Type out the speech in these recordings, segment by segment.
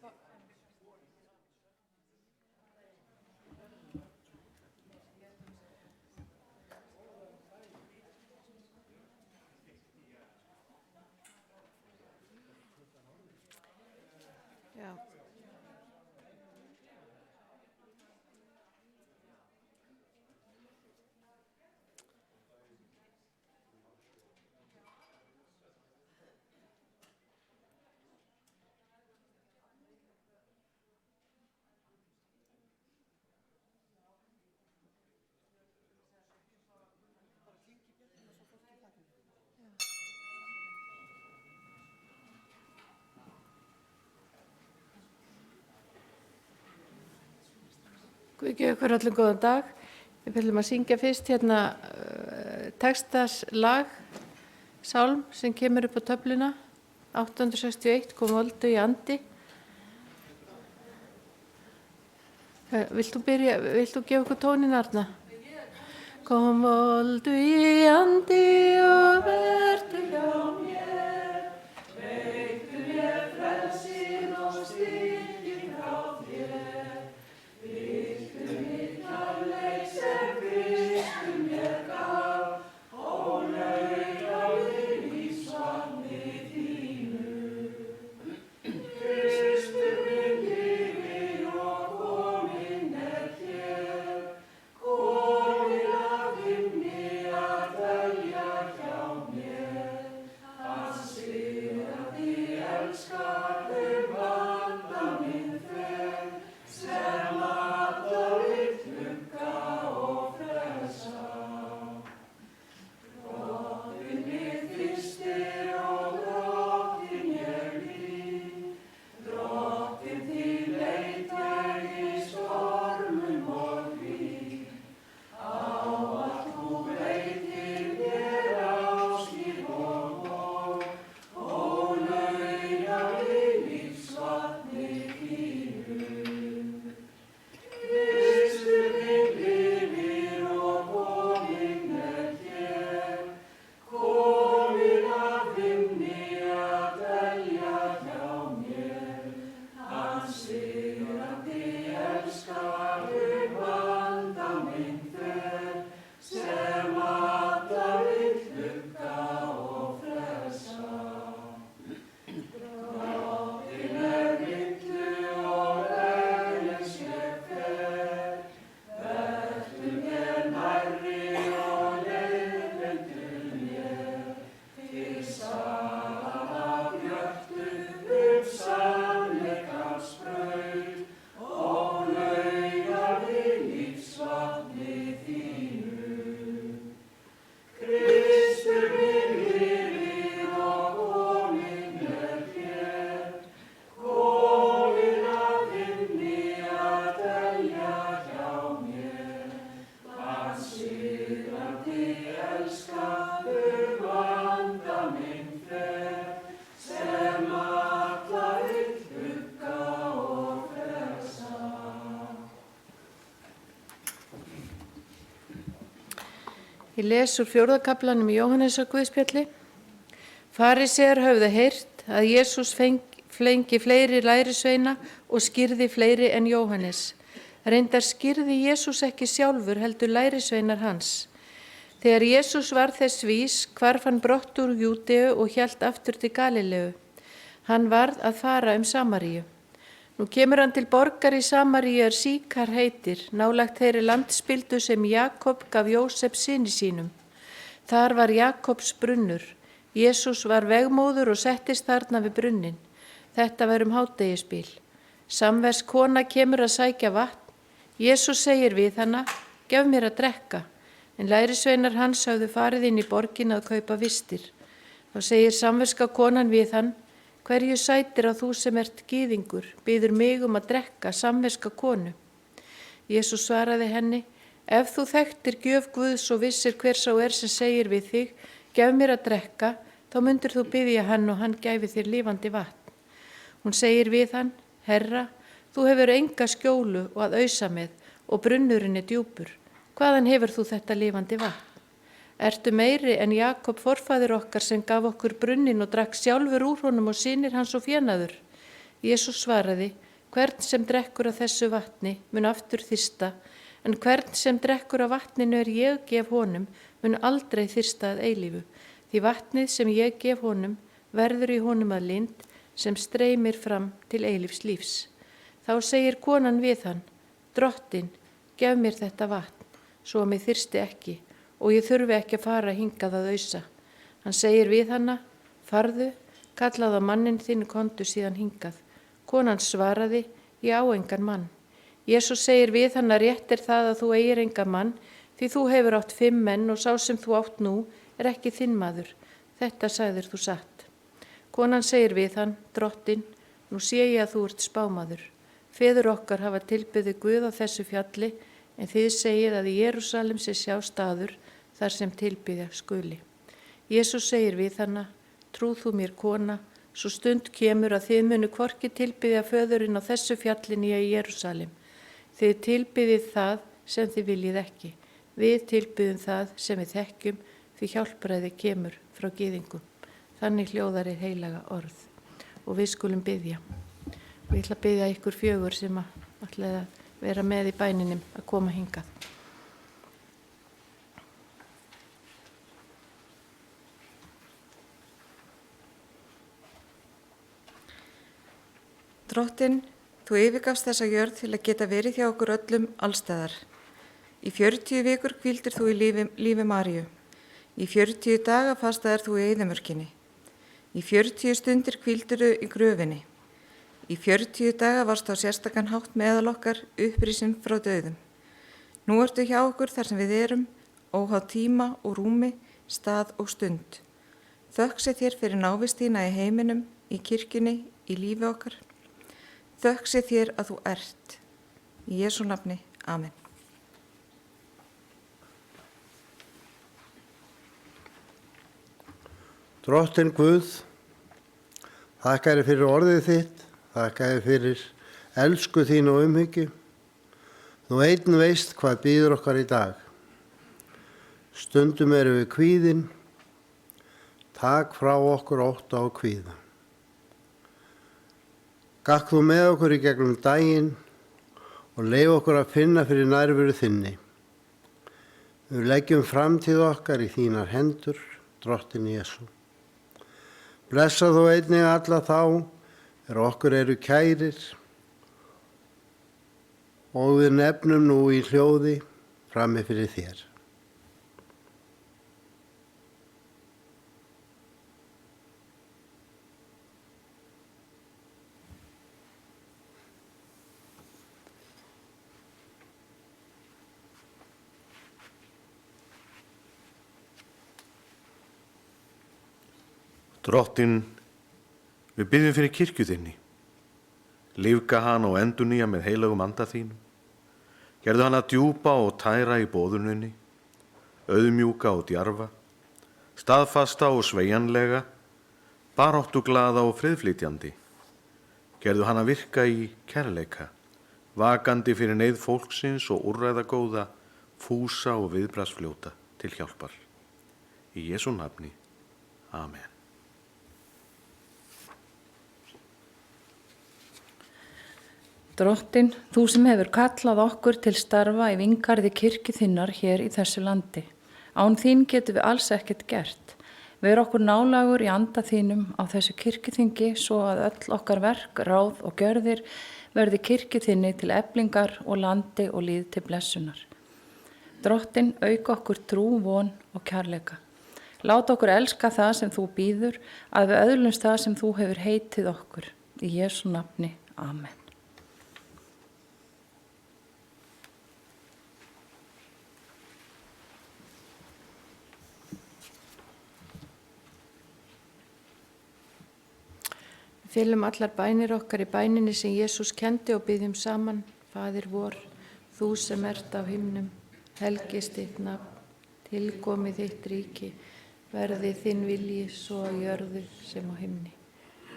Já. Guð gefi ykkur öllum góðan dag. Við viljum að syngja fyrst hérna textaslag, sálm sem kemur upp á töfluna, 861, kom voldu í andi. Vilt þú gefa okkur tónin, Arna? Kom voldu í andi og vertu hjá mér, veittu mér frelsin og styrki frá þér. Viltu mér kærleik sem Kristur mér gaf, ólaugaði lífsvatni þínu. Kristur minn lifir og kominn hér, kominn af himni að dvelja hjá mér. Hann sigrandi elskar vanda minn fer, sem alla vill hugga og frelsa. Drottinn minn fyrstir og drottinn ég lít, drottinn þín leit ég í stormum og hríð. Ávallt þú veitir mér ástríð og von, ólaugaði lífsvatni þínu. Kristur minn lifir og kominn hér, kominn af himni að dvelja hjá mér. Hann sigrandi elskar vanda minn fer, sem alla vill hugga og frelsa. Drottinn mildu og eins ég fer, vertu mér nærri og leiðbeindu mér, til saga björtu sannleikans braut, ólaugaði lífsvatni þínu. Kristur minn lifir og kominn hér, kominn af himni að dvelja hjá mér. Hann sigrandi elskar vanda minn fer, sem alla vill hugga og frelsa. Ég les úr 4. kaflanum í Jóhannesar guðspjalli. Farisear höfðu heyrt að Jesús flengi fleiri lærisveina og skírði fleiri en Jóhannes. Reyndar skírði Jesús ekki sjálfur, heldur lærisveinar hans. Þegar Jesús var þess vís, hvarf hann brott úr Júdeu og hélt aftur til Galileu. Hann varð að fara Samaríu. Nú kemur hann til borgar í Samaríu Síkar heitir, nálægt þeirri landspildu sem Jakob gaf Jósef syni sínum. Þar var Jakobs brunnur. Jesús var vegmóður og settist þarna við brunnin. Þetta var hádegisbil. Samversk kona kemur að sækja vatn. Jesús segir við hana, gef mér að drekka. En lærisveinar hans hafðu farið inn í borgina að kaupa vistir. Þá segir samverska konan við hann, hverju sætir að þú sem ert gyðingur, biður mig að drekka, samverska konu. Jesús svaraði henni, ef þú þekktir gjöf Guðs og vissir hver sá sem segir við þig, gef mér að drekka, þá mundir þú biðja hann og hann gæfi þér lifandi vatn. Hún segir við hann, Herra, þú hefur enga skjólu og að ausa með og brunnurinn djúpur. Hvaðan hefur þú þetta lifandi vatn? Ertu meiri en Jakob forfaðir okkar sem gaf okkur brunnin og drakk sjálfur úr honum og synir hans og fénaður? Jesús svaraði, hvern sem drekkur af þessu vatni mun aftur þyrsta, en hvern sem drekkur af vatninu ég gef honum mun aldrei þyrsta að eilífu, því vatnið sem ég gef honum verður í honum að lind sem streymir fram til eilífs lífs. Þá segir konan við hann, Drottinn, gef mér þetta vatn, svo að mig þyrsti ekki og ég þurfi ekki að fara hingað að ausa. Hann segir við hana, farðu, kallaðu á manninn þinn, komdu síðan hingað. Konan svaraði, ég á engan mann. Jesús segir við hana, rétt er það að þú eigir engan mann, því þú hefur átt 5 menn og sá sem þú átt nú er ekki þinn maður. Þetta sagðir þú satt. Konan segir við hann, Drottinn, nú sé ég að þú ert spámaður. Feður okkar hafa tilbyði Guð á þessu fjalli, en þið segið að í Jerúsalem sé sjá staður þar sem tilbyðja skuli. Jesús segir við hana, trúð þú mér kona, svo stund kemur að þið munu hvorki tilbyðja föðurinn á þessu fjallin í Jerúsalem. Þið tilbyðið það sem þið viljið ekki. Við tilbyðum það sem við þekkjum, því hjálpræði kemur frá gyðingum. Þannig hljóðar heilaga orð og við skulum biðja. Og ég ætla að biðja ykkur 4 sem ætlaði að vera með í bæninum að koma hingað. Drottinn, þú yfirgafst þessa jörð til að geta verið hjá okkur öllum allstaðar. Í 40 vikur hvíldir þú í lífi Maríu. Í 40 daga fastaðir þú í eyðimörkinni. Í 40 stundir hvíldir þú í gröfinni. Í 40 daga varst á sérstakann hátt meðal okkar upprísin frá dauðum. Nú ertu hjá okkur þar sem við erum, óháð tíma og rúmi, stað og stund. Þökk sé þér fyrir návist þína í heiminum, í kirkjunni, í lífi okkar. Þökk sé þér að þú ert. Í Jesú nafni, amen. Drottinn Guð, þakka þér fyrir orðið þitt, þakka þér fyrir elsku þín og umhyggju. Þú einn veist hvað bíður okkar í dag. Stundum erum við kvíðin, tak frá okkur ótta og kvíða. Gakk þú með okkur í gegnum daginn og leif okkur að finna fyrir nærveru þinni. Við leggjum framtíð okkar í þínar hendur, Drottinn Jesú. Blessa þú einnig alla þá okkur eru kærir og við nefnum nú í hljóði frammi fyrir þér. Drottinn, við biðjum fyrir kirkju þinni. Lífga hana og endurnýja með heilagum anda þínum. Gerðu hana djúpa og tæra í boðuninni, auðmjúka og djarfa, staðfasta og sveigjanlega, baráttuglaða og friðflytjandi. Gerðu hana virka í kærleika, vakandi fyrir neyð fólksins og úrræðagóða, fúsa og viðbragðsfljóta til hjálpar. Í Jesú nafni. Amen. Drottinn, þú sem hefur kallað okkur til starfa í vingarði kirkju þinnar hér í þessu landi. Án þín getum við alls ekkert gert. Ver okkur nálægur í anda þínum á þessu kirkjuþingi svo að öll okkar verk, ráð og gjörðir verði kirkju þinni til eflingar og landi og líð til blessunar. Drottinn, auka okkur trú, von og kærleika. Láta okkur elska það sem þú býður, að við öðlumst það sem þú hefur heitið okkur. Í Jesú nafni. Amen. Fylgum allar bænir okkar í bæninni sem Jesús kendi og biðjum saman. Faðir vor, þú sem ert á himnum, helgist þitt nafn, tilkomi þitt ríki, verði þinn vilji svo á jörðu sem á himni.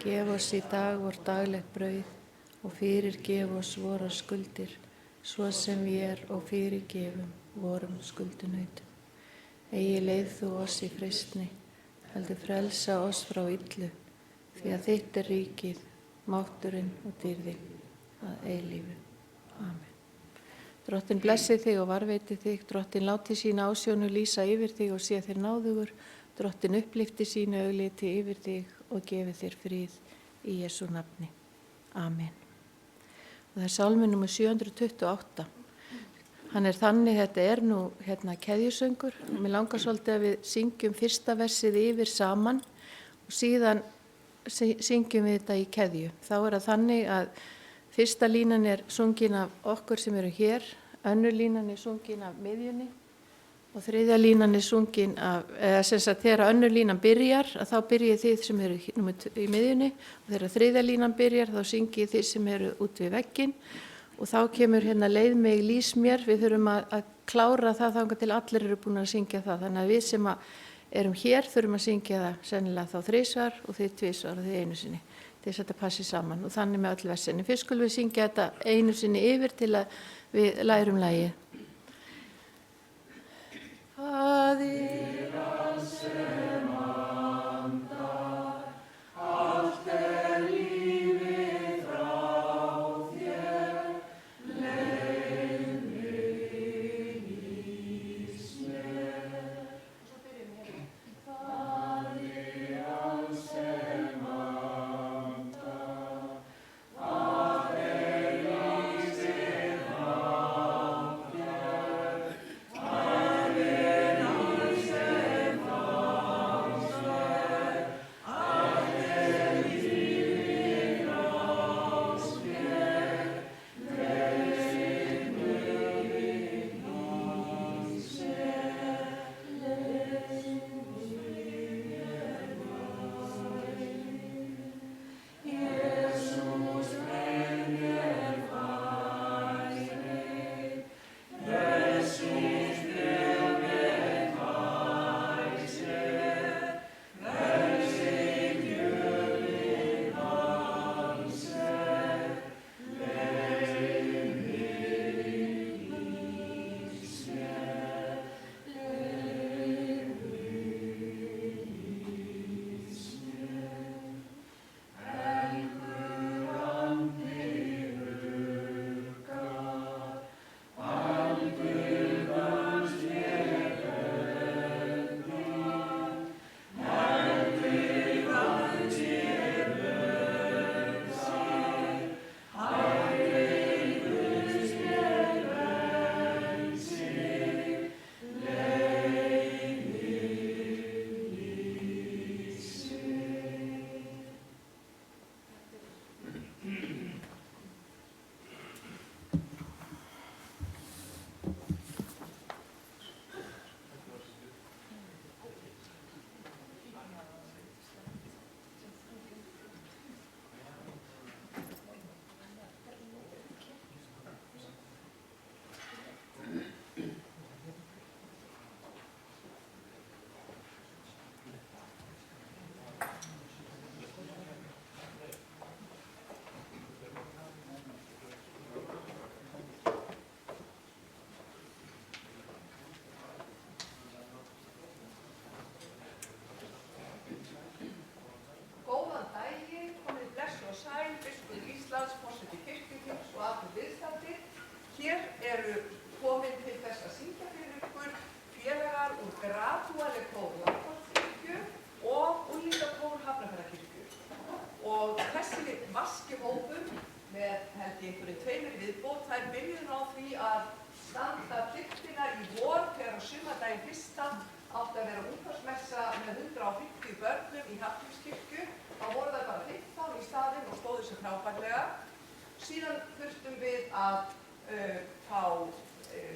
Gef oss í dag vor daglegt brauð og fyrirgef oss vorar skuldir, svo sem við og fyrirgefum vorum skuldunautum. Eigi leið þú oss í freistni, heldur frelsa oss frá illu, því að þitt er ríkið mátturinn og dýrði að eilífu. Amen. Drottin blessi þig og varveiti þig, drottin láti sína ásjónu lýsa yfir þig og sé þér náðugur, drottin upplifti sínu augliti yfir þig og gefi þér frið í Jesú nafni. Amen. Og það er sálmi nr. 728. Hann er þannig, þetta er nú keðjusöngur og mér langar svolítið að við syngjum fyrsta versið yfir saman og síðan syngjum við þetta í keðju. Þá er það þannig að fyrsta línan er sungin af okkur sem eru hér, önnur línan er sungin af miðjunni og þriðja línan er sungin af, sem sagt þegar önnur línan byrjar, að þá byrjið þið sem eru í miðjunni og þegar þriðja línan byrjar þá syngið þið sem eru út við vegginn og þá kemur leið mig lýs mér, við þurfum að klára það þangað til allir eru búin að syngja það, þannig að við sem erum hér þurfum að syngja það sennilega þá 3 svar og þið 2 svar og þið 1 sinni. Til þess að þetta passi saman og þannig með öll versinni. Fyrst skulum við syngja þetta 1 sinni yfir til að við lærum lagið. Faðir alls sem andar, allt lífið frá þér, leið mig lýs mér. Og svo byrjum við Faðir alls sem Hér eru komin til þess að syngja fyrir ykkur félagar úr Gratúale kór Langholtskirkju og unglingakór Hafnarfjarðarkirkju. Og þessi vaski hópur með held ég einhverju 2 viðbót, þær byrjuðu á því að standa pliktina í vor þegar á sumardaginn 1. átti að vera útvarpsmessa með 150 börnum í Hafnarfjarðarkirkju. Þá voru það bara 15 í staðinn og stóðu sig frábærlega. Síðan þurftum við að fá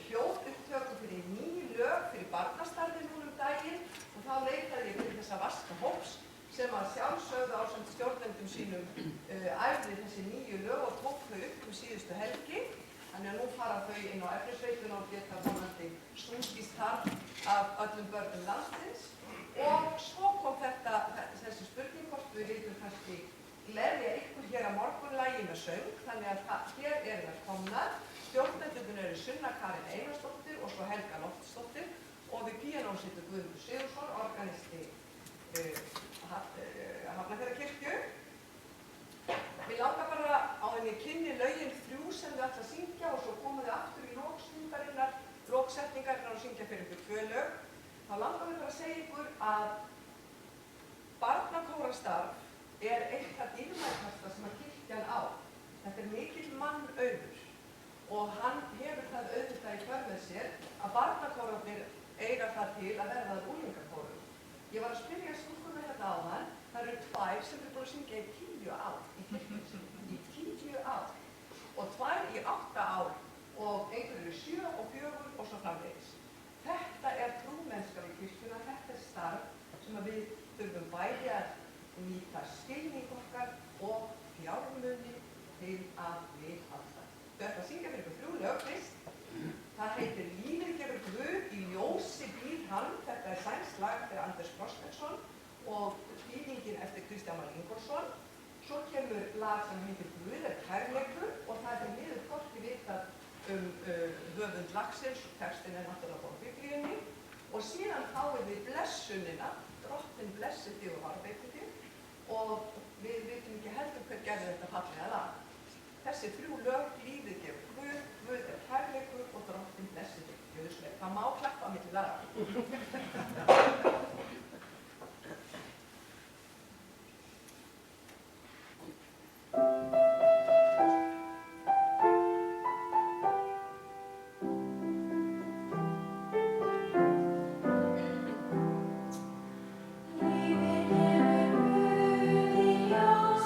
hljóðupptöku fyrir 9 lög fyrir barnastarfið núna daginn og þá leitaði ég til þessa vaska hóps sem að sjálfsögðu ásamt stjórnendum sínum æfði þessi 9 lög og tók þau upp síðustu helgi. Þannig að nú fara þau inn á Efrisveituna og geta vonandi sungist þar af öllum börnum landsins. Og svo kom þessi spurning hvort við vitum kannski gleðja ykkur hér að morgunlagi með söng, þannig að hér eru það komnar. Stjórnendurnir eru Sunna Karin Einarsdóttir og svo Helga Loftsdóttir og við píanó situr Guðmundur Sigurðsson, organisti Hafnarfjarðarkirkju. Við ég kynni lögin 3 sem þið ætla að syngja og svo koma þið aftur í lóksetningarinnar og syngja fyrir ykkur 2 lög, þá langar við bara að segja ykkur að barnakórastarf er eitt af dýrmætasta sem að kirkjan á. Þetta er mikill mannauður og hann hefur það auðvitað í för með sér að barnakórarnir eiga það til að verða að úlingakórum. Ég var að spyrja stúlkuna hérna áðan, það eru 2 sem eru búin að syngja í 10 ár í kirkjunni, í 10 ár og 2 í 8 ár og einhverju eru 7 og 4 og svo framvegis. Þetta er trúmennska við kirkjuna, þetta er starf sem við þurfum bæði að nýta skilning okkar og fjármuni til að viðhalda. Þau ætla að syngja fyrir ykkur 3 lög fyrst. Það heitir Lífið gefur Guð, í ljósi býr hann. Þetta er sænskt lag eftir Anders Krosnesson og þýðingin eftir Kristján Már Ingólfsson. Svo kemur lag sem heitir Guð er kærleikur og það er miður hvorki vitað höfund lagsins, textin er náttúrulega á Biblíunni og síðan fáið við blessunina, Drottinn blessi þig og varðveiti þig og við vitum ekki heldur hver gerði þetta fallega lag. Þessi 3 lög, Lífið gefur Guð, Guð er kærleikur og Drottinn blessi þig. Það má klappa á milli laga. Lífið gefur Guð, í ljós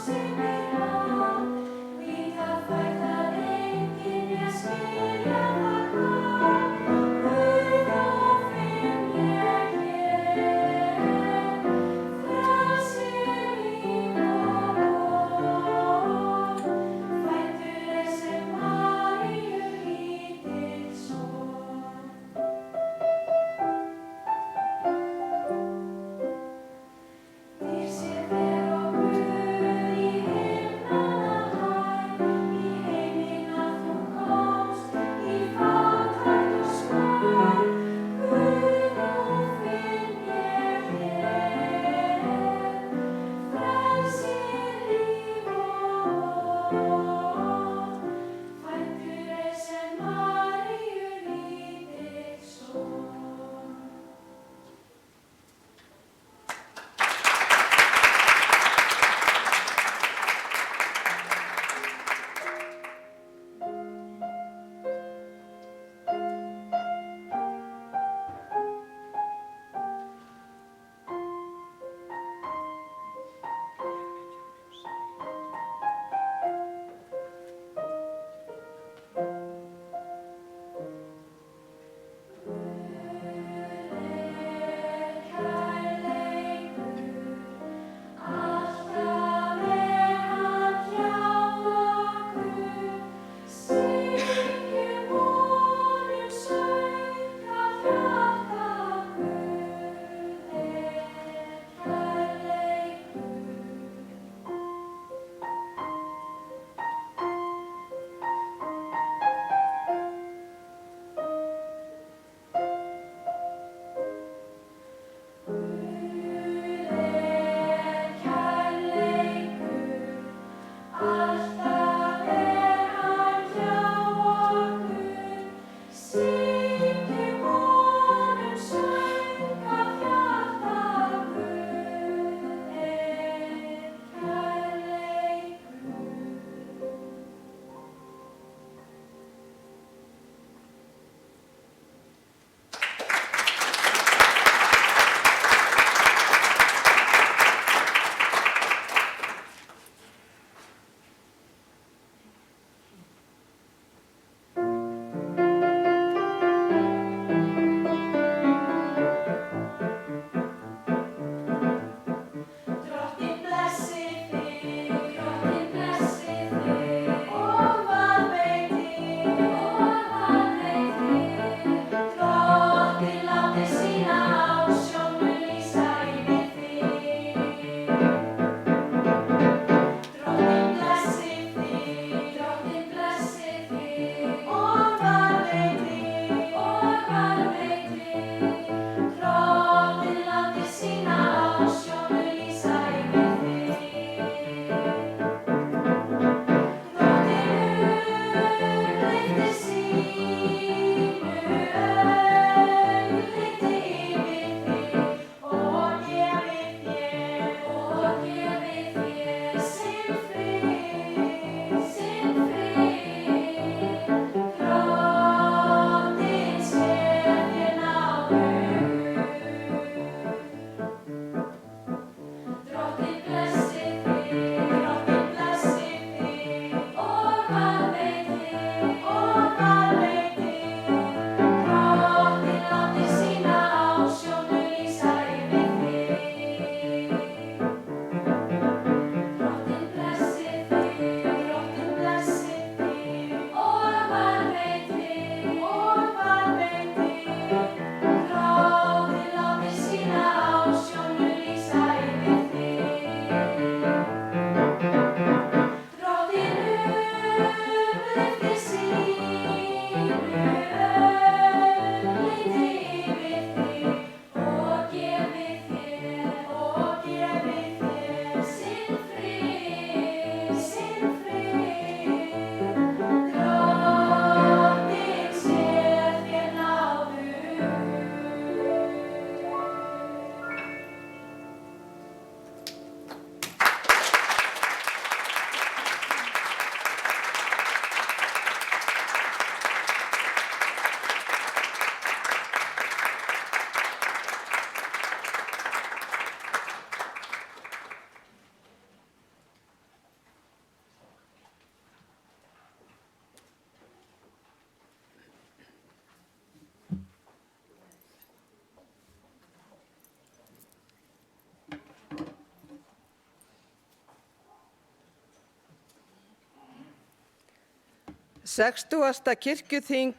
60. kirkjuþing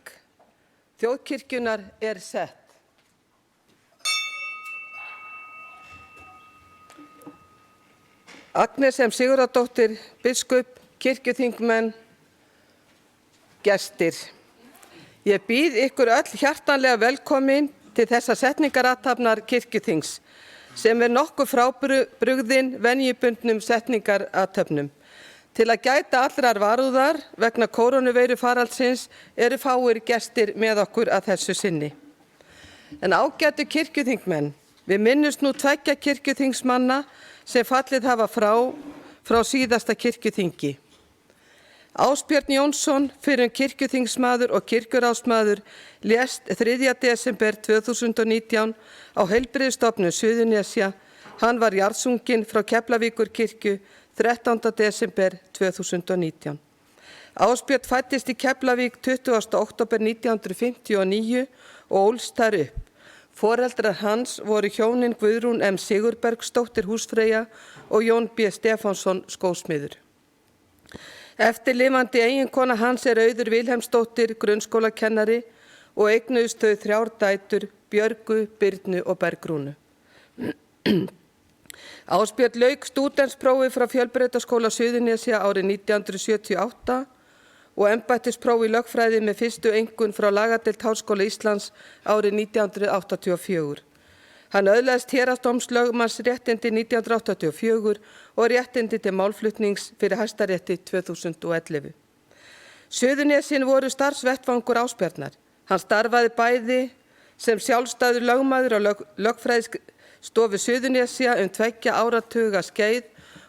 Þjóðkirkjunnar er sett. Agnes M. Sigurðardóttir, biskup, kirkjuþingmenn, gestir. Ég býð ykkur öll hjartanlega velkomin til þessa setningarathafnar kirkjuþings sem nokkuð frábrugðin venjubundnum setningarathöfnum. Til að gæta allrar varúðar vegna kórónuveirufaraldsins eru fáir gestir með okkur að þessu sinni. En ágætu kirkjuþingmenn, við minnumst nú 2 kirkjuþingsmanna sem fallið hafa frá síðasta kirkjuþingi. Ásbjörn Jónsson, fyrrum kirkjuþingsmaður og kirkjuráðsmaður, lést 3. desember 2019 á Heilbrigðisstofnun Suðurnesja. Hann var jarðsunginn frá Keflavíkurkirkju 13. desember 2019. Ásbjörn fæddist í Keflavík 20. október 1959 og ólst þar upp. Foreldrar hans voru hjónin Guðrún M. Sigurbergsdóttir húsfreyja og Jón B. Stefánsson skósmiður. Eftirlifandi eiginkona hans Auður Vilhelmsdóttir, grunnskólakennari, og eignuðust þau 3 dætur, Björgu, Birnu og Bergrúnu. Ásbjörn lauk stúdentsprófi frá Fjölbrautaskóla Suðurnesja árið 1978 og embættisprófi í lögfræði með fyrstu einkunn frá lagadeild Háskóla Íslands árið 1984. Hann öðlaðist héraðsdómslögmannsréttindi 1984 og réttindi til málflutnings fyrir Hæstarétti 2011. Suðurnesin voru starfsvettvangur Ásbjarnar. Hann starfaði bæði sem sjálfstæður lögmaður á lögfræðistofu Suðurnesja 2 áratuga skeið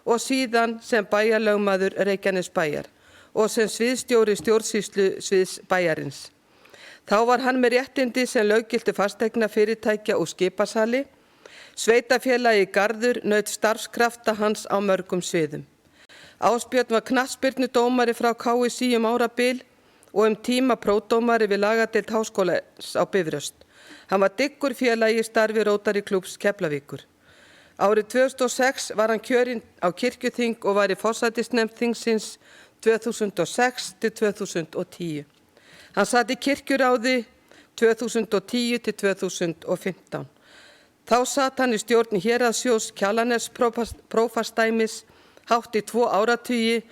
og síðan sem bæjarlögmaður Reykjanesbæjar og sem sviðsstjóri stjórnsýslu sviðs bæjarins. Þá var hann með réttindi sem löggiltu fasteigna fyrirtækja og skipasali. Sveitafélagi Garður naut starfskrafta hans á mörgum sviðum. Ásbjörn var knattspyrnudómari frá KSÍ árabil og tíma prófdómari við lagadeild Háskólans á Bifröst. Hann var dyggur félagi í starfi Rótari klúbbs Keflavíkur. Árið 2006 var hann kjörinn á kirkjuþing og var í forsætisnefnd þingsins 2006 til 2010. Hann sat í kirkjuráði 2010 til 2015. Þá sat hann í stjórn héraðssjóðs Kjalarnesprófastsdæmis hátt í 2 áratugi,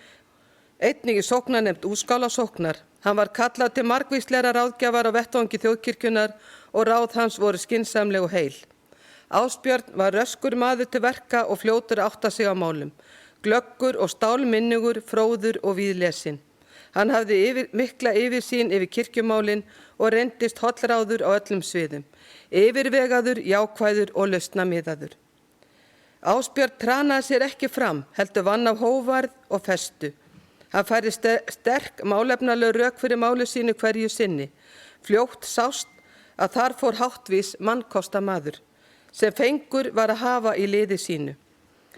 einnig í sóknarnefnd Úrskálasóknar. Hann var kallað til margvíslegra ráðgjafar á vettvangi þjóðkirkjunnar og ráð hans voru skynsamleg og heil. Ásbjörn var röskur maður til verka og fljótur að átta sig á málum, glöggur og stálminnugur, fróður og víðlesinn. Hann hafði mikla yfirsýn yfir kirkjumálin og reyndist hollráður á öllum sviðum, yfirvegaður, jákvæður og lausnamiðaður. Ásbjörn tranaði sér ekki fram, heldur vann af hógværð og festu. Hann færði sterk málefnaleg rök fyrir máli sínu hverju sinni. Fljótt sást að þar fór háttvís mannkostamaður, sem fengur var að hafa í liði sínu.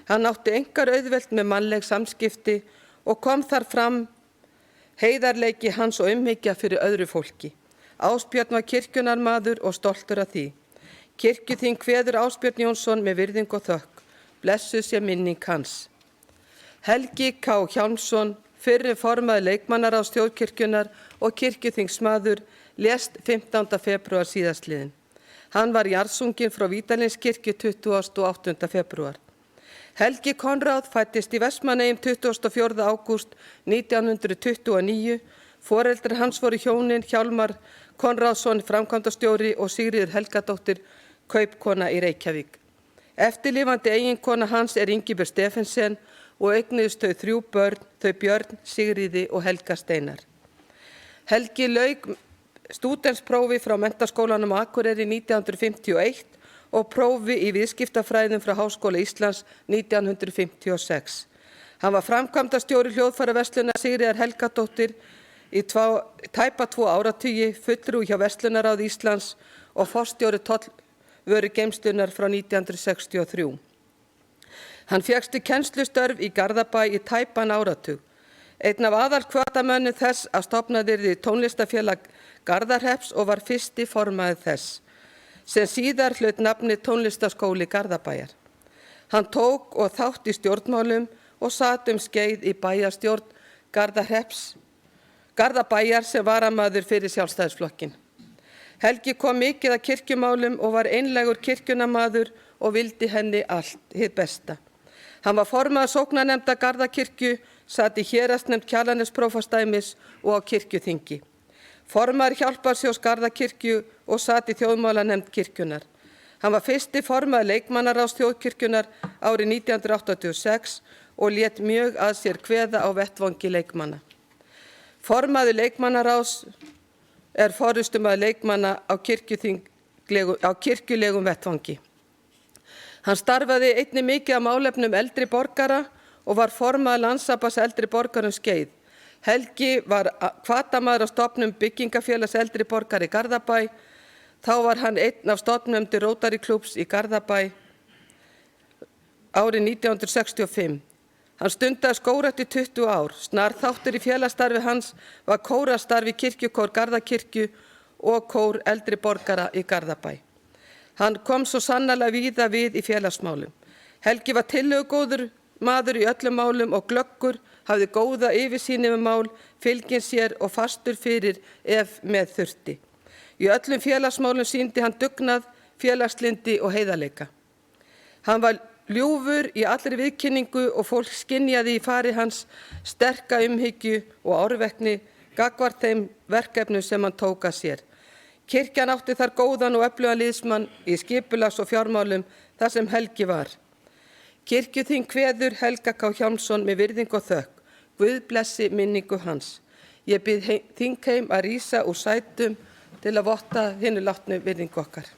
Hann átti engar auðvelt með mannleg samskipti og kom þar fram heiðarleiki hans og umhyggja fyrir öðru fólki. Ásbjörn var kirkjunarmaður og stoltur af því. Kirkjuþing kveður Ásbjörn Jónsson með virðingu og þökk. Blessuð sé minning hans. Helgi K. Hjálmsson, fyrrum formaður leikmannaráðs Þjóðkirkjunnar og kirkjuþingsmaður, lést 15. febrúar síðastliðinn. Hann var jarðsunginn frá Vítalinskirkju 28. febrúar. Helgi Konráð fæddist í Vestmannaeyjum 24. ágúst 1929. Foreldrar hans voru hjónin Hjálmar Konráðsson, framkvæmdastjóri, og Sigríður Helgadóttir, kaupkona í Reykjavík. Eftirlifandi eiginkona hans Ingibjörg Stephensen og eignuðust þau 3 börn, þau Björn, Sigríði og Helga Steinar. Helgi lauk stúdentsprófi frá Menntaskólanum á Akureyri 1951 og prófi í viðskiptafræðum frá Háskóla Íslands 1956. Hann var framkvæmdastjóri hljóðfæraverslunar Sigríðar Helgadóttir í tæpa 2 áratugi, fulltrúi hjá Verslunarráði Íslands og forstjóri tollvörugeymslunnar frá 1963. Hann fékkst kennslustörf í Garðabæ í tæpan áratug. Einn af aðalhvatamönnum þess að stofnað yrði tónlistarfélag Garðahrepps og var fyrsti formaður þess, sem síðar hlaut nafnið Tónlistarskóli Garðabæjar. Hann tók og þátt í stjórnmálum og sat skeið í bæjarstjórn Garðahrepps, Garðabæjar sem varamaður fyrir Sjálfstæðisflokkin. Helgi kom mikið að kirkjumálum og var einlægur kirkjunamaður og vildi henni allt hið besta. Hann var formaður sóknarnefndar Garðakirkju, sat í héraðsnefnd Kjalarnesprófastsdæmis og á kirkjuþingi. Formaður Hjálparsjóðs Garðakirkju og sat í þjóðmálanefnd kirkjunar. Hann var fyrsti formaður leikmannaráðs þjóðkirkjunar árið 1986 og lét mjög að sér kveða á vettvangi leikmanna. Formaður leikmannaráðs er forystumaður leikmanna á kirkjulegum vettvangi. Hann starfaði einnig mikið á málefnum eldri borgara og var formaður Landssambands eldri borgara um skeið. Helgi var hvatamaður á stofnun Byggingafélags eldri borgara í Garðabæ. Þá var hann einn af stofnendur Rotary Klúbbs í Garðabæ árið 1965. Hann stundaði skógrækt í 20 ár. Snar þáttur í félagsstarfi hans var kórastarf í kirkjukór Garðakirkju og kór eldri borgara í Garðabæ. Hann kom svo sannarlega víða við í félagsmálum. Helgi var tillögugóður maður í öllum málum og glöggur, hafði góða yfirsýn yfir mál, fylginn sér og fastur fyrir ef með þurfti. Í öllum félagsmálum sýndi hann dugnað, félagslyndi og heiðarleika. Hann var ljúfur í allri viðkynningu og fólk skynjaði í fari hans sterka umhyggju og árvekni gagnvart þeim verkefnum sem hann tók að sér. Kirkjan átti þar góðan og öflugan liðsmann í skipulags- og fjármálum þar sem Helgi var. Kirkjuþing kveður Helga K. Hjálmsson með virðingu og þökk. Guð blessi minningu hans. Ég bið þingheim að rísa úr sætum til að votta hinu látnu virðingu okkar.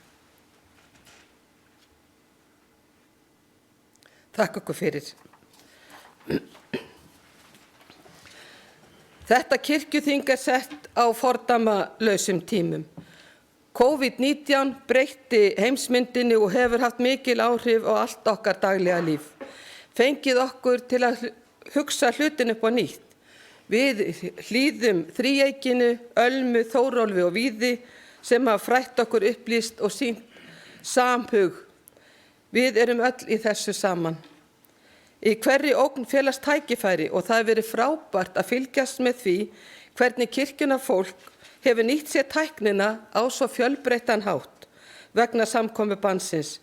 Takk okkur fyrir. Þetta kirkjuþing er sett á fordæmalausum tímum. COVID-19 breytti heimsmyndinni og hefur haft mikil áhrif á allt okkar daglega líf. Fengið okkur til að hugsa hlutin upp á nýtt. Við hlýðum þríeykinu, Ölmu, Þórólfi og Víði sem hafa frætt okkur upplýst og sýnt samhug. Við erum öll í þessu saman. Í hverri ógn felast tækifæri og það hefur verið frábært að fylgjast með því hvernig kirkjunarfólk hefur nýtt sér tæknina á svo fjölbreyttan hátt vegna samkomubannsins.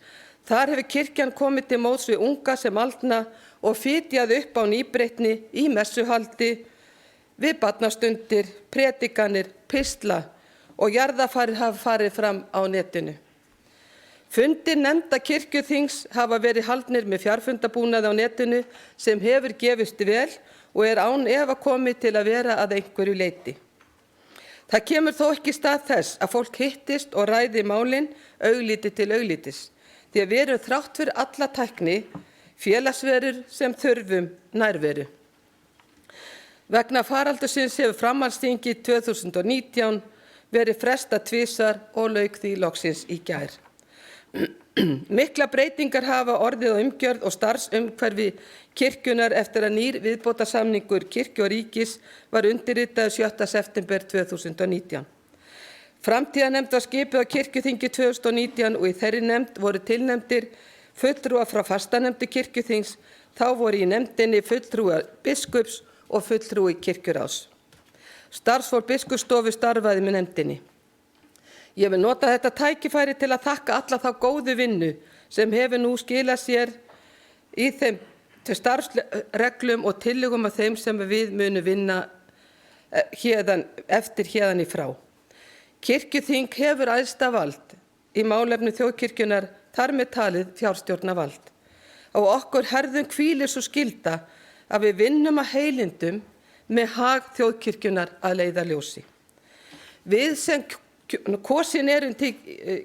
Þar hefur kirkjan komið til móts við unga sem aldna og fitjað upp á nýbreytni í messuhaldi, við barnastundir, predikanir, pistla og jarðarfarir hafa farið fram á netinu. Fundir nefnda kirkjuþings hafa verið haldnir með fjarfundabúnaði á netinu sem hefur gefist vel og er án efa komið til að vera að einhverju leyti. Það kemur þó ekki í stað þess að fólk hittist og ræði málin augliti til auglitis, því að við erum þrátt fyrir alla tækni félagsverur sem þurfum nærveru. Vegna faraldursins hefur framhaldsþingi 2019 verið frestað tvisvar og lauk því loksins í gær. Mikla breytingar hafa orðið á umgjörð og starfsumhverfi kirkjunar eftir að nýr viðbótarsamningur kirkju og ríkis var undirritaður 7. september 2019. Framtíðarnefnd var skipuð á kirkjuþingi 2019 og í þeirri nefnd voru tilnefndir fulltrúar frá fastanefndu kirkjuþings, þá voru í nefndinni fulltrúar biskups og fulltrúi kirkjuráðs. Starfsfólk biskupsstofu starfaði með nefndinni. Ég vil nota þetta tækifæri til að þakka alla þá góðu vinnu sem hefur nú skilað sér í þeim starfsreglum og tillögum af þeim sem við munum vinna eftir héðan í frá. Kirkjuþing hefur æðsta vald í málefnum þjóðkirkjunnar, þar með talið fjárstjórnarvald. Á okkur herðum hvílir svo skylda að við vinnum að heilindum með hag þjóðkirkjunnar að leiðarljósi. Við sem kosin erum til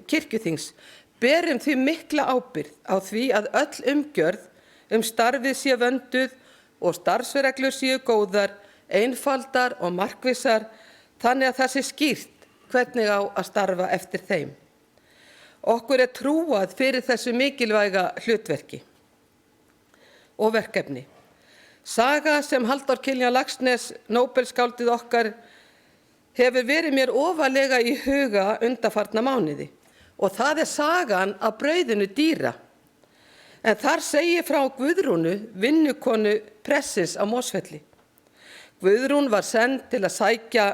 kirkjuþings berum því mikla ábyrgð á því að öll umgjörð starfið sé vönduð og starfsreglur séu góðar, einfaldar og markvissar, þannig að það sé skýrt hvernig á að starfa eftir þeim. Okkur er trúað fyrir þessu mikilvæga hlutverki og verkefni. Saga sem Halldór Kiljan Laxness, Nóbelsskáldið okkar, hefur verið mér ofarlega í huga undanfarna mánuði og það er sagan af brauðinu dýra. En þar segir frá Guðrúnu, vinnukonu pressins á Mosfelli. Guðrún var send til að sækja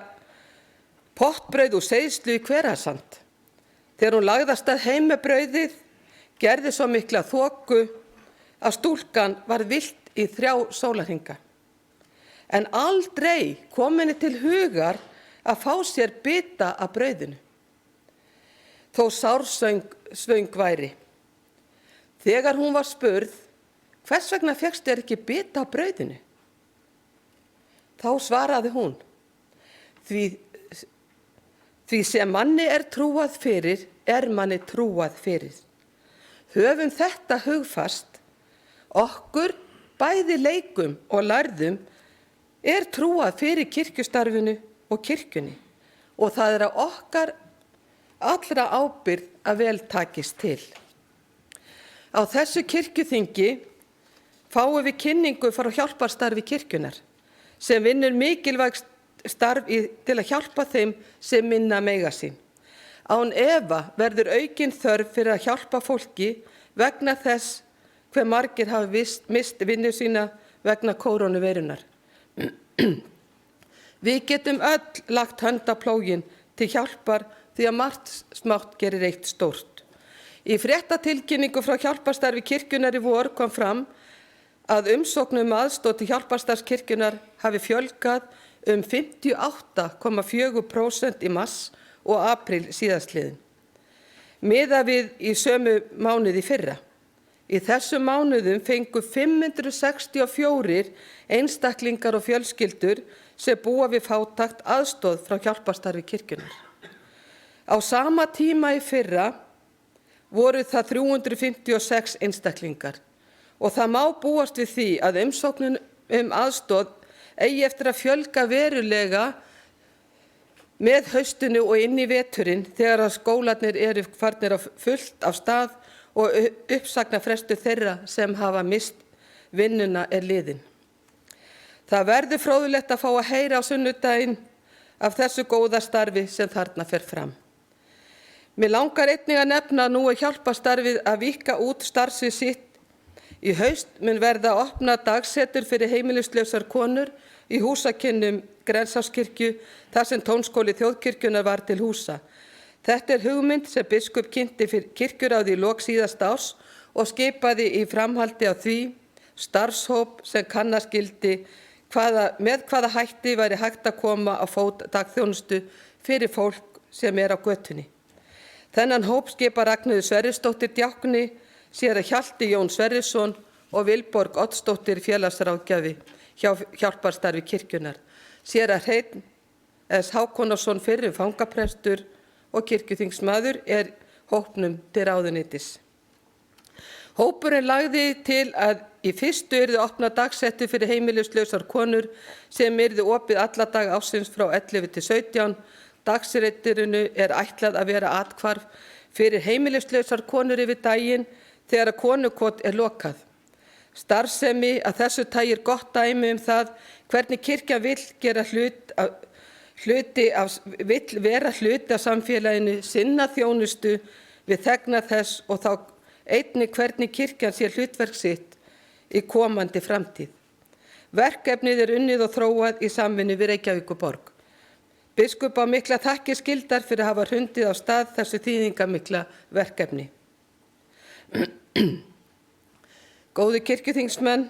pottbrauð úr seiðslu í Hverarsand. Þegar hún lagði af stað heim með brauðið, gerði svo mikla þoku að stúlkan var villt í 3 sólarhringa. En aldrei kom henni til hugar að fá sér bita af brauðinu. Þó sársvöng væri. Þegar hún var spurð, hvers vegna fékkst þér ekki bita af brauðinu? Þá svaraði hún, því sem manni er trúað fyrir, er manni trúað fyrir. Höfum þetta hugfast, okkur bæði leikum og lærðum er trúað fyrir kirkjustarfinu og kirkjunni og það er að okkar allra ábyrgð að vel takist til. Á þessu kirkjuþingi fáum við kynningu frá hjálparstarfi kirkjunar sem vinnur mikilvægt starf til að hjálpa þeim sem minna mega sín. Án efa verður aukin þörf fyrir að hjálpa fólki vegna þess hve margir hafa mist vinnu sína vegna kórónuveirunar. Við getum öll lagt hönd á plóginn til hjálpar því að margt smátt gerir eitt stórt. Í fréttatilkynningu frá hjálparstarfi kirkjunar í vor kom fram að umsóknum aðstoð til hjálparstarfs kirkjunar hafi fjölgað 58,4% í mars og apríl síðastliðin. Miðað við í sömu mánuði fyrra. Í þessum mánuðum fengu 564 einstaklingar og fjölskyldur sem búa við fátækt aðstoð frá hjálparstarfi kirkjunar. Á sama tíma í fyrra voru það 356 einstaklingar og það má búast við því að umsóknum aðstoð eigi eftir að fjölga verulega með haustinu og inn í veturinn þegar að skólarnir eru farnir á fullt af stað og uppsagnarfrestur þeirra sem hafa mist vinnuna er liðin. Það verður fróðlegt að fá að heyra á sunnudaginn af þessu góða starfi sem þarna fer fram. Mér langar einnig að nefna að nú er hjálparstarfið að víkka út starfsvið sitt. Í haust mun verða að opna dagsetur fyrir heimilislausar konur í húsakynnum Grensáskirkju þar sem tónskóli þjóðkirkjunar var til húsa. Þetta er hugmynd sem biskup kynnti fyrir kirkjuráði í lok síðasta árs og skipaði í framhaldi á því starfshóp sem kannaskildi með hvaða hætti væri hægt að koma á fót dagþjónustu fyrir fólk sem er á götunni. Þennan hóp skipa Ragnheiður Sverrisdóttir djákni, séra Hjalti Jón Sverrisson og Vilborg Oddsdóttir félagsráðgjafi hjá hjálparstarfi kirkjunar. Séra Hreinn S. Hákonarson fyrrum fangaprestur og kirkjuþingsmaður er hópnum til ráðuneytis. Hópurinn lagði til að í fyrstu yrði opna dagsettu fyrir heimilislausar konur sem yrði opið alla daga ársins frá 11 til 17. Dagsreiturinu er ætlað að vera athvarf fyrir heimilislausar konur yfir daginn þegar að konukot er lokað. Starfsemi að þessu tagi er gott dæmi það hvernig kirkjan vill vera hluti af samfélaginu, sinna þjónustu við þegna þess og þá einnig hvernig kirkjan sé hlutverk sitt í komandi framtíð. Verkefnið er unnið og þróað í samvinnu við Reykjavíkurborg. Biskup á mikla þakkir skildar fyrir að hafa hrundið á stað þessu þýðingamikla verkefni. Góðu kirkjuþingsmenn,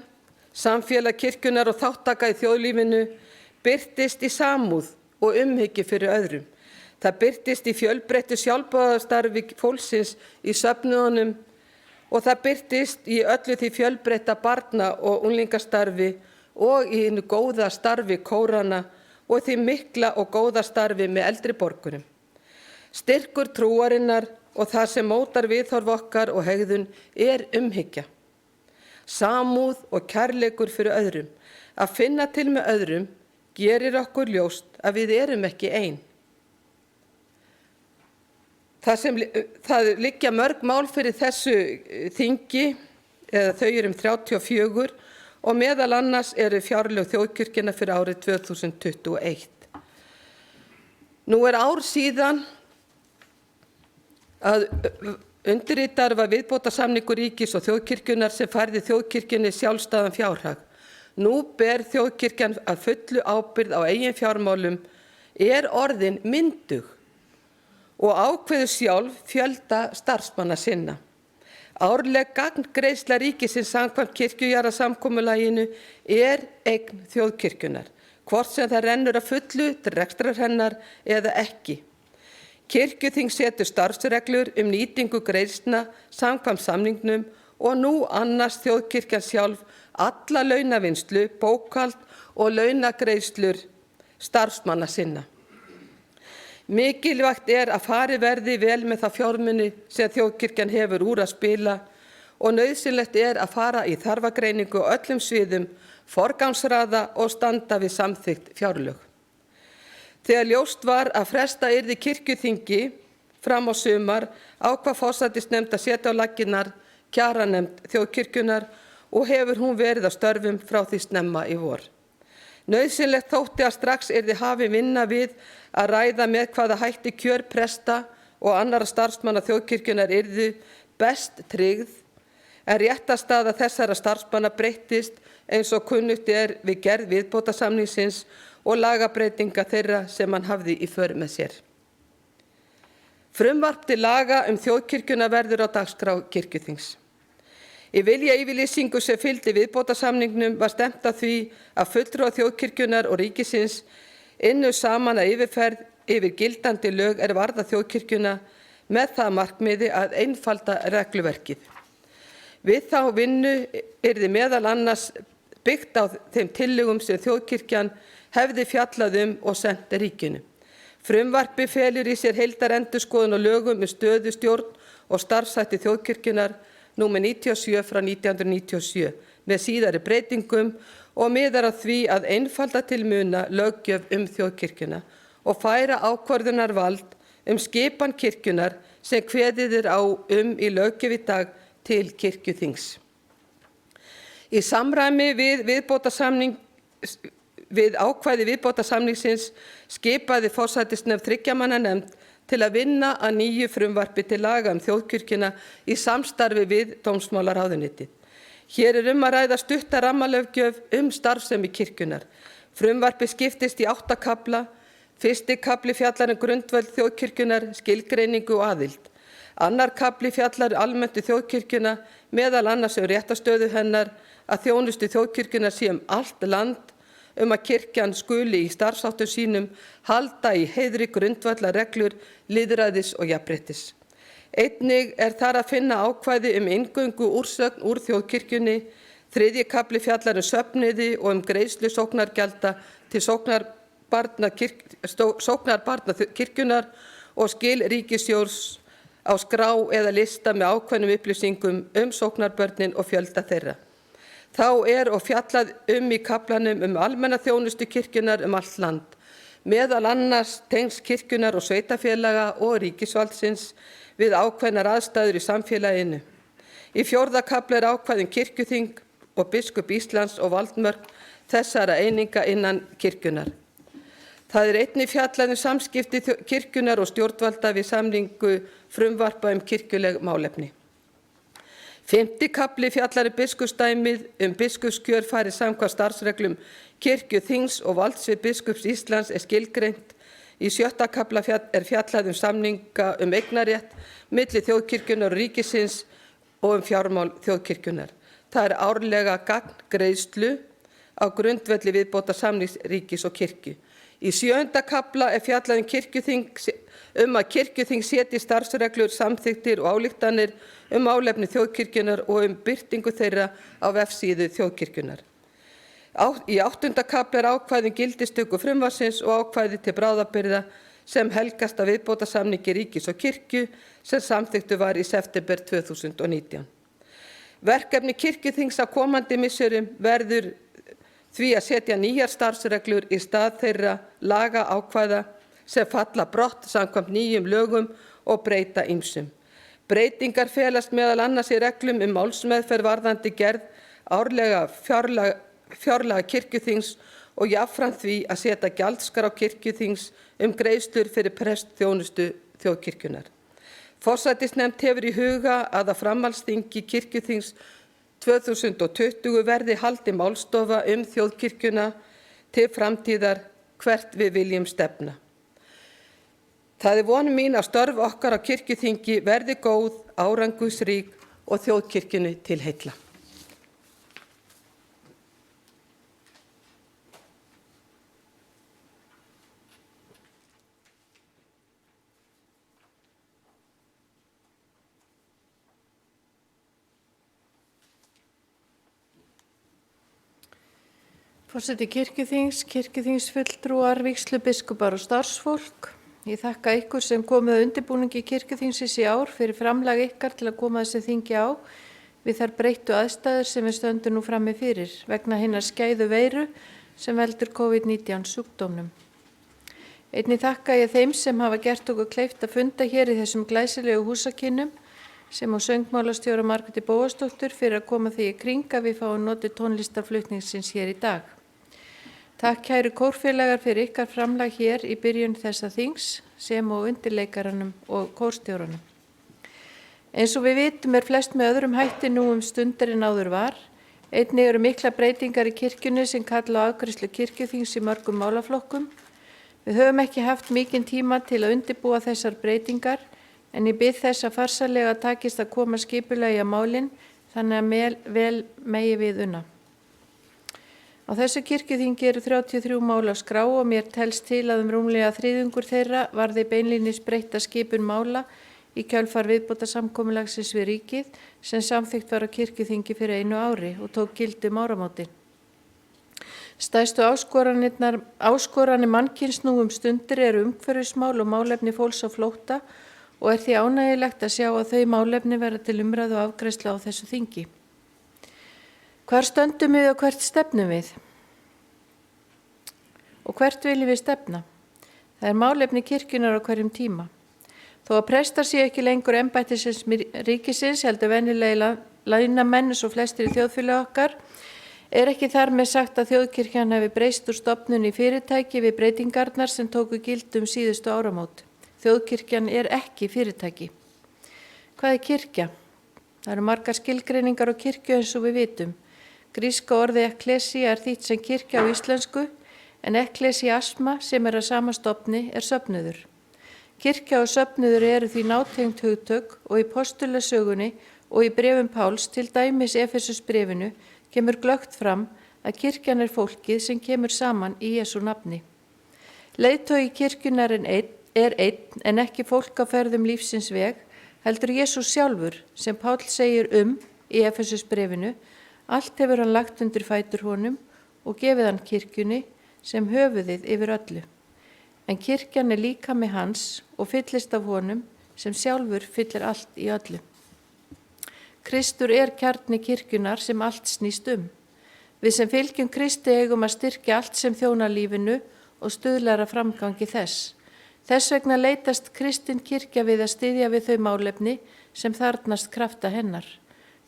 samfélag kirkjunar og þáttaka í þjóðlífinu birtist í samúð og umhyggju fyrir öðrum. Það birtist í fjölbreyttu sjálfboðastarfi fólksins í söfnuðunum og það birtist í öllu því fjölbreytta barna- og unglingastarfi og í hinu góða starfi kórana og því mikla og góða starfi með eldri borgurum. Styrkur trúarinnar og það sem mótar viðhorf okkar og hegðun er umhyggja. Samúð og kærleikur fyrir öðrum. Að finna til með öðrum gerir okkur ljóst að við erum ekki ein. Það liggja mörg mál fyrir þessu þingi, eða þau eru 34 og meðal annars eru fjárlög þjóðkirkjunnar fyrir árið 2021. Nú er ár síðan að undirritaður var viðbótarsamningur ríkis og þjóðkirkjunnar sem færði þjóðkirkjunni sjálfstæðan fjárhag. nú ber þjóðkirkjan að fullu ábyrgð á eigin fjármálum, orðin myndug og ákveður sjálf fjölda starfsmanna sinna. Árleg gagngreiðsla ríkisins samkvæmt kirkjujarðasamkomulaginu eign þjóðkirkjunnar, hvort sem það rennur að fullu til rekstrar hennar eða ekki. Kirkjuþing setur starfsreglur nýtingu greiðslna samkvæmt samningnum og nú annast þjóðkirkjan sjálf alla launavinnslu, bókhald og launagreiðslur starfsmanna sinna. Mikilvægt að farið verði vel með þá fjármuni sem þjóðkirkjan hefur úr að spila og nauðsynlegt að fara í þarfagreiningu á öllum sviðum, forgangsraða og standa við samþykkt fjárlög. Þegar ljóst var að fresta yrði kirkjuþingi fram á sumar ákvað forsætisnefnd að setja á laggirnar kjaranefnd þjóðkirkjunnar og hefur hún verið á störfum frá því snemma í vor. Nauðsynlegt þótti að strax yrði hafin vinna við að ræða með hvaða hætti kjör presta og annarra starfsmanna þjóðkirkjunnar yrðu best tryggð, en réttarstaða þessara starfsmanna breyttist eins og kunnugt við gerð viðbótarsamningsins og lagabreytinga þeirra sem hann hafði í för með sér. Frumvarp til laga þjóðkirkjuna verður á dagskrá kirkjuþings. Í viljayfirlýsingu sem fylgdi viðbótarsamningnum var stefnt að því að fulltrúar þjóðkirkjunnar og ríkisins ynnu saman að yfirferð yfir gildandi lög varða þjóðkirkjuna með það markmiði að einfalda regluverkið. Við þá vinnu yrði meðal annars byggt á þeim tillögum sem þjóðkirkjan hefði fjallað og sent ríkinu. Frumvarpið felur í sér heildarendurskoðun á lögum stöðu, stjórn og starfshætti þjóðkirkjunnar númer 97 frá 1997 með síðari breytingum og miðar að því að einfalda til muna löggjöf þjóðkirkjuna og færa ákvörðunarvald skipan kirkjunnar sem kveðið á í löggjöf í dag til kirkjuþings. Í samræmi við ákvæði viðbótarsamningsins skipaði forsætisnefnd 3 manna nefnd til að vinna að nýju frumvarpi til laga þjóðkirkjuna í samstarfi við dómsmálaráðuneytið. Hér að ræða stutta rammalöggjöf starfsemi kirkjunnar. Frumvarpið skiptist í 8 kafla. Fyrsti kafli fjallar grundvöll þjóðkirkjunnar, skilgreiningu og aðild. Annar kafli fjallar almennt þjóðkirkjuna, meðal annars réttarstöðu hennar, að þjónustu þjóðkirkjunnar sé allt land, að kirkjan skuli í starfsháttum sínum halda í heiðri grundvallarreglur lýðræðis og jafnréttis. Einnig þar að finna ákvæði inngöngu úrsögn úr þjóðkirkjunni. 3. kafli fjallar söfnuði og greiðslu sóknargjalda til sóknarbarna kirkjunnar og skil ríkissjóðs á skrá eða lista með ákveðnum upplýsingum sóknarbörnin og fjölda þeirra. Þá og fjallað í kaflanum almenna þjónustu kirkjunnar allt land, meðal annars tengsl kirkjunnar og sveitarfélaga og ríkisvaldsins við ákveðnar aðstæður í samfélaginu. Í 4. kafla ákvæði kirkjuþing og biskup Íslands og valdmörk þessara eininga innan kirkjunnar. Það einnig fjallað samskipti kirkjunnar og stjórnvalda við samningu frumvarpa kirkjuleg málefni. 5. kafli fjallar biskupsdæmið biskupskjör fari samkvæmt starfsreglum kirkjuþings og valdsvið biskups Íslands skilgreint. Í 7. kafla fjallað samninga eignarrétt milli þjóðkirkjunnar og ríkisins og fjármál þjóðkirkjunnar. Það árlega gagngreiðslu á grundvelli viðbótarsamnings ríkis og kirkju. Í 7. kafla fjallað kirkjuþing að kirkjuþing setji starfsreglur, samþykktir og ályktanir málefni þjóðkirkjunnar og birtingu þeirra á vefsíðu þjóðkirkjunnar. Í 8. kafla ákvæði gildistöku frumvarpsins og ákvæði til bráðabirgða sem helgast af viðbótarsamningi ríkis og kirkju sem samþykktur var í september 2019. Verkefni kirkjuþings á komandi misserum verður því að setja nýjar starfsreglur í stað þeirra lagaákvæða sem falla brott samkvæmt nýjum lögum og breyta ýmsum. Breytingar felast meðal annars í reglum málsmeðferð varðandi gerð árlega fjárlaga kirkjuþings og jafnframt því að setja gjaldskrá kirkjuþings greiðslur fyrir prestþjónustu þjóðkirkjunnar. Forsætisnefnd hefur í huga að framhaldsþingi kirkjuþings 2020 verði haldi málstofa þjóðkirkjuna til framtíðar hvert við viljum stefna. Það von mín að störf okkar á kirkjuþingi verði góð, árangursrík og þjóðkirkjunni til heilla. Forseti kirkjuþings, kirkjuþingsfulltrúar, vígslubiskupar og starfsfólk. Ég þakka ykkur sem komuð að undirbúningi kirkjuþingsins í ár fyrir framlag ykkar til að koma þessi þingi á við þær breyttu aðstæður sem við stöndum nú frammi fyrir vegna hinnar skæðu veiru sem veldur COVID-19 sjúkdómnum. Einnig þakka ég þeim sem hafa gert okkur kleift að funda hér í þessum glæsilegu húsakynnum sem á söngmálastjóra Margréti Bóasdóttur fyrir að koma því í kring að við fáum notið tónlistarflutningsins hér í dag. Takk kæru kórfélagar fyrir ykkar framlag hér í byrjun þessa þings sem og undirleikaranum og kórstjóranum. Eins og við vitum flest með öðrum hætti nú stundir en áður var. Einnig eru mikla breytingar í kirkjunni sem kalla á afgreiðslu kirkjuþings í mörgum málaflokkum. Við höfum ekki haft mikinn tíma til að undirbúa þessar breytingar en ég bið þess að farsællega takist að koma skipulega í málin þannig að vel megi við unna. Á þessu kirkjuþingi eru 33 mál á skrá og mér telst til að rúmlega þriðjungur þeirra varði beinlínis breytta skipun mála í kjölfar viðbótarsamkomulagsins við ríkið sem samþykkt var á kirkjuþingi fyrir 1 ári og tók gildi áramótin. Stærstu áskoranir mannkyns nú stundir eru umhverfismál og málefni fólks á flótta og því ánægjulegt að sjá að þau málefni verða til umræðu og afgreiðslu á þessu þingi. Hvar stöndum við og hvert stefnum við? Og hvert viljum við stefna? Það málefni kirkjunnar á hverjum tíma. Þó að prestar séu ekki lengur embættisins ríkisins heldur venjulegi launamenn og flestir í þjóðfélagi okkar, ekki þar með sagt að þjóðkirkjan hefði breyst úr stofnun í fyrirtæki við breytingarnar sem tóku gildi síðustu áramót. Þjóðkirkjan ekki fyrirtæki. Hvað kirkja? Það eru margar skilgreiningar á kirkju eins og við vitum. Gríska orðið ekklesia þýtt sem kirkja á íslensku en ekklesiasma sem að sama stofni söfnuður. Kirkja og söfnuður eru því nátengd hugtök og í postulasögunni og í bréfum Páls til dæmis Efesusbréfinu kemur glöggt fram að kirkjan fólkið sem kemur saman í Jesú nafni. Leiðtogi kirkjunnar einn en ekki fólk á ferðum lífsins veg, heldur Jesús sjálfur sem Páll segir í Efesusbréfinu, allt hefur hann lagt undir fætur honum og gefið hann kirkjunni sem höfuðið yfir öllu. En kirkjan líkami hans og fyllist af honum sem sjálfur fyllir allt í öllu. Kristur kjarni kirkjunnar sem allt snýst Við sem fylgjum Kristi eigum að styrkja allt sem þjónar lífinu og stuðlar að framgangi þess. Þess vegna leitast kristin kirkja við að styðja við þau málefni sem þarfnast krafta hennar.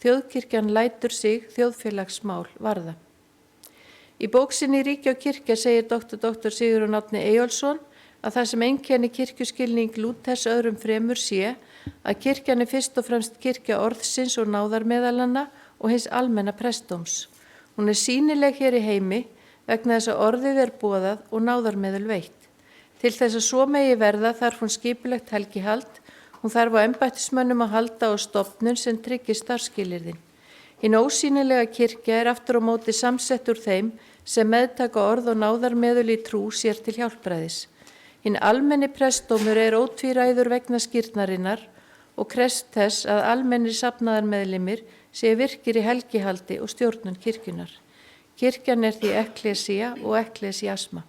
Þjóðkirkjan lætur sig þjóðfélagsmál varða. Í bók sinni Ríki og kirkja segir Dr. Sigurjón Árni Eyjólfsson að það sem einkenni kirkjuskilning Lúthers öðrum fremur sé að kirkjan fyrst og fremst kirkja orðsins og náðarmeðalanna og hins almenna prestdóms. Hún sýnileg hér í heimi vegna þess að orðið boðað og náðarmeðul veitt. Til þess að svo megi verða þarf hún skipulegt helgihald, hún þarf á embættismönnum að halda á stofnun sem tryggir starfsskilyrðin. Hinn ósýnilega kirkja aftur á móti samsett úr þeim sem meðtaka orð og náðarmeðul í trú sér til hjálpræðis. Hinn almenni prestdómur ótvíræður vegna skírnarinnar og krefst þess að almennir safnaðarmeðlimir séu virkir í helgihaldi og stjórnun kirkjunar. Kirkjan því ekklesia og ekklesiasma.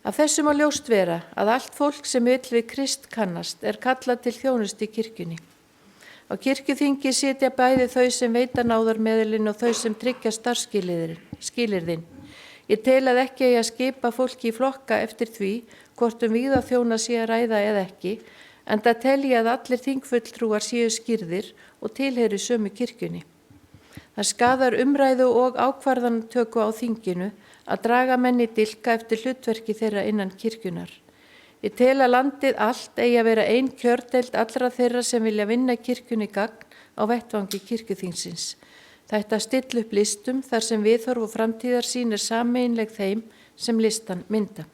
Af þessu má ljóst vera að allt fólk sem vill við Krist kannast kallað til þjónustu í kirkjunni. Á kirkjuþingi sitja bæði þau sem veita náðarmeðulinn og þau sem tryggja starfsskilyrðin. Ég tel að ekki eigi að skipa fólki í flokka eftir því hvort vígðaþjóna sé að ræða eða ekki, enda tel ég að allir þingfulltrúar séu skýrðir og tilheyri sömu kirkjunni. Það skaðar umræðu og ákvarðanatöku á þinginu að draga menn í dilka eftir hlutverki þeirra innan kirkjunar. Ég tel að landið allt eigi að vera ein kjördeild allra þeirra sem vilja vinna kirkjunni gagn á vettvangi kirkjuþingsins. Þetta stilla upp listum þar sem viðhorf og framtíðarsýn er sameiginleg þeim sem listan mynda.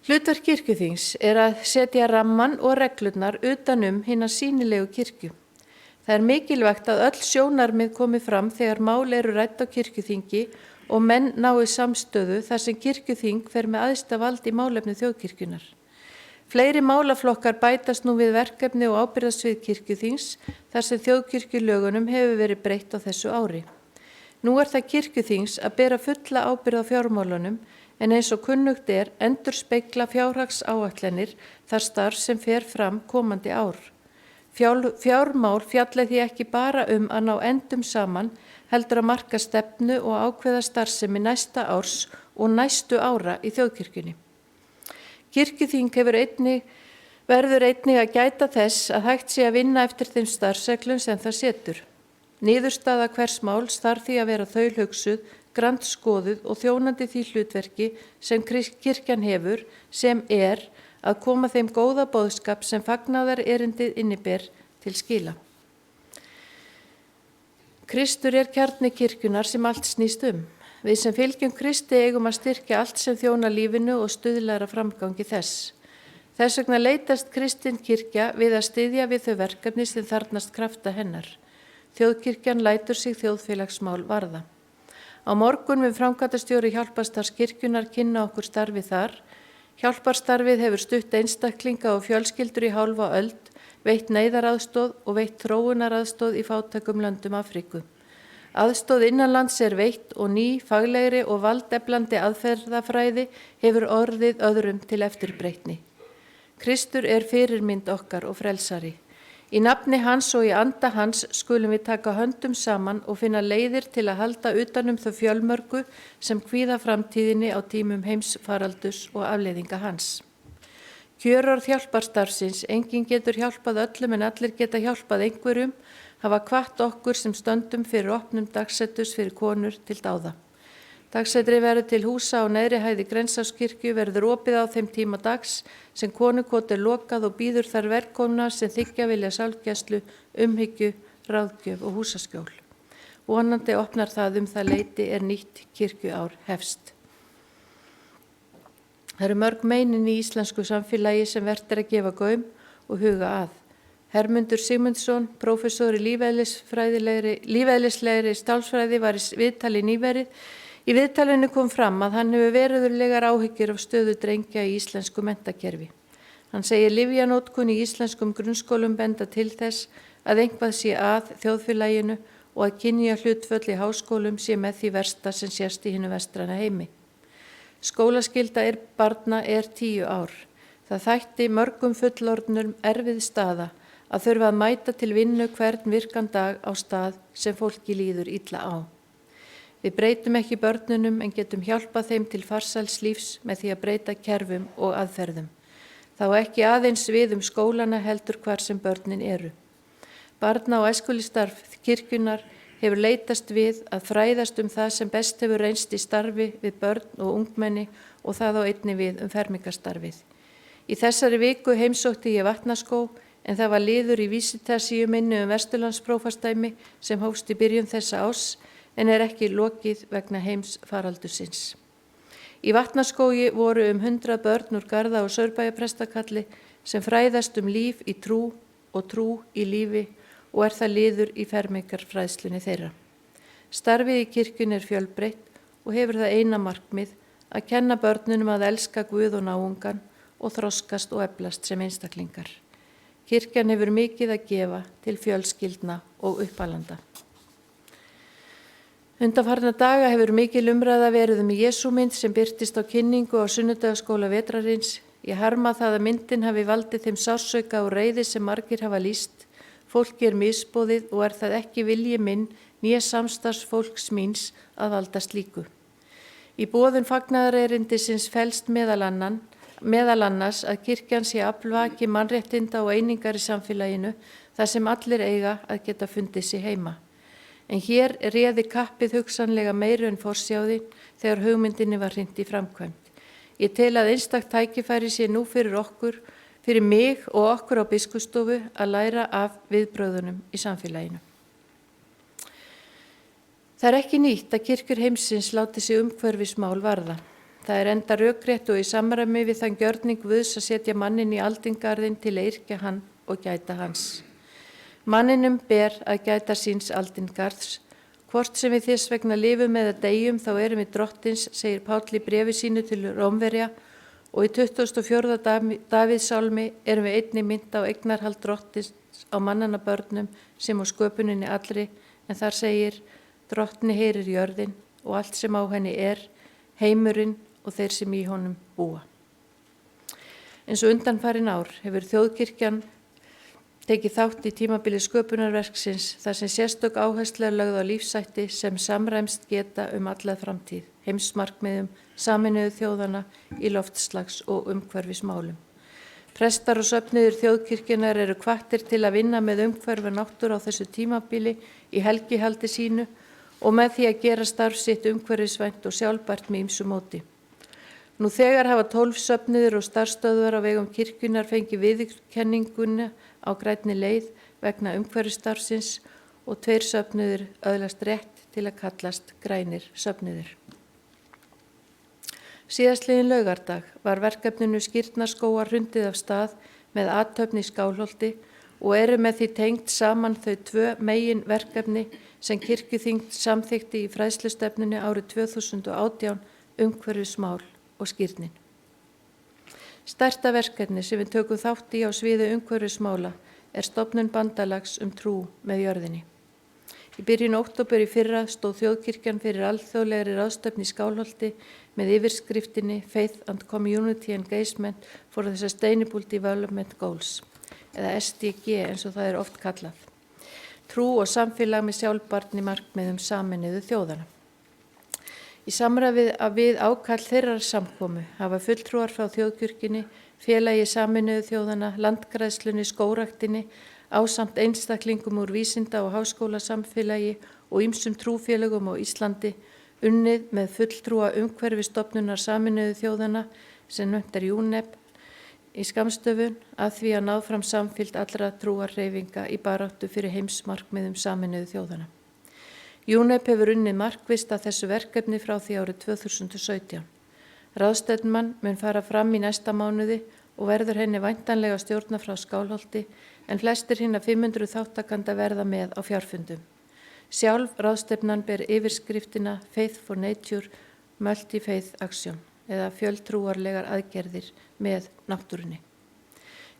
Hlutverk kirkjuþings er að setja ramman og reglurnar utan hina sýnilegu kirkju. Það er mikilvægt að öll sjónarmið komi fram þegar mál eru rædd á kirkjuþingi og menn nái samstöðu þar sem kirkjuþing fer með æðsta vald í málefni þjóðkirkjunar. Fleiri málaflokkar bætast nú við verkefni og ábyrgðarsvið kirkjuþings þar sem þjóðkirkjulögunum hefur verið breytt á þessu ári. Nú er það kirkjuþings að bera fulla ábyrgð á fjármálunum en eins og kunnugt er endurspegla fjárhagsáætlanir þar starf sem fer fram komandi ár. Fjármál fjalla því ekki bara að ná endum saman, heldur að marka stefnu og ákveða starfsemi næsta árs og næstu ára í þjóðkirkjunni. Kirkjuþing verður einnig að gæta þess að hægt sé að vinna eftir þeim starfsreglum sem það setur. Niðurstaða hvers máls þarf því að vera þaulhugsuð, grandskoðuð og þjónandi því hlutverki sem kirkjan hefur, sem er að koma þeim góða boðskap sem fagnaðar erindið inniber til skila. Kristur er kjarni kirkjunar sem allt snýst Við sem fylgjum Kristi eigum að styrkja allt sem þjóna lífinu og stuðlara framgangi þess. Þess vegna leitast kristin kirkja við að styðja við þau verkefni sem þarfnast krafta hennar. Þjóðkirkjan lætur sig þjóðfélagsmál varða. Á morgun við framkvæmdastjóri hjálparstarfs kirkjunar kynna okkur starfi þar. Hjálparstarfið hefur stutt einstaklinga og fjölskyldur í hálfa öld, veitt neyðaraðstoð og veitt þróunaraðstoð í fátækum löndum Afríku. Aðstoð innanlands er veitt og ný, faglegri og valdeflandi aðferðafræði hefur orðið öðrum til eftirbreytni. Kristur er fyrirmynd okkar og frelsari. Í nafni hans og í anda hans skulum við taka höndum saman og finna leiðir til að halda utanum þau fjölmörgu sem kvíða framtíðinni á tímum heimsfaraldurs og afleiðinga hans. Kjörorð hjálparstarfsins, enginn getur hjálpað öllum en allir geta hjálpað einhverjum, hafa hvatt okkur sem stöndum fyrir opnum dagsettus fyrir konur til dáða. Dagsetri verður til húsa á neðri hæði Grensáskirkju verður opið á þeim tíma dags sem konukot er lokað og býður þar velkomna sem þiggja vilja sálgæslu, umhyggju, ráðgjöf og húsaskjól. Vonandi opnar það það leyti er nýtt kirkjuár hefst. Það eru mörg meinin í íslensku samfélagi sem vert er að gefa gaum og huga að. Hermundur Sigmundsson, prófessor í lífeðlislegri stálsfræði var í viðtali nýverið. Í viðtalinu kom fram að hann hefur verulegar áhyggjur af stöðu drengja í íslensku menntakerfi. Hann segir lyfjanótkun í íslenskum grunnskólum benda til þess að eitthvað sé að þjóðfélaginu og að kynja hlutföll í háskólum sé með því versta sem sést í hinu vestræna heimi. Skólaskylda barna er 10 ár. Það þætti mörgum fullorðnum erfið staða að þurfa að mæta til vinnu hvern virkan dag á stað sem fólki líður illa á. Við breytum ekki börnunum en getum hjálpað þeim til farsæls lífs með því að breyta kerfum og aðferðum. Þá ekki aðeins við skólana heldur hvar sem börnin eru. Barna- og æskulistarf kirkjunar hefur leitast við að fræðast það sem best hefur reynst í starfi við börn og ungmenni og það á einni við fermingarstarfið. Í þessari viku heimsótti ég Vatnaskó en það var liður í vísitasíu minni Vesturlandsprófastsdæmi sem hófst í byrjun þessa árs en er ekki lokið vegna heimsfaraldursins. Í Vatnaskógi voru 100 börn úr Garða- og Saurbæjarprestakalli sem fræðast líf í trú og trú í lífi og er það liður í fermingarfræðslunni þeirra. Starfið í kirkjunni er fjölbreytt og hefur það eina markmið að kenna börnunum að elska Guð og náungan og þroskast og eflast sem einstaklingar. Kirkjan hefur mikið að gefa til fjölskyldna og uppalanda. Undanfarna daga hefur mikil umræða verið Jesúmynd sem birtist á kynningu á sunnudagaskóla vetrarins. Ég harma það að myndin hafi valdið þeim sársauka og reiði sem margir hafa lýst. Fólki er misboðið og er það ekki vilji minn né samstarfsfólks míns að valda slíku. Í boðun fagnaðarerindisins felst meðal annars að kirkjan sé aflvaki mannréttinda og einingar í samfélaginu þar sem allir eiga að geta fundið sig heima. En hér réði kappið hugsanlega meiru en forsjáði þegar hugmyndinni var hrint í framkvæmd. Ég tel að einstakt tækifæri sé nú fyrir mig og okkur á biskupsstofu að læra af viðbrögðunum í samfélaginu. Það er ekki nýtt að kirkjur heimsins láti sig umhverfismál varða. Það er enda rökrétt og í samræmi við þann gjörning Guðs að setja mannin í aldingarðinn til að yrkja hann og gæta hans. Manninum ber að gæta síns aldingarðs. Hvort sem við þess vegna lifum eða deyjum þá erum við drottins, segir Páll í bréfi sínu til Rómverja, og í 24. Davíðsálmi erum við einnig mynd á eignarhald drottins á mannanna börnum sem á sköpuninni allri, en þar segir: Drottni heyrir jörðin og allt sem á henni er, heimurinn og þeir sem í honum búa. Eins og undanfarin ár hefur þjóðkirkjan tekið þátt í tímabili sköpunarverksins þar sem sérstök áhersla er lögð á lífsætti sem samræmst geta alla framtíð, heimsmarkmiðum Sameinuðu þjóðanna í loftslags- og umhverfismálum. Prestar og söfnuðir þjóðkirkjunar eru hvattir til að vinna með umhverfi náttúru á þessu tímabili í helgihaldi sínu og með því að gera starf sitt umhverfisvænt og sjálfbært með ýmsu móti. Nú þegar hafa 12 söfnuðir og starfsstöðvar á vegum kirkjunar fengið viðurkenninguna á grænni leið vegna umhverfisstarfsins og 2 söfnuðir öðlast rétt til að kallast grænir söfnuðir. Síðastliðinn laugardag var verkefninu Skírnarskógar hrundið af stað með athöfn í Skálholti og eru með því tengt saman þau 2 megin verkefni sem kirkjuþing samþykkti í fræðslustefnunni árið 2018 umhverfismál og skírnin. Stærsta verkefni sem við tökum þátt í á sviði umhverfismála er stofnun bandalags trú með jörðinni. Í byrjun október í fyrra stóð þjóðkirkjan fyrir alþjóðlegri ráðstefnu í Skálholti með yfirskriftinni Faith and Community Engagement for the Sustainable Development Goals, eða SDG eins og það er oft kallað. Trú og samfélag með sjálfbærni markmiðum Sameinuðu þjóðanna. Í samræmi við ákall þeirrar samkomu hafa fulltrúar frá þjóðkirkjunni, félagi Sameinuðu þjóðanna, landgræðslunni, skógræktinni, ásamt einstaklingum úr vísinda- og háskólasamfélagi og ýmsum trúfélögum á Íslandi unnið með fulltrúa umhverfisstofnunar Sameinuðu þjóðanna sem nefnt er UNEP í skammstöfun að því að náð fram samfylgd allra trúarhreyfinga í baráttu fyrir heimsmarkmiðum Sameinuðu þjóðanna. UNEP hefur unnið markvisst að þessu verkefni frá því árið 2017. Ráðstefnan mun fara fram í næsta mánuði og verður henni væntanlega stjórna frá Skálholti en flestir hinna 500 þáttakanda verða með á fjárfundum. Sjálf ráðstefnan ber yfirskriftina Faith for Nature Multi-Faith Action eða fjöltrúarlegar aðgerðir með náttúrunni.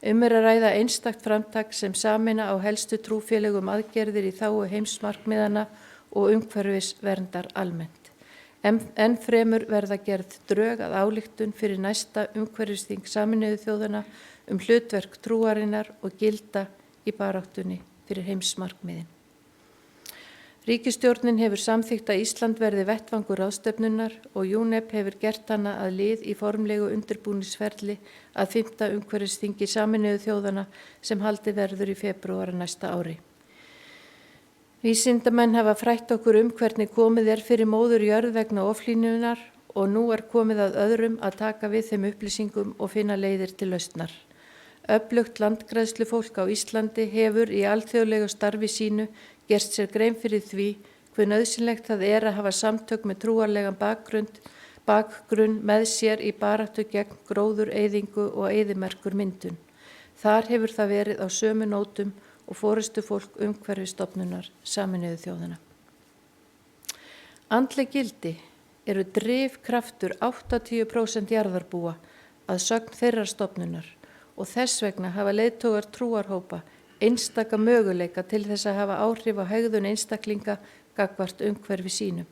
Er að ræða einstakt framtak sem sameina á helstu trúfélögum aðgerðir í þágu heimsmarkmiðana og umhverfisverndar almennt. Enn fremur verða gerð drög að ályktun fyrir næsta umhverfisþing Sameinuðu þjóðanna hlutverk trúarinnar og gilda í baráttunni fyrir heimsmarkmiðin. Ríkisstjórnin hefur samþykkt að Ísland verði vettvangur ráðstefnunnar og UNEP hefur gert hana að lið í formlegu undirbúningsferli að 5. umhverfisþingi Sameinuðu þjóðanna sem haldið verður í febrúar næsta ári. Vísindamenn hafa frætt okkur hvernig komið er fyrir móður jörð vegna ofhlýnunar og nú er komið að öðrum að taka við þeim upplýsingum og finna leiðir til lausnar. Öflugt landgræðslufólk á Íslandi hefur í alþjóðlegu starfi sínu gert sér grein fyrir því hve nauðsynlegt það er að hafa samtök með trúarlegan bakgrunn með sér í baráttu gegn gróðureyðingu og eyðimerkur myndun. Þar hefur það verið á sömu nótum og forystufólk umhverfisstofnunar Sameinuðu þjóðanna. Andleg gildi eru drifkraftur 80% jarðarbúa að sögn þeirrar stofnunar og þess vegna hafa leiðtogar trúarhópa einstaka möguleika til þess að hafa áhrif á hegðun einstaklinga gagnvart umhverfi sínum.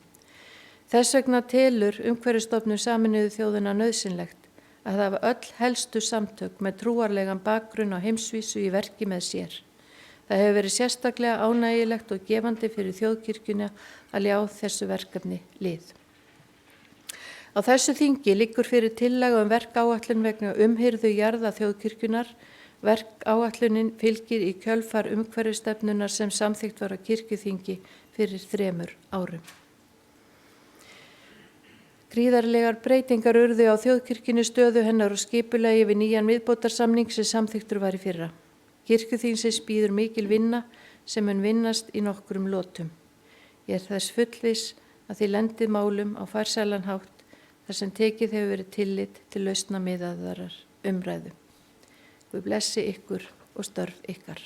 Þess vegna telur umhverfisstofnun Sameinuðu þjóðanna nauðsynlegt að hafa öll helstu samtök með trúarlegan bakgrunn á heimsvísu í verki með sér. Það hefur verið sérstaklega ánægilegt og gefandi fyrir þjóðkirkjuna að ljá þessu verkefni lið. Á þessu þingi liggur fyrir tillaga verkáætlun vegna umhirðu jarða þjóðkirkjunar. Verkáætlunin fylgir í kjölfar umhverfisstefnunnar sem samþykkt var á kirkjuþingi fyrir 3 árum. Gríðarlegar breytingar urðu á þjóðkirkjunni, stöðu hennar og skipulagi við nýjan viðbótarsamning sem samþykktur var í fyrra. Kirkjuþingsins bíður mikil vinna sem mun vinnast í nokkrum lotum. Ég er þess fullviss að þið lendið málum á farsælan hátt þar sem tekið hefur verið tillit til lausna miðaðarar umræðu. Guð blessi ykkur og störf ykkar.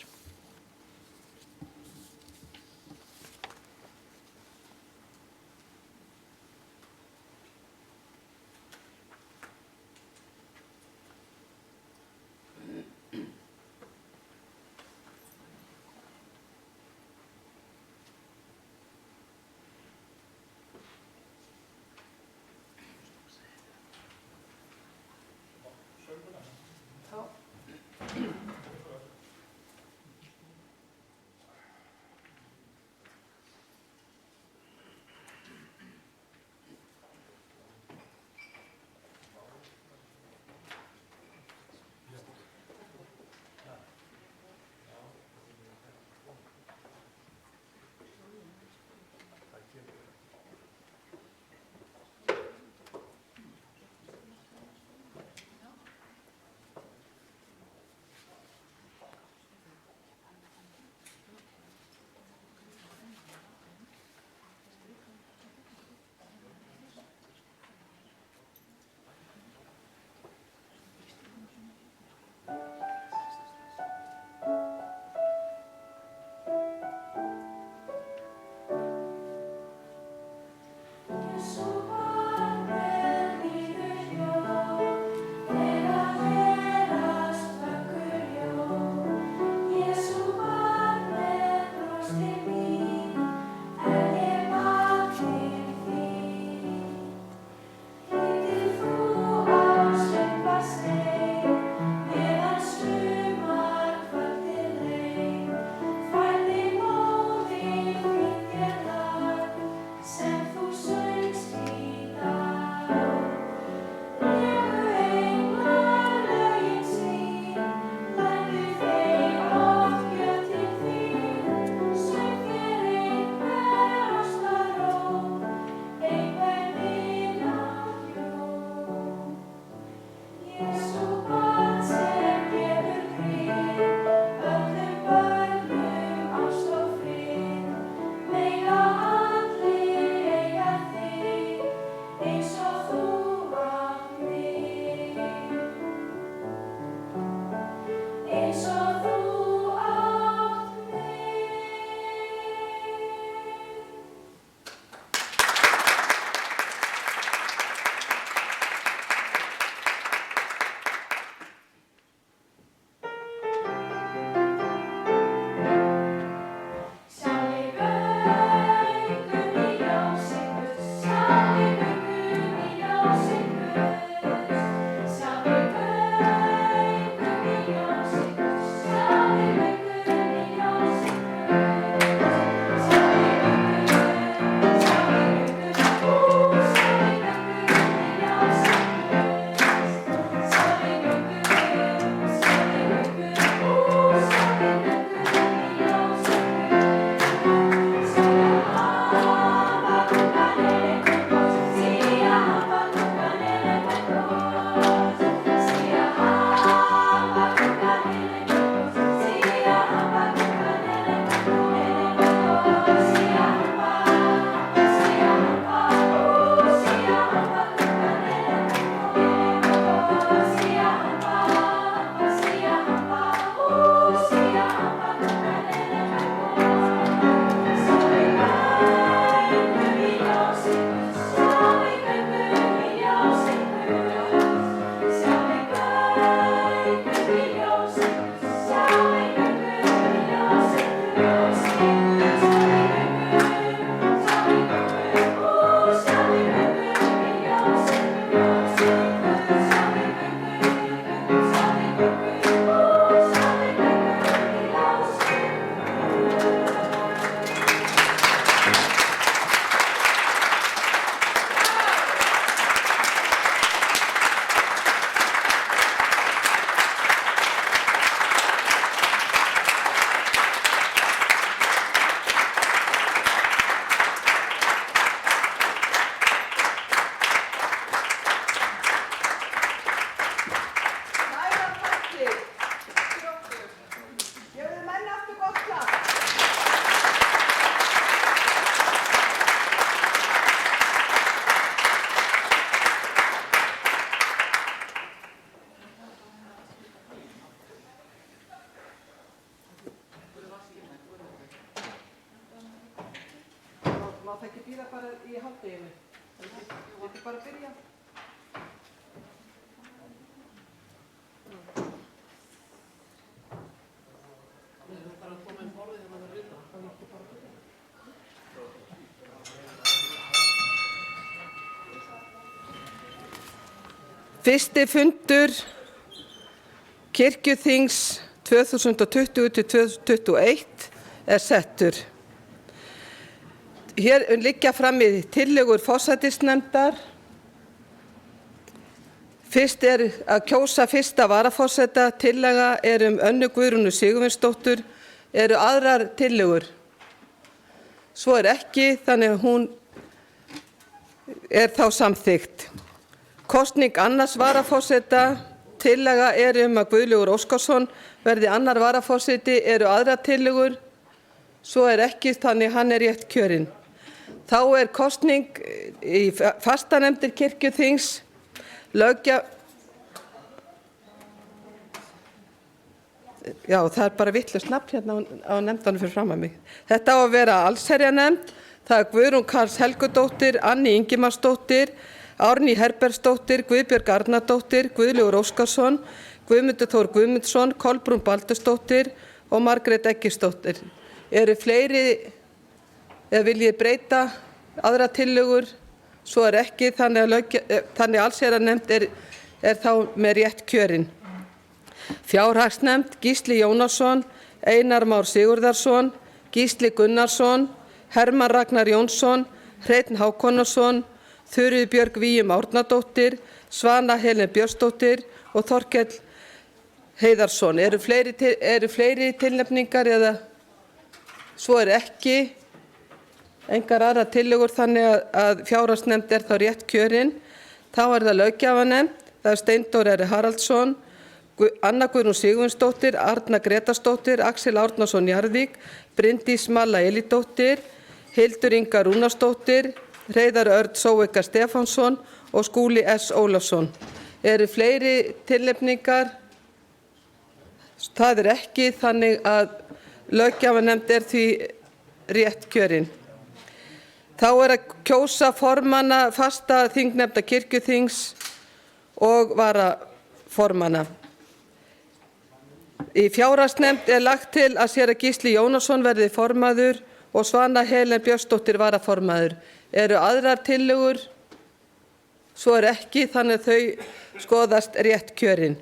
í hádeginu. Þetta bara að byrja. Fyrsti fundur kirkjuþings 2020-2021 er settur. Hér liggja frammi tillögur forsætisnefndar. Fyrst er að kjósa fyrsta varaforseta. Tillaga er Önnu Guðrúnu Sigurvinsdóttur. Eru aðrar tillögur? Svo er ekki, þannig að hún er þá samþykkt. Kosning annars varaforseta. Tillaga er að Guðlaugur Óskarsson verði annar varaforseti. Eru aðrar tillögur? Svo er ekki, þannig hann er rétt kjörinn. Þá er kosning í fastanefndir kirkjuþings. Já, það er bara vitlaust nafn hérna á nefndanum fyrir fram að mig. Þetta á að vera allsherjarnefnd. Það er Guðrún Karls Helgudóttir, Anný Ingimarsdóttir, Árný Herbertsdóttir, Guðbjörg Arnardóttir, Guðlaugur Óskarsson, Guðmundur Þór Guðmundsson, Kolbrún Baldursdóttir og Margrét Eggertsdóttir. Eru fleiri, eða vil ég breyta aðra tillögur? Svo er ekki, þannig allsherjarnefnd er þá með rétt kjörinn. Fjárhagsnefnd Gísli Jónasson, Einar Már Sigurðarsson, Gísli Gunnarsson, Hermann Ragnar Jónsson, Hreinn Hákonarson, Þuríður Björg Víum Árnadóttir, Svana Helen Björnsdóttir og Þorkell Heiðarsson. Eru fleiri tilnefningar eða? Svo er ekki. Engar aðra tillögur, þannig að fjárhagsnefnd er þá rétt kjörinn. Þá er það löggjafarnefnd. Það er Steindór R. Haraldsson, Anna Guðrún Sigurvinsdóttir, Arna Gretarsdóttir, Axel Árnason Njarðvík, Bryndís Malla Elídóttir, Hildur Inga Rúnarsdóttir, Hreiðar Örn Sóeka Stefánsson og Skúli S. Ólafsson. Eru fleiri tilnefningar? Það er ekki, þannig að löggjafarnefnd er því rétt kjörinn. Þá er að kjósa formanna fasta þingnefnda kirkjuþings og varaformanna. Í fjárhagsnefnd er lagt til að séra Gísli Jónasson verði formaður og Svana Helen Björnsdóttir varaformaður. Eru aðrar tillögur? Svo er ekki, þannig að þau skoðast rétt kjörinn.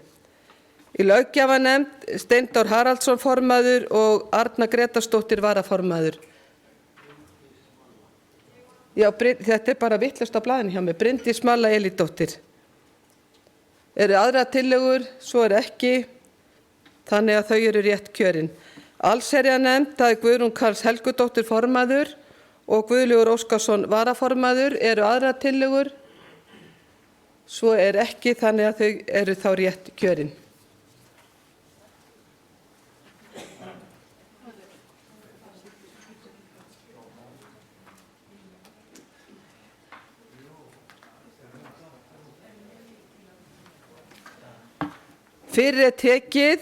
Í löggjafarnefnd Steindór Haraldsson formaður og Arna Gretarsdóttir varaformaður. Já, þetta er bara vitlaust á blaðinu hjá mig. Bryndís Malla Elídóttir. Eru aðrar tillögur? Svo er ekki, þannig að þau eru rétt kjörinn. Allsherjarnefnd, það er Guðrún Karls Helgudóttir formaður og Guðlaugur Óskarsson varaformaður. Eru aðrar tillögur? Svo er ekki, þannig að þau eru þá rétt kjörinn. Fyrir er tekið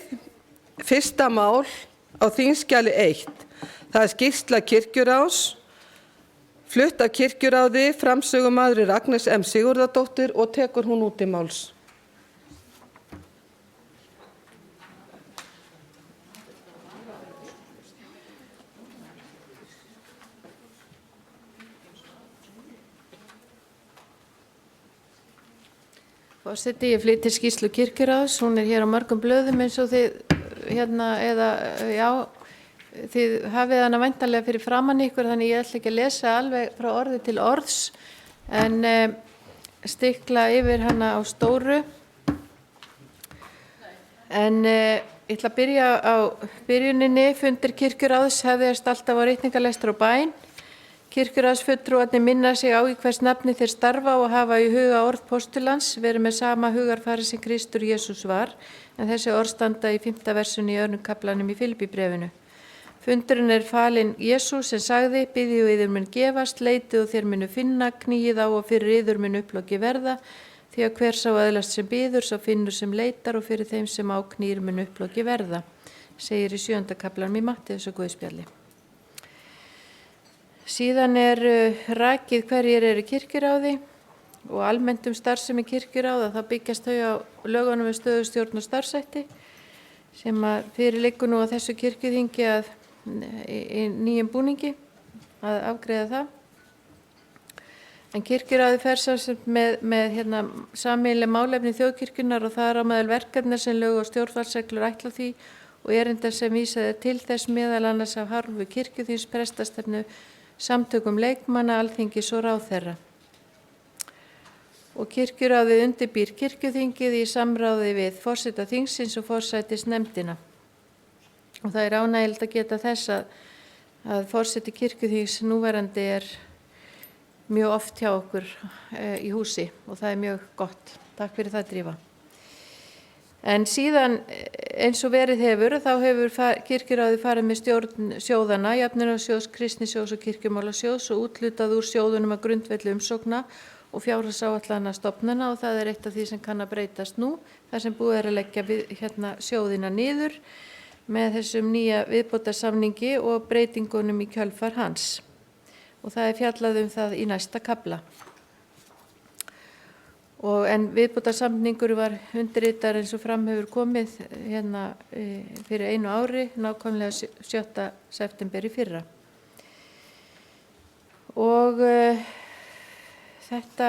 fyrsta mál á þingskjali 1. Það er skýrsla kirkjuráðs, flutt af kirkjuráði, framsögumaður er Agnes M. Sigurðardóttir og tekur hún út í máls. Forseti, ég flyt til skýrslu kirkjuráðs. Hún er hér á mörgum blöðum eins og þið þið hafið hana væntanlega fyrir framan ykkur, þannig ég ætla ekki að lesa alveg frá orði til orðs en stikla yfir hana á stóru. En ég ætla að byrja á byrjuninni. Fundir kirkjuráðs hefðast alltaf á ritningalestur og bæn. Kirkjuráðsfulltrúarnir minna sig á í hvers nafni þeir starfa og hafa í huga orð postulans, verið með sama hugarfari sem Kristur Jesús var, en þessi orð standa í 5. versunni í 2. kaflanum í Filippíbréfinu. Fundurinn er falinn Jesús sem sagði: Biðjið og yður mun gefast, leitið og þér munu finna, knýið á og fyrir yður mun upploki verða, því að hver sá öðlast sem biður, sá finnur sem leitar og fyrir þeim sem á knýr mun upploki verða, segir í 7. kaflanum í Matteus og Guðspjalli. Síðan rakið hverjir eru í kirkjuráði og almennt starfsemi kirkjuráða. Það byggjast þau á lögunum við stöðustjórn og starfshætti sem að fyrir liggur nú á þessu kirkjuþingi í nýjum búningi að afgreiða það. En kirkjuráði fer með sameiginleg málefni þjóðkirkjunnar og það á meðal verkefna sem lög og stjórnvaldsreglur ætla því og erindar sem vísað til þess meðal annars af hálfu kirkjuþings, prestastefnu, samtökum leikmanna, alþingis og ráðherra. Og kirkjuráðið undirbýr kirkjuþingið í samráði við forseta þingsins og forsætisnefndina. Og það ánægjulegt að geta þess að forseti kirkjuþings núverandi mjög oft hjá okkur í húsi og það mjög gott. Takk fyrir það, Drífa. En síðan eins og verið hefur, þá hefur kirkjuráðið farið með stjórn sjóðana, Jöfnunarsjóðs, Kristnisjóðs og Kirkjumálasjóðs og úthlutað úr sjóðunum að grundvelli umsókna og fjárhagsáætlana stofnana og það eitt af því sem kann að breytast nú, þar sem búið að leggja sjóðina niður með þessum nýja viðbótarsamningi og breytingunum í kjölfar hans. Og það fjallað það í næsta kafla. En viðbótarsamningur var undirritaður eins og fram hefur komið fyrir 1 ári, nákvæmlega 7. september í fyrra. Og þetta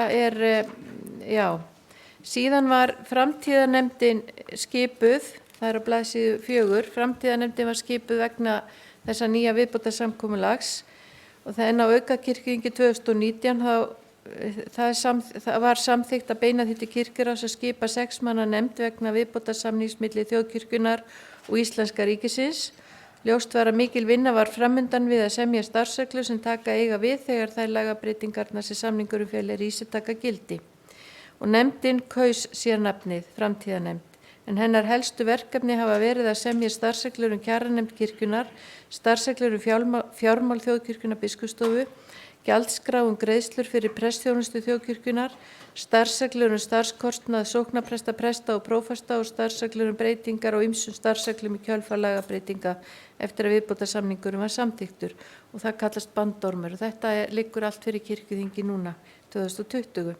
síðan var framtíðarnefndin skipuð, það á blaðsíðu 4, framtíðarnefndin var skipuð vegna þessa nýja viðbótarsamkomulags og það á aukakirkjuþingi 2019 það var samþykkt að beina því til kirkjuráðs að skipa 6 manna nefnd vegna viðbótarsamnings milli þjóðkirkjunnar og Íslenska ríkisins. Ljóst var að mikil vinna var framundan við að semja starfsreglur sem taka eiga við þegar þær lagabreytingarnar sem samningurinn felur í sér taka gildi. Og nefndin kaus sér nafnið framtíðarnefnd. En hennar helstu verkefni hafa verið að semja starfsreglur kjaranefnd kirkjunnar, starfsreglur fjármál þjóðkirkjunnar biskupsstofu, gjaldskrá greiðslur fyrir prestþjónustu þjóðkirkjunnar, starfsreglur starfskostnað sóknarpresta, presta og prófasta og starfsreglur breytingar og ýmsum starfsreglum í kjölfar lagabreytinga eftir að viðbótarsamningurinn var samþykktur og það kallast bandormur og þetta liggur allt fyrir kirkjuþingi núna 2020.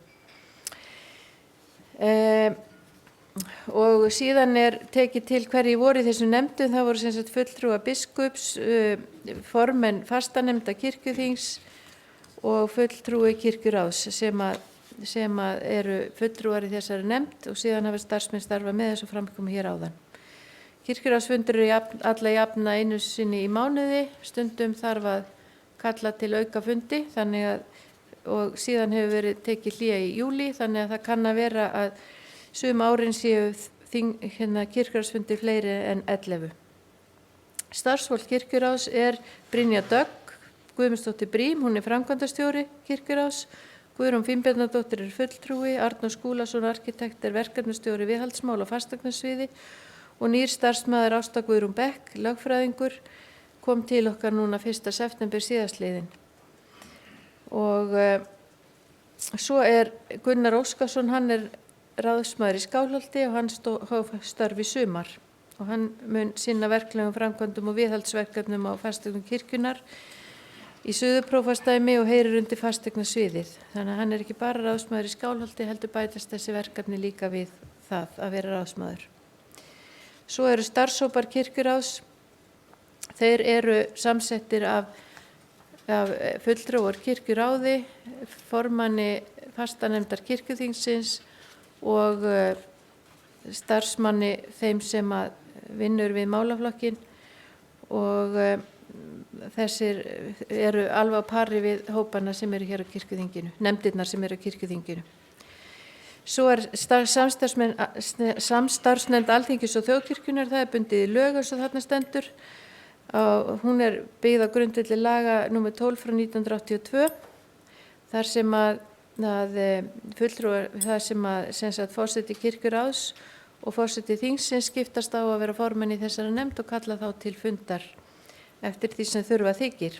Og síðan tekið til hverju voru í þessu nefndum, það voru sem sagt fulltrúar biskups, formenn fastanefnda kirkjuþings og fulltrúi kirkjuráðs sem eru fulltrúar í þessari nefnd og síðan hafa starfsmenn starfað með þessu framkomu hér áðan. Kirkjuráðsfundur alla jafna einu sinni í mánuði, stundum þarf að kalla til aukafundi og síðan hefur verið tekið hlé í júlí þannig að það kann að vera að sum árin séu kirkjuráðsfundir fleiri en 11. Starfsfólk kirkjuráðs Brynja Dögg, Guðmundsdóttir Brím, hún framkvæmdastjóri kirkjuráðs, Guðrún Finnbjarnardóttir fulltrúi, Arnór Skúlason arkitekt viðhaldsmál á fasteignasviði og nýr starfsmaður Ásta Guðrún Beck, lögfræðingur, kom til okkar núna 1. september síðastliðinn. Og svo Gunnar Óskarsson, hann ráðsmaður í Skálholti og hann hóf störf í sumar og hann mun sinna verklegum framkvæmdum og viðhaldsverkefnum á fasteignum kirkjunnar í Suðurprófasdæmi og heyrir undir fasteignasviðið. Þannig að hann ekki bara ráðsmaður í Skálholti, heldur bætast þessi verkefni líka við það að vera ráðsmaður. Svo starfshópar kirkjuráðs, þeir samsettir af fulltrúar kirkjuráði, formanni fastanefndar kirkjuþingsins og starfsmanni þeim sem vinnur við málaflokkin og þessir alveg á pari við hópana sem hér á kirkjuþinginu, nefndirnar sem á kirkjuþinginu. Svo samstarfsnefnd Alþingis og þjóðkirkjunnar, það bundið í lög eins og þarna stendur. Hún byggð á grundvelli laga nr. 12 frá 1982, þar sem forseti kirkjuráðs og forseti þingsins skiptast á að vera formenn í þessari nefnd og kalla þá til fundar eftir því sem þurfa þykir.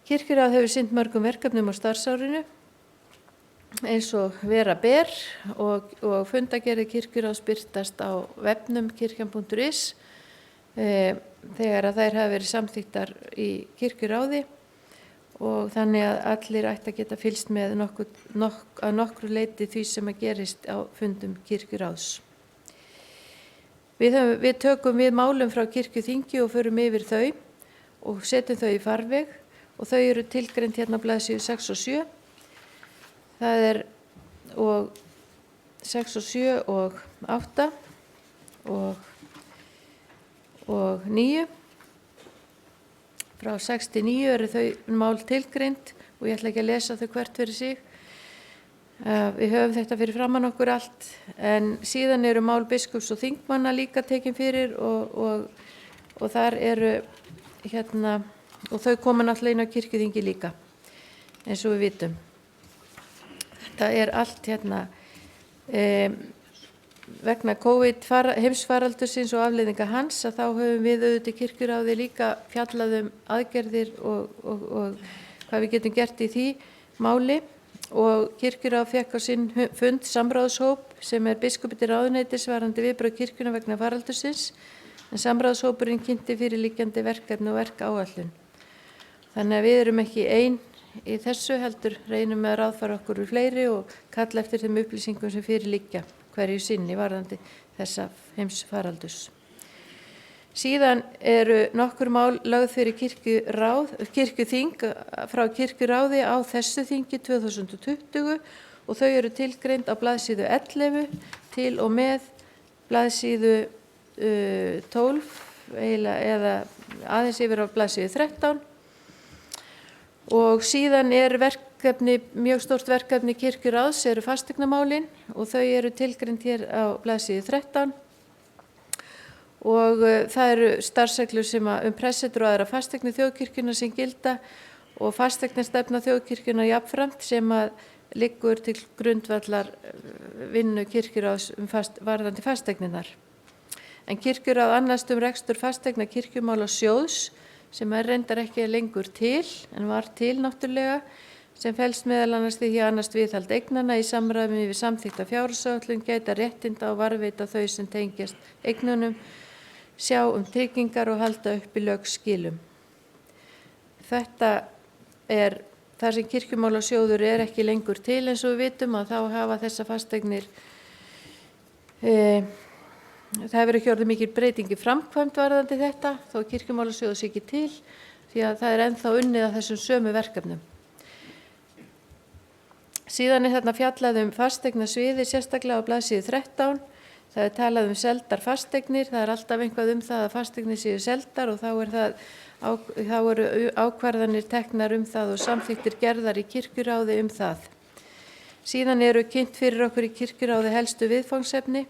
Kirkjuráð hefur sinnt mörgum verkefnum á starfsárinu eins og vera ber og fundagerðir kirkjuráðs birtast á vefnum kirkjan.is þegar að þær hafa verið samþyktar í kirkjuráði og þannig að allir ætti að geta fylgst með að nokkru leyti því sem að gerist á fundum kirkjuráðs. Við tökum við málum frá kirkjuþingi og förum yfir þau og setjum þau í farveg og þau eru tilgreind hérna á blaðsíðu 6 og 7. Það er og 6 og 7 og 8 og 9. Frá 6 til 9 eru þau mál tilgreind og ég ætla ekki að lesa þau hvert fyrir sig. Við höfum þetta fyrir framan okkur allt, en síðan eru mál biskups og þingmanna líka tekin fyrir og þar eru hérna, og þau koma náttúrulega inn á kirkjuþingi líka, eins og við vitum. Þetta er allt hérna vegna COVID heimsfaraldursins og afleiðinga hans, að þá höfum við auðvitað kirkjuráði líka fjallað aðgerðir og hvað við getum gert í því máli. Og kirkjuráð fékk á sinn fund samráðshóp sem er biskupi til ráðuneytis varðandi viðbrögð kirkjuna vegna faraldursins, en samráðshópurinn kynnti fyrirliggjandi verkefni og verkáætlun. Þannig að við erum ekki ein í þessu, heldur reynum að ráðfæra okkur úr fleiri og kalla eftir þeim upplýsingum sem fyrirliggja hverju sinni varðandi þessa heimsfaraldurs. Síðan eru nokkur mál lögð fyrir kirkjuþing frá kirkjuráði á þessu þingi 2020 og þau eru tilgreind á blaðsíðu 11 til og með blaðsíðu 12 eða aðeins yfir á blaðsíðu 13. Og síðan er mjög stórt verkefni kirkjuráðs eru fasteignamálin og þau eru tilgreind hér á blaðsíðu 13. Og það eru starfsreglur sem pressetur og aðra fasteignir þjóðkirkjunnar sem gilda og fasteignastefna þjóðkirkjunnar jafnframt sem liggur til grundvallar vinnu kirkjuráðs varðandi fasteigninar. En kirkjuráð annast rekstur fasteigna kirkjumála sjóðs sem reyndar ekki lengur til, en var til náttúrulega, sem felst meðal annars því að annast viðhald eignana í samræmi við samþykkta fjárhagsáætlun, gæta réttinda og varðveita þau sem tengjast eignunum, sjá tryggingar og halda upp í lögskilum. Þetta er þar sem kirkjumálasjóður er ekki lengur til, eins og við vitum, að þá hafa þessa fasteignir það hefur ekki orðið mikil breyting í framkvæmd varðandi þetta, þó kirkjumálasjóður sé ekki til, því að það er ennþá unnið að þessum sömu verkefnum. Síðan er þarna fjallað fasteignasviði sérstaklega á blaðsíðu 13. Það er talað seldar fasteignir, það er alltaf eitthvað það að fasteignir séu seldar og þá eru ákvarðanir teknar það og samþykktir gerðar í kirkjuráði það. Síðan eru kynnt fyrir okkur í kirkjuráði helstu viðfangsefni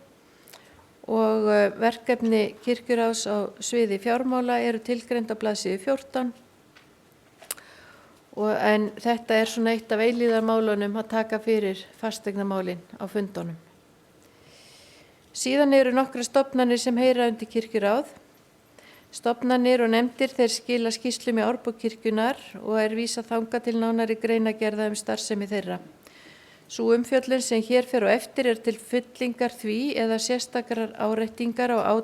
og verkefni kirkjuráðs á sviði fjármála eru tilgreind á blaðsíðu 14. En þetta er svona eitt af eilíðarmálunum að taka fyrir fasteignamálin á fundunum. Síðan eru nokkra stofnanir sem heyra undir kirkjuráð. Stofnanir og nefndir þeir skila skýrslum í árbók kirkjunnar og vísað þangað til nánari greinagerða starfsemi þeirra. Sú umfjöllun sem hér fer á eftir er til fyllingar því eða sérstakrar áréttingar á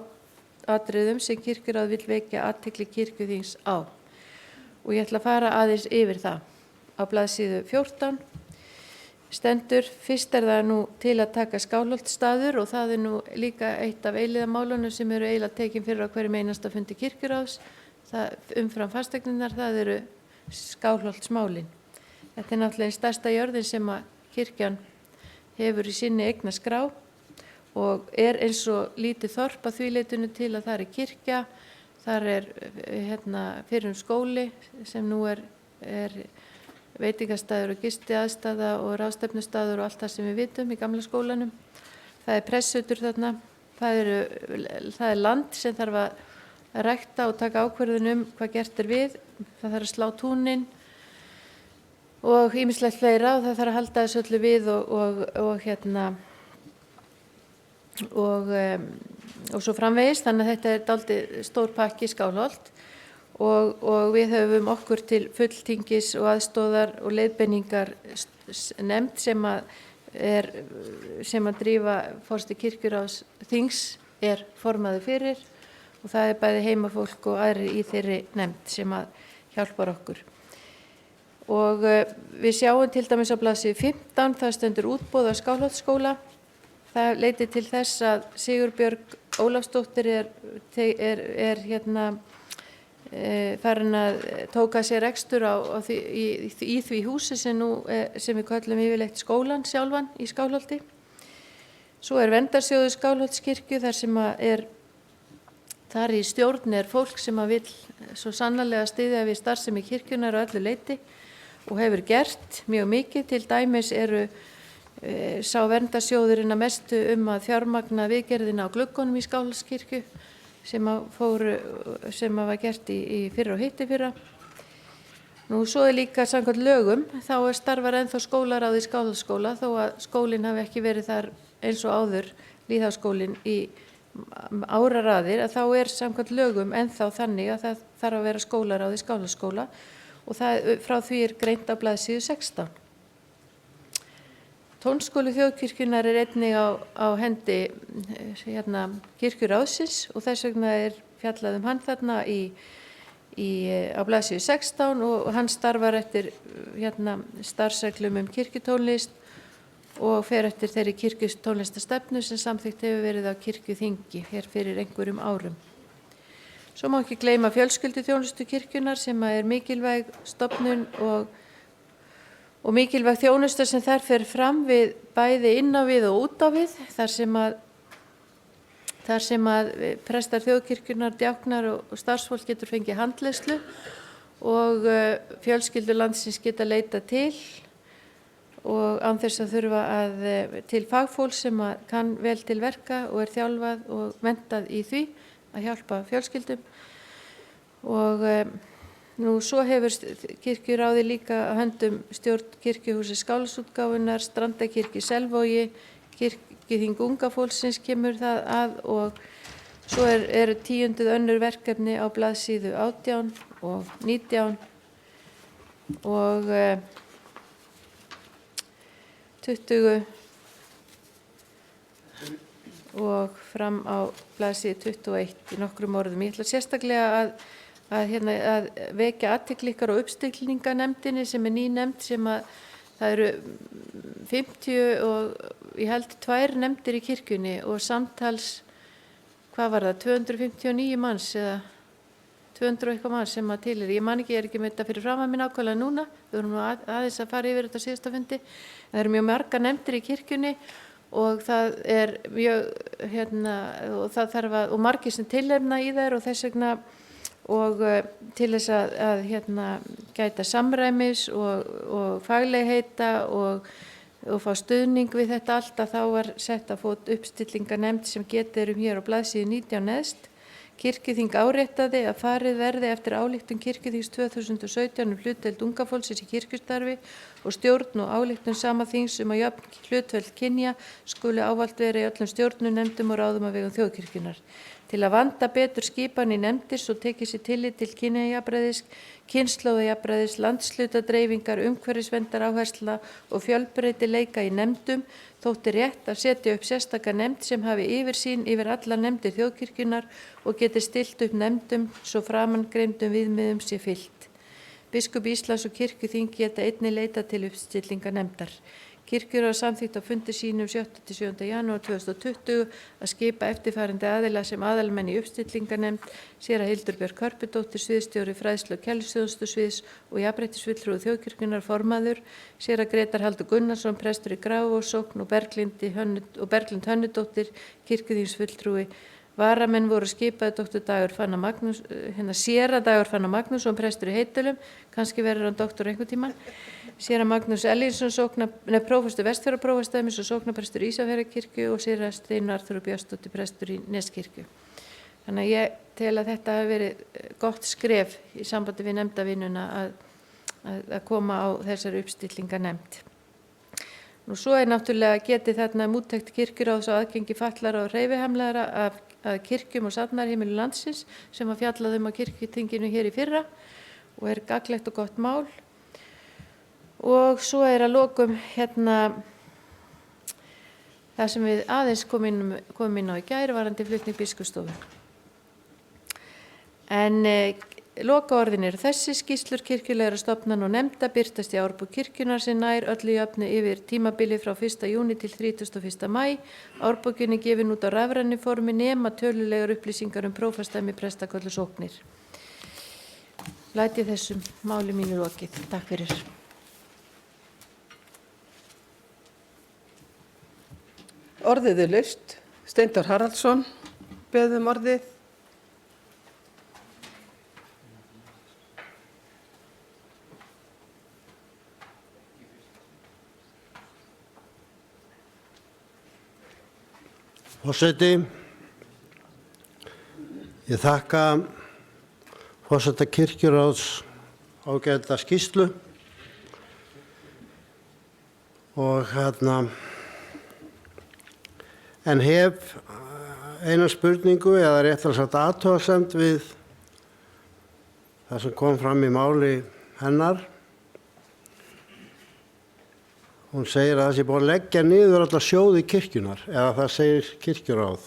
atriðum sem kirkjuráð vill vekja athygli kirkjuþings á. Og ég ætla að fara aðeins yfir það. Á blaðsíðu 14 stendur, fyrst er það nú til að taka Skálholtsstaður og það er nú líka eitt af eilíðarmálunum sem eru eiginlega tekin fyrir á hverjum einasta fundi kirkjuráðs. Umfram fasteigninar, það eru Skálholtsmálin. Þetta er náttúrulega stærsta jörðin sem að kirkjan hefur í sinni eignaskrá og er eins og lítið þorp að því leytinu til að það er kirkja, þar er fyrir skóli sem nú er veitingastaður og gistiaðstaða og ráðstefnustaður og allt það sem við vitum í gamla skólanum. Það er pressutur þarna, það er land sem þarf að rækta og taka ákvörðun hvað gert er við, það þarf að slá túnin og ýmislegt fleira og það þarf að halda þessu öllu við og svo framvegis, þannig að þetta er dálítið stór pakki Skálholt. Og við höfum okkur til fulltingis og aðstóðar og leiðbeiningar nefnd sem að drífa forseti kirkjuráðs þings formaður fyrir og það er bæði heimafólk og aðrir í þeirri nefnd sem að hjálpar okkur. Og við sjáum til dæmis á blaðsíðu 15, það stendur útboð á Skálholtsskóla. Það leiti til þess að Sigurbjörg Ólafsdóttir er farin að tóka sér rekstur í því húsi sem við köllum yfirleitt skólan sjálfan í Skálholti. Svo er verndarsjóður Skálholtskirkju þar í stjórn er fólk sem að vill svo sannarlega styðja við starfsemi kirkjunnar á öllu leyti og hefur gert mjög mikið. Til dæmis sá verndarsjóðurinn að mestu að fjármagna viðgerðina á gluggunum í Skálholtskirkju sem var gert í fyrra og hittifyrra. Nú svo er líka samkvæmt lögum, þá starfar ennþá skólaráð í Skálholtsskóla þó að skólinn hafi ekki verið þar eins og áður, lýðháskólinn í áraraðir, að þá samkvæmt lögum ennþá þannig að það þarf að vera skólaráð í Skálholtsskóla og frá því greint á blaðsíðu 16. Tónskóli Þjóðkirkjunnar er einnig á hendi kirkjuráðsins og þess vegna fjallað hann þarna á blaðsíðu 16 og hann starfar eftir starfsreglum kirkjutónlist og fer eftir þeirri kirkjutónlistastefnu sem samþykkt hefur verið á kirkjuþingi hér fyrir einhverjum árum. Svo má ekki gleyma fjölskylduþjónustu kirkjunnar sem mikilvæg stofnun og mikilvæg þjónusta sem þar fer fram við bæði inn á við og út á við, þar sem að prestar þjóðkirkjunnar, djáknar og starfsfólk getur fengið handleiðslu og fjölskyldur landsins geta leita til og án þess að þurfa til fagfólk sem kann vel til verka og þjálfað og menntað í því að hjálpa fjölskyldum. Og nú svo hefur kirkjuráði líka á höndum stjórn kirkjuhúsi Skálholtsútgáfunnar, Strandakirkju Selvogi, kirkjuþing unga fólksins kemur það að og svo eru 10. önnur verkefni á blaðsíðu 18 og 19 og 20 og fram á blaðsíðu 21 í nokkrum orðum. Ég ætla sérstaklega að vekja athygli ykkar á uppstillingarnefndinni sem ný nefnd sem það eru 50 og ég held 2 nefndir í kirkjunni og samtals, 259 manns eða 200 og eitthvað manns sem til Ég man ekki, ég ekki með þetta fyrir fram að minna ákvæmlega núna, við vorum aðeins að fara yfir þetta síðasta fundi. Það eru mjög margar nefndir í kirkjunni og það mjög, og margir sem tilnefna í þær og þess vegna og til þess að gæta samræmis og faglegheita og fá stuðning við þetta allt að þá var sett að fót uppstillingarnefnd sem getið hér á blaðsíðu 19 neðst. Kirkjuþing áréttaði að farið verði eftir ályktun Kirkjuþings 2017 hlutdeild unga fólksins í kirkjustarfi og stjórn og ályktun sama þings að jöfn hlutföll kynja skuli ávallt vera í öllum stjórnum, nefndum og ráðum á vegum þjóðkirkjunnar. Til að vanda betur skipan í nefndir svo tekið sér tillit til kynjajafnræðis, kynslóðajafnræðis, landshlutadreifingar, umhverfisverndar áherslna og fjölbreytileika í nefndum þótti rétt að setja upp sérstaka nefnd sem hafi yfirsýn yfir alla nefndir þjóðkirkjunnar og geti stillt upp nefndum svo framangreindum viðmiðum sé fylgt. Biskup Íslands og kirkjuþing geta einnig leita til uppstillingarnefndar. Kirkjuráð samþykkt á fundi sínum 7. til 7. janúar 2020 að skipa eftirfarandi aðila sem aðalmenn í uppstillingarnefnd, séra Hildur Björk Hörpudóttir, sviðsstjóri fræðslu og kennslustjónustusviðs og jafnréttisfulltrúi þjóðkirkjunnar formaður, séra Grétar Halldór Gunnarsson, prestur í Grafarvogssókn og Berglind Hönnudóttir, kirkjuþingsfulltrúi. Varamenn voru skipaði séra Dagur Fannar Magnússon, prestur í Heitölum, kannski verður hann doktor einhvern tímann, séra Magnús Ellinsson, prófastur Vestfjarðaprófastsdæmis og sóknarprestur í Ísafjarðarkirkju og séra Steinunn Arthúr Björnsdóttir, prestur í Neskirkju. Þannig að ég tel að þetta hafi verið gott skref í sambandi við nefndavinnuna að koma á þessari uppstillingarnefnd. Nú svo náttúrulega getið þarna úttekt kirkjuráðs og aðgengi fatlaðra og hreyfihamlaðra að kirkjum og safnaðarheimilum landsins sem að fjallað á kirkjuþinginu hér í fyrra og gagnlegt og gott mál. Og svo að lokum það sem við aðeins komum inn á í gær varðandi flutning biskupsstofu. En lokaorðin eru þessi: skýrslur kirkjulegra stofnana og nefnda birtast í árbók kirkjunnar sem nær öllu jöfnu yfir tímabilið frá 1. júní til 31. maí. Árbókin er gefin út á rafrænu formi nema tölulegar upplýsingar prófasdæmi, prestaköll og sóknir. Læt ég þessum máli mínu lokið. Takk fyrir. Orðið er laust. Steindór Haraldsson beðum orðið. Forseti, ég þakka forseta kirkjuráðs ágæta skýrslu og en hef eina spurningu eða réttara sagt athugasemd við það sem kom fram í máli hennar. Hún segir að það sé búið að leggja niður alla sjóði kirkjunar, eða það segir kirkjuráð.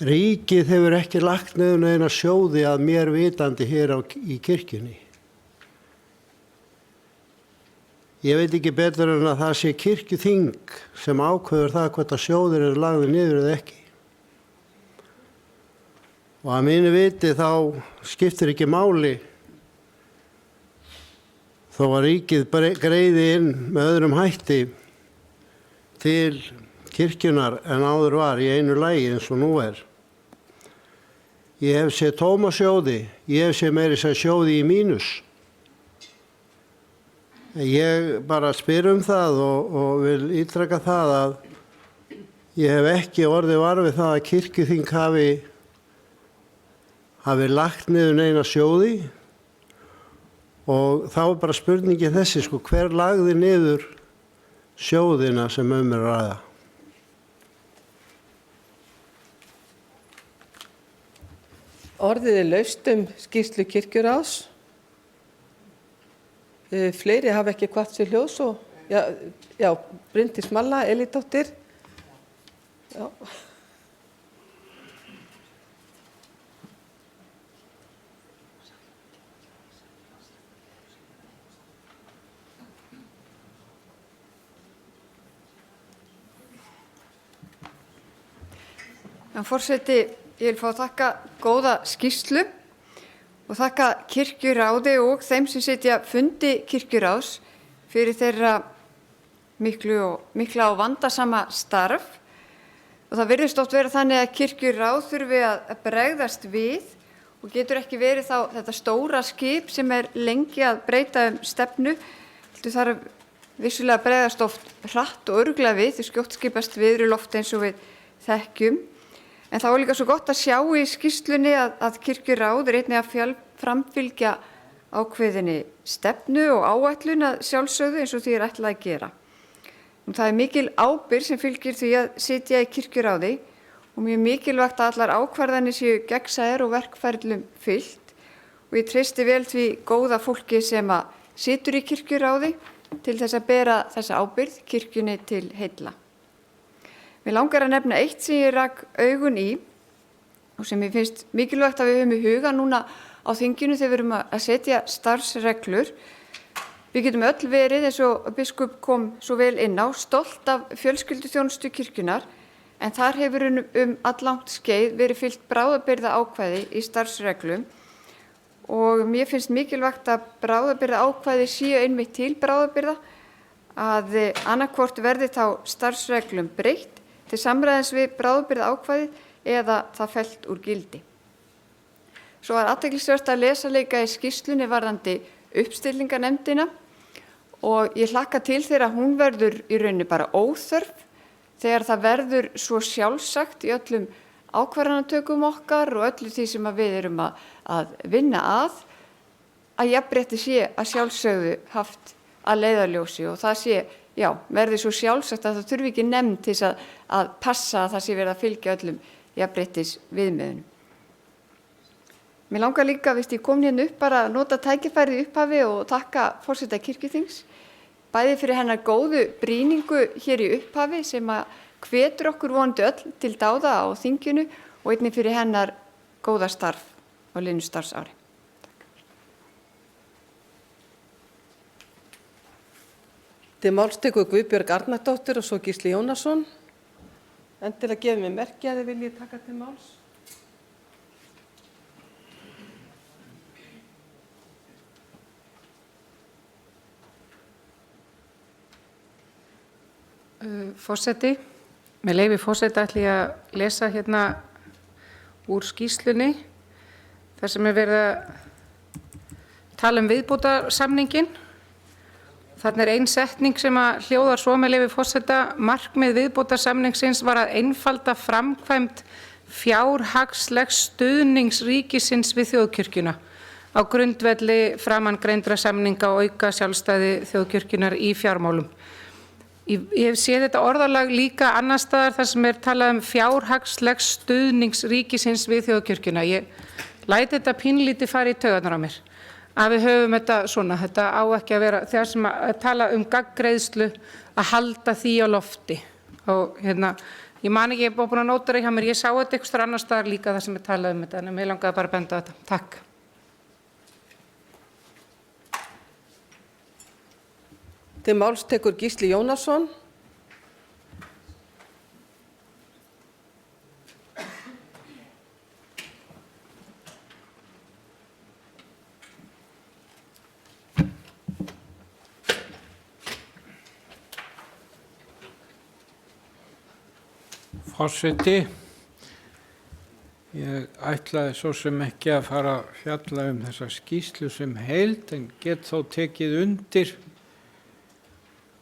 Ríkið hefur ekki lagt niður neina sjóði að mér vitandi hér í kirkjunni. Ég veit ekki betur en að það sé kirkjuþing sem ákveður það hvort að sjóðir eru lagðir niður eða ekki. Og að mínu viti þá skiptir ekki máli þó að ríkið greiði inn með öðrum hætti til kirkjunar en áður var í einu lagi eins og nú er. Ég hef séð tóma sjóði, ég hef séð meira séð sjóði í mínus. Ég bara spyr það og vil ítreka það að ég hef ekki orðið var við það að kirkjuþing hafi lagt niður neina sjóði. Og þá er bara spurningin þessi, hver lagði niður sjóðina sem er að ræða? Orðið er laust skýrslu kirkjuráðs. Fleiri hafa ekki hvatt sér hljóðs og já, Bryndís Malla, Elídóttir. Já. Forseti, ég vil fá að þakka góða skýrslu og þakka kirkjuráði og þeim sem sitja fundi kirkjuráðs fyrir þeirra mikla og vandasama starf. Og það virðist oft vera þannig að kirkjuráð þurfi að bregðast við og getur ekki verið þá þetta stóra skip sem er lengi að breyta stefnu. Það þarf vissulega að bregðast oft hratt og örugglega við því skjótt skipast viðri loft eins og við þekkjum. En það var líka svo gott að sjá í skýrslunni að kirkjuráð er einnig að framfylgja ákveðinni stefnu og áætlun að sjálfsögðu eins og því er ætlað að gera. Og það er mikil ábyrgð sem fylgir því að sitja í kirkjuráði og mjög mikilvægt að allar ákvarðanir séu gegnsæjar og verkferlum fylgt. Og ég treysti vel því góða fólki sem að situr í kirkjuráði til þess að bera þessa ábyrgð kirkjunni til heilla. Mér langar að nefna eitt sem ég rak augun í og sem ég finnst mikilvægt að við höfum í huga núna á þinginu þegar við erum að setja starfsreglur. Við getum öll verið, eins og biskup kom svo vel inn á, stolt af fjölskylduþjónustu kirkjunnar, en þar hefur allangt skeið verið fylgt bráðabirgða ákvæði í starfsreglum og mér finnst mikilvægt að bráðabirgða ákvæði séu einmitt til bráðabirgða, að annaðhvort verði þá starfsreglum breytt til samræðins við bráðabirgða ákvæðið eða það fellt úr gildi. Svo var athyglisvert að lesa líka í skýrslunni varðandi uppstillingarnefndina og ég hlakka til þegar hún verður í rauninni bara óþörf, þegar það verður svo sjálfsagt í öllum ákvarðanatökum okkar og öllu því sem við erum að vinna að jafnrétti sé að sjálfsögðu haft að leiðarljósi og það sé verði svo sjálfsagt að það þurfi ekki nefnd til að passa að það sé verið að fylgja öllum jafnréttis viðmiðunum. Mér langar líka, ég kom hérna upp bara að nota tækifærið í upphafi og þakka forseta kirkjuþings, bæði fyrir hennar góðu brýningu hér í upphafi sem að hvetur okkur vonandi öll til dáða á þinginu og einnig fyrir hennar góða starf á liðnu starfsári. Til máls tekur Guðbjörg Arnardóttir og svo Gísli Jónasson. Endilega gefið mér merki að þið viljið taka til máls. Forseti, með leyfi forseta ætla ég að lesa hérna úr skýrslunni þar sem verið að tala viðbótarsamninginn. Þarna ein setning sem að hljóðar svo með leyfi forseta: markmið viðbótarsamningsins var að einfalda framkvæmd fjárhagslegs stuðnings ríkisins við þjóðkirkjuna á grundvelli framangreindra samninga og auka sjálfstæði þjóðkirkjunar í fjármálum. Ég hef séð þetta orðalag líka annar staðar þar sem talað fjárhagslegs stuðnings ríkisins við þjóðkirkjuna. Ég læt þetta pínlítið fara í taugarnar á mér. Að við höfum þetta svona, þetta á ekki að vera, þegar sem að tala gagnreiðslu, að halda því á lofti. Og ég man ekki, ég er búin að nóta það hjá mér, ég sá þetta einhverstaðar annar staðar líka þar sem talað þetta, en mér langaði bara að benda á þetta. Takk. Til máls tekur Gísli Jónasson. Forseti, ég ætlaði svo sem ekki að fara að fjalla þessa skýrslu sem heild, en get þó tekið undir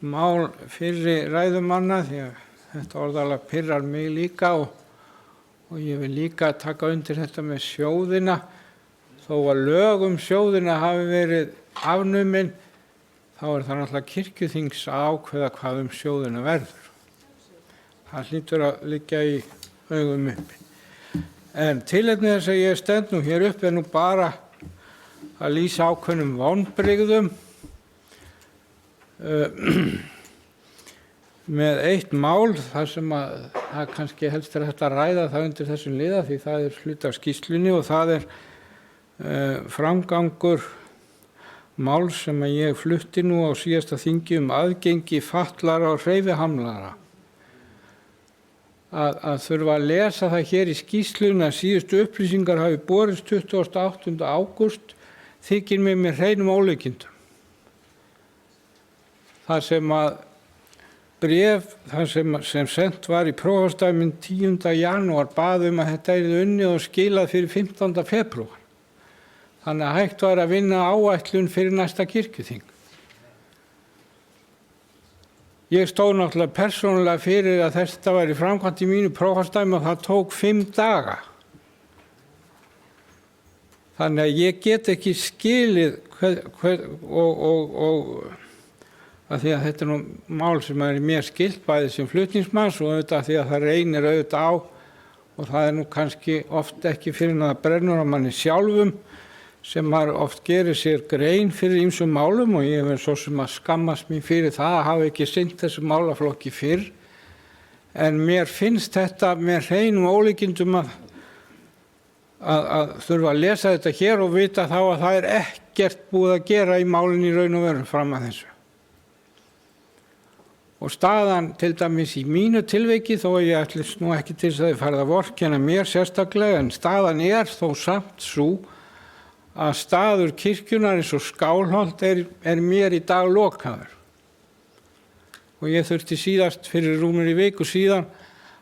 mál fyrri ræðumanna því að þetta orðalag pirrar mig líka og ég vil líka taka undir þetta með sjóðina. Þó að lög sjóðina hafi verið afnumin, þá það náttúrulega kirkjuþings að ákveða hvað sjóðina verður. Það hlýtur að liggja í augum uppi. En tilefni þess að ég stend nú hér upp nú bara að lýsa ákveðnum vonbrigðum með eitt mál þar sem það kannski helst hægt að ræða það undir þessum liða því það hluti af skýrslunni og það framgangur máls sem ég flutti nú á síðasta þingi aðgengi fatlaðra og hreyfihamlaðra. Að þurfa að lesa það hér í skýrslunni að síðustu upplýsingar hafi borist 28. ágúst þykir mér með hreinum ólíkindum. Það sem að bréf sem sent var í prófastsdæminn 10. janúar bað að þetta yrði unnið og skilað fyrir 15. febrúar. Þannig að hægt var að vinna áætlun fyrir næsta kirkjuþing. Ég stóð náttúrulega persónulega fyrir að þetta væri framkvæmt í mínu prófastsdæmi og það tók 5 daga. Þannig að ég get ekki skilið að því að þetta nú mál sem mér skylt bæði sem flutningsmanns og auðvitað því að það reynir auðvitað á og það nú kannski oft ekki fyrir að það brennur á manni sjálfum sem maður oft gerir sér grein fyrir ýmsum málum og ég verð svo sem að skammast mín fyrir það að hafa ekki sinnt þessu málaflokki fyrr. En mér finnst þetta með hreinum ólíkindum að þurfa að lesa þetta hér og vita þá að það ekkert búið að gera í málinu í raun og veru fram að þessu. Og staðan til dæmis í mínu tilviki, þó ég ætlist nú ekki til þess að þið farið að vorkenna mér sérstaklega, en staðan þó samt sú að staður kirkjunar eins og Skálholt mér í dag lokaður. Og ég þurfti síðast fyrir rúmri viku síðan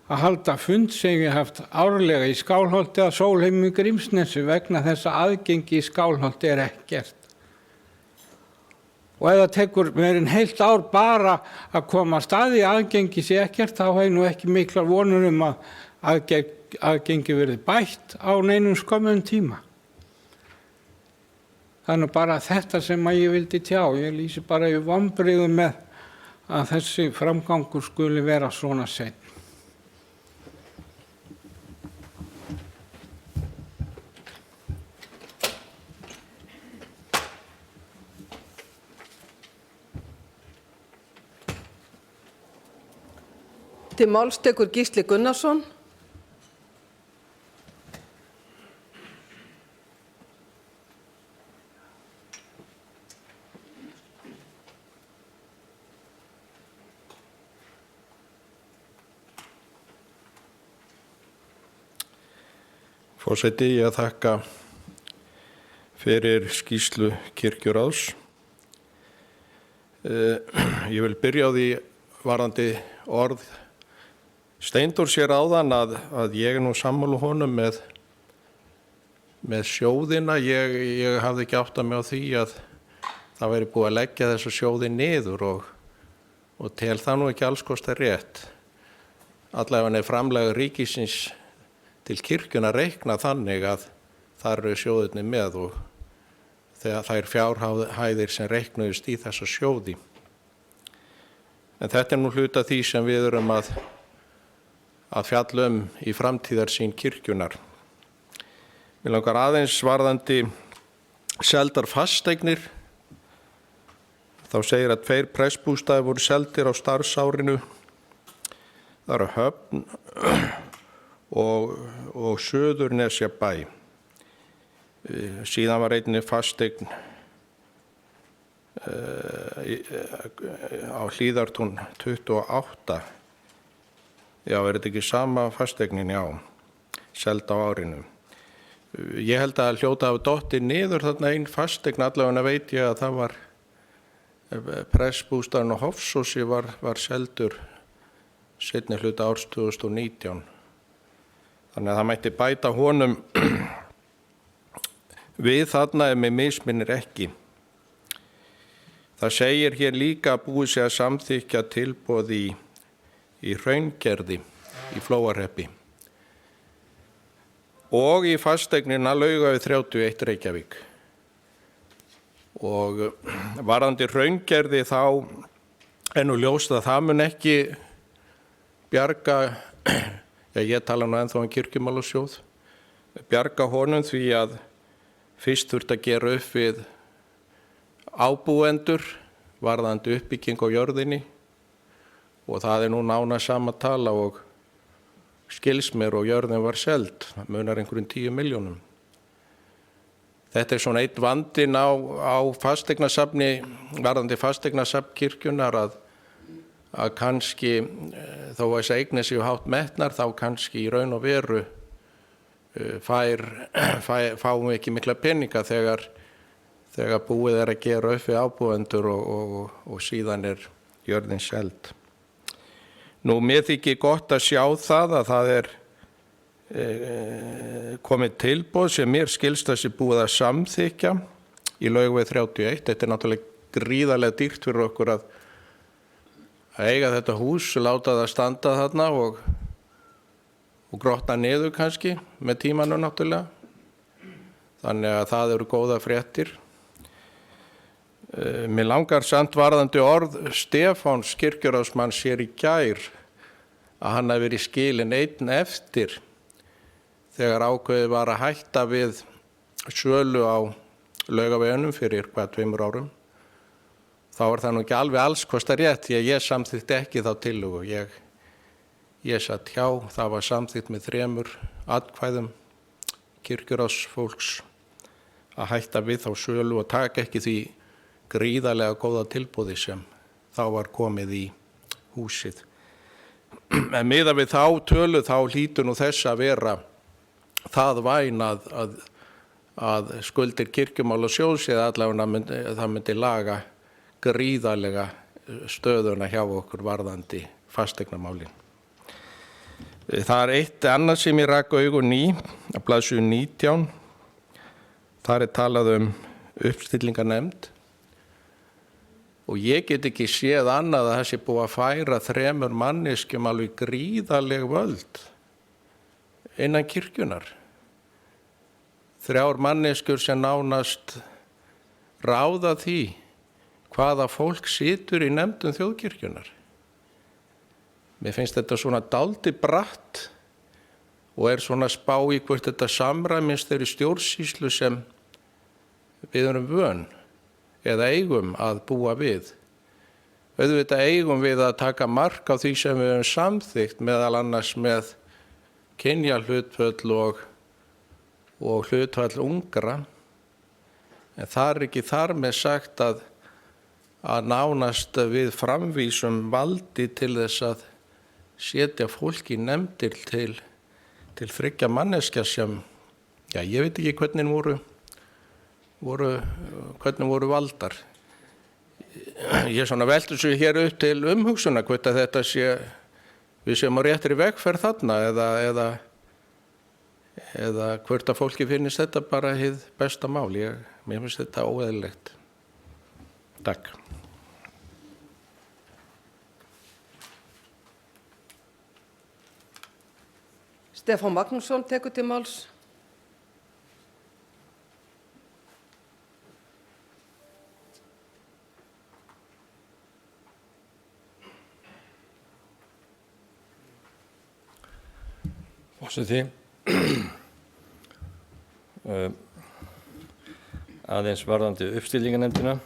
að halda fund sem ég haft árlega í Skálholti að Sólheimum í Grímsnesi vegna þess að aðgengi í Skálholti ekkert. Og ef það tekur meir en heilt ár bara að koma staði aðgengi sé ekkert, þá hef nú ekki miklar vonur að aðgengi verði bætt á neinum skömmum tíma. Þannig bara þetta sem ég vildi tjá. Ég lýsi bara í vonbrigðum með að þessi framgangur skuli vera svona seinn. Til máls tekur Gísli Gunnarsson. Forseti, ég þakka fyrir skýrslu kirkjuráðs. Ég vil byrja á því varðandi orð Steindórs hér áðan að ég er nú sammála honum með sjóðina. Ég hafði ekki áttað mig á því að það væri búið að leggja þessa sjóði niður og tel það nú ekki alls kostar rétt. Allavega er framlag ríkisins til kirkjuna reikna þannig að þar eru sjóðirnir með og þegar þær fjárhæðir sem reiknuðust í þessa sjóði. En þetta er nú hluta því sem við erum að fjalla í framtíðarsýn kirkjunar. Mig langar aðeins varðandi seldar fasteignir. Þá segir að 2 prestbústaðir voru seldir á starfsárinu. Það eru Höfn og Suðurnesjabæ. Síðan var einnig fasteign á Hlíðartún 28. Já, er þetta ekki sama fasteignin? Já, seld á árinu. Ég held að hljóta af dottið niður þarna einn fasteign, allavega veit ég að það var prestbústaðurinn á Hofsósi var seldur seinni hluta árs 2019. Þannig að það mætti bæta honum við þarna ef mig misminnir ekki. Það segir hér líka að búið sé að samþykkja tilboð í Hraungerði í Flóahreppi og í fasteignina Laugaveg 31 Reykjavík. Og varðandi Hraungerði þá er nú ljóst að það mun ekki bjarga, ég tala nú ennþá kirkjumálasjóð, bjarga honum því að fyrst þurft að gera upp við ábúendur varðandi uppbygging á jörðinni og það er nú nána sama tala og skils mér og jörðin var seld, munar einhverjum 10 milljónum. Þetta er svona einn vandinn á fasteignasafni, varðandi fasteignasafn kirkjunar að kannski þó að þess að eignir séu hátt metnar þá kannski í raun og veru fáum við ekki mikla peninga þegar búið er að gera upp við ábúendur og síðan er jörðin seld. Nú, mér þykir gott að sjá það að það er komið tilboð sem mér skilst að sé búið að samþykja í Laugaveg 31. Þetta er náttúrulega gríðarlega dýrt fyrir okkur að eiga þetta hús, láta það standa þarna og grotna niður kannski með tímanum náttúrulega. Þannig að það eru góða fréttir. Mér langar samt varðandi orð Stefáns kirkjuráðsmanns hér í gær að hann hafi verið skilinn einn eftir þegar ákveðið var að hætta við sölu á Laugaveginum fyrir 2 árum. Þá er það nú ekki alveg alls kostar rétt því að ég samþykkti ekki þá tillögu. Ég satt hjá, það var samþykkt með 3 atkvæðum kirkjuráðsfólks að hætta við þá sölu og taka ekki því gríðarlega góða tilboði sem þá var komið í húsið. En miðað við þá tölu þá hlýtur nú þess að vera það væn að skuldir kirkjumálasjóðs eða allavega það myndi laga gríðarlega stöðuna hjá okkur varðandi fasteignamálin. Það er eitt annað sem ég rak augun í, á blaðsíðu 19. Þar er talað uppstillingarnefnd og ég get ekki séð annað að það sé búið að færa 3 manneskjum alveg gríðarleg völd innan kirkjunar. 3 manneskjur sem nánast ráða því hvaða fólk situr í nefndum þjóðkirkjunar. Mér finnst þetta svona dálítið bratt og er svona spá í hvort þetta samræmist þeirri stjórnsýslu sem við erum vön eða eigum að búa við. auðvitað eigum við að taka mark á því sem við höfum samþykkt, meðal annars með kynjahlutföll og hlutfall ungra. En það er ekki þar með sagt að nánast við framvísum valdi til þess að setja fólk í nefndir til 3 manneskja sem, já, ég veit ekki hvernig voru valdar. Ég svona velti svo hér upp til umhugsuna hvort að þetta sé, við séum á réttri vegferð þarna eða hvort að fólki finnist þetta bara hið besta mál. Mér finnst þetta óeðlilegt. Takk. Stefán Magnússon tekur til máls. Forseti, aðeins varðandi uppstillingarnefndina,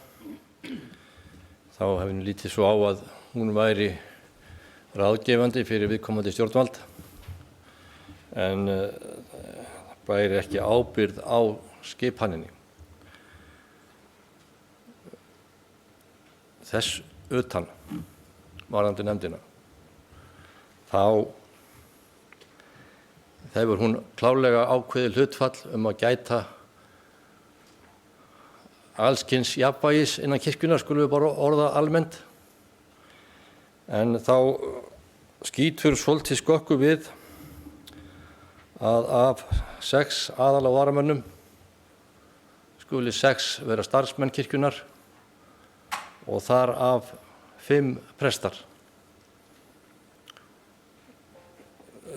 þá hefur lítið svo á að hún væri ráðgefandi fyrir viðkomandi stjórnvald, en bæri ekki ábyrgð á skipaninni. Þess utan varðandi nefndina, þá hefur hún klárlega ákveðið hlutfall að gæta alls kyns jafnvægis innan kirkjunnar, skulum við bara orða almennt. En þá skýtur svolítið skökku við að af 6 aðal- og varamönnum skuli 6 vera starfsmenn kirkjunnar og þar af 5 prestar.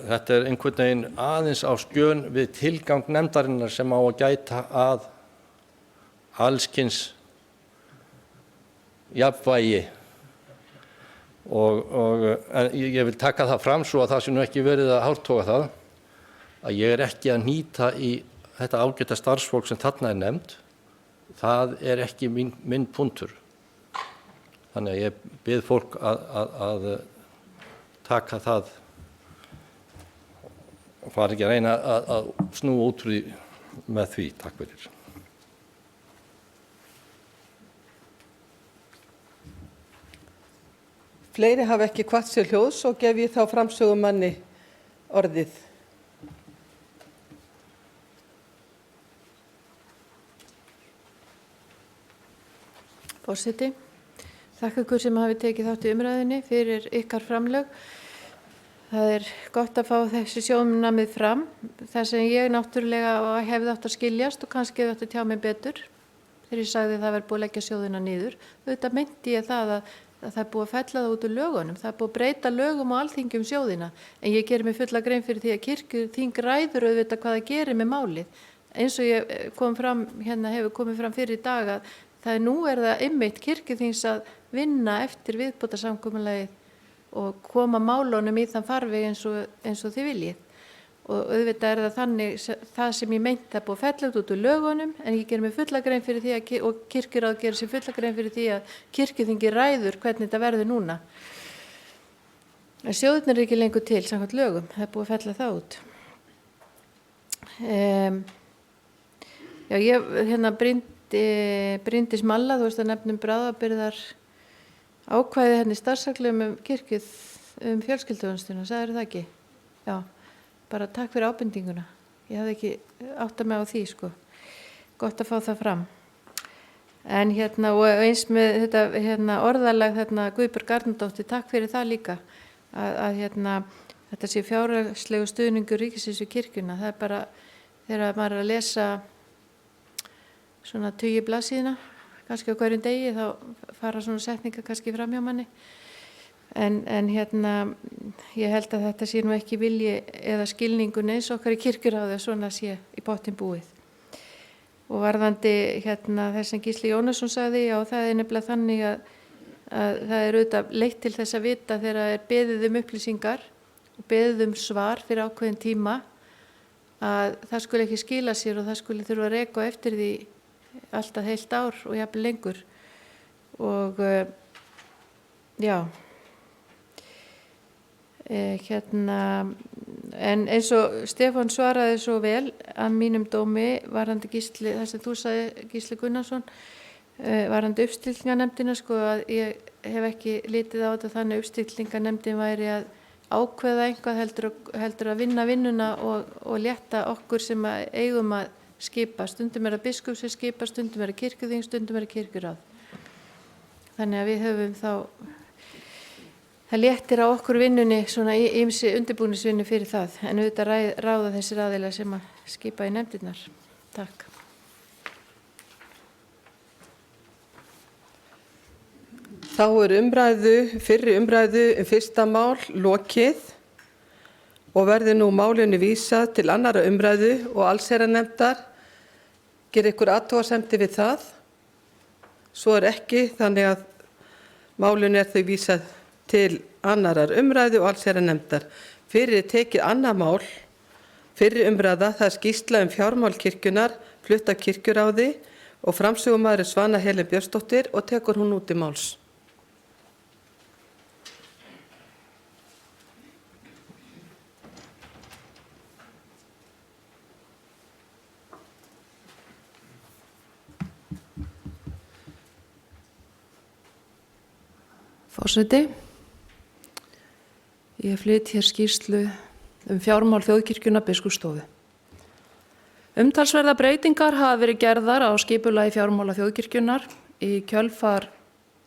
Þetta er einhvern veginn aðeins á skjön við tilgang nefndarinnar sem á að gæta að alls kyns jafnvægi. En ég vil taka það fram svo að það sé nú ekki verið að hártoga það, að ég er ekki að nýta í þetta ágæta starfsfólk sem þarna er nefnd. Það er ekki minn punktur. Þannig að ég bið fólk að taka það og fara ekki að reyna að snúa út úr því með því. Takk fyrir. Fleiri hafa ekki kvatt sér hljóðs og gef ég þá framsögumanni orðið. Forseti, þakka ykkur sem hafi tekið þátt í umræðinni fyrir ykkar framlög. Það er gott að fá þessi sjónarmið fram, þar sem ég náttúrulega hefði átt að skiljast og kannski hefði átt að tjá mig betur þegar ég sagði að það væri búið að leggja sjóðina niður. Auðvitað meinti ég það að það er búið að fella það út úr lögunum, það er búið að breyta lögum og alþingi sjóðina, en ég gerir mig fulla grein fyrir því að kirkjuþing ræður auðvitað hvað það gerir með málið. Eins og ég hefur komið fram fyrir í dag að nú er það einmitt kirkjuþings að vinna eftir viðbótarsamkomulagið og koma málunum í þann farveg eins og þið viljið. Og auðvitað er það þannig, það sem ég meinti það búið að fella út úr lögunum, en ég ger mig fulla grein fyrir því og kirkjuráð gerir sér fulla grein fyrir því að kirkjuþingi ræður hvernig þetta verður núna. En sjóðirnir er ekki lengur til samkvæmt lögum, það er búið að fella það út. Já, ég Bryndís Malla, þú veist að nefnum bráðabirgðar ákvæði í starfsreglum kirkjuð fjölskylduþjónustuna, sagðirðu það ekki? Já, bara takk fyrir ábendinguna. Ég hafði ekki áttað mig á því, sko. Gott að fá það fram. En og eins með þetta orðalag Guðbjörg Arnardóttir, takk fyrir það líka. Að þetta sé fjárhagslegu stuðningur ríkisins við kirkjuna. Það er bara, þegar maður er að lesa svona 20 blaðsíðna, kannski á hverjum degi, þá fara svona setningar kannski fram hjá manni. En ég held að þetta sé nú ekki vilji eða skilningun eins okkar í kirkjuráði að svona sé í pottinn búið. Og varðandi þess sem Gísli Jónasson sagði, já, það er nefnilega þannig að það er auðvitað leitt til þess að vita þegar það er beðið upplýsingar og beðið svar fyrir ákveðin tíma, að það skuli ekki skila sér og það skuli þurfa að reka eftir því alltaf heilt ár og jafnvel lengur. Og Já. En eins og Stefán svaraði svo vel að mínum dómi varandi Gísli, það sem þú sagði Gísli Gunnarsson, varandi uppstillingarnefndina, sko, að ég hef ekki litið á þetta þannig uppstillingarnefndin væri að ákveða einhvað heldur að vinna vinnuna og létta okkur sem að eigum að skipa. Stundum er að biskup sem skipa, stundum er að kirkjuþing, stundum er að kirkjuráð. Þannig að við höfum þá, það léttir á okkur vinnunni, svona ýmsi undirbúningsvinnu fyrir það, en auðvitað ráða þessir aðilar sem að skipa í nefndirnar. Takk. Þá fyrri umræðu fyrsta mál lokið og verður nú málinu vísað til annarra umræðu og allsherjarnefndar. Gerir ykkur athugasemdir við það? Svo er ekki, þannig að málinu þau vísað til annarar umræðu og allsherjarnefndar. Fyrir tekið annað mál, fyrri umræða, það er skýrsla fjármál kirkjunnar, flutt af kirkjuráði og framsögumaður Svana Helen Björnsdóttir og tekur hún út í máls. Forseti, ég flyt hér skýrslu fjármál þjóðkirkjunnar Biskupsstofu. Umtalsverðar breytingar hafa verið gerðar á skipulagi fjármála þjóðkirkjunnar í kjölfar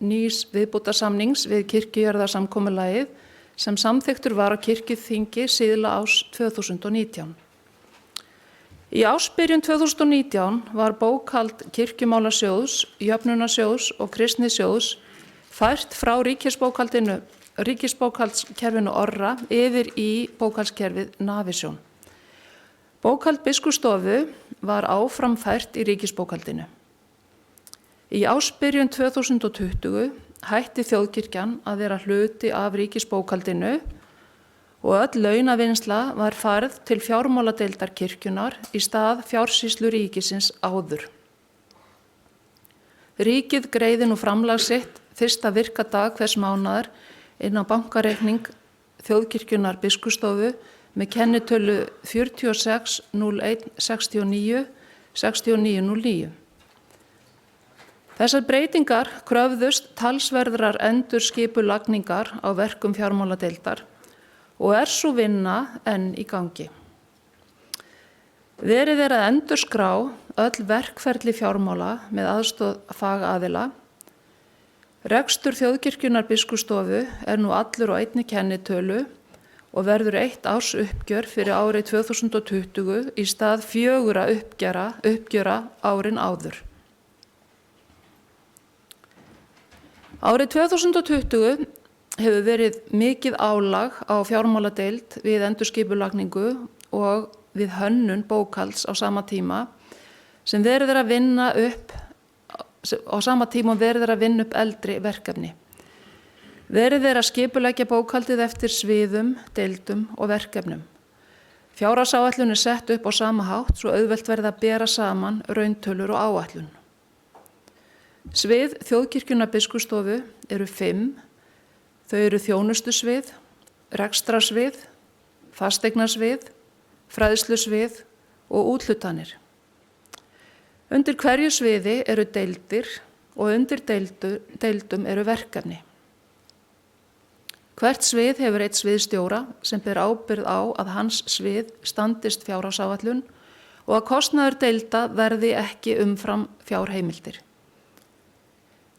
nýs viðbótarsamnings við kirkjujarðarsamkomulagið sem samþykktur var á kirkjuþingi síðla árs 2019. Í ársbyrjun 2019 var bókhald Kirkjumálasjóðs, Jöfnunarsjóðs og Kristnisjóðs fært frá ríkisbókhaldskerfinu Orra yfir í bókhaldskerfið Navisjón. Bókhald Biskupsstofu var áfram fært í ríkisbókhaldinu. Í ársbyrjun 2020 hætti þjóðkirkjan að vera hluti af ríkisbókhaldinu og öll launavinnsla var færð til fjármáladeildar kirkjunar í stað fjársýslu ríkisins áður. Ríkið greiði nú framlag sitt fyrsta virkadag hvers mánaðar inn á bankareikning þjóðkirkjunar Biskupsstofu með kennitölu 46 01 69 69 09. Þessar breytingar kröfðust talsverðrar endurskipulagningar á verkum fjármáladeildar og sú vinna enn í gangi. Verið að endurskrá öll verkferli fjármála með aðstoð fagaðila. Rekstur þjóðkirkjunar Biskupsstofu nú allur á einni kennitölu og verður 1 árs uppgjör fyrir árið 2020 í stað 4 uppgjöra árin áður. Árið 2020 hefur verið mikið álag á fjármáladeild við endurskipulagningu og við hönnun bókhalds á sama tíma sem verið að vinna upp eldri verkefni. Verið að skipuleggja bókhaldið eftir sviðum, deildum og verkefnum. Fjárhagsáætlun sett upp á sama hátt svo auðvelt verið að bera saman rauntölur og áætlun. Svið þjóðkirkjunnar Biskupsstofu eru 5. Þau eru þjónustusvið, rekstrarsvið, fasteignasvið, fræðslusvið og úthlutanir. Undir hverju sviði eru deildir og undir deildum eru verkefni. Hvert svið hefur einn sviðstjóra sem ber ábyrgð á að hans svið standist fjárhagsáætlun og að kostnaður deilda verði ekki umfram fjárheimildir.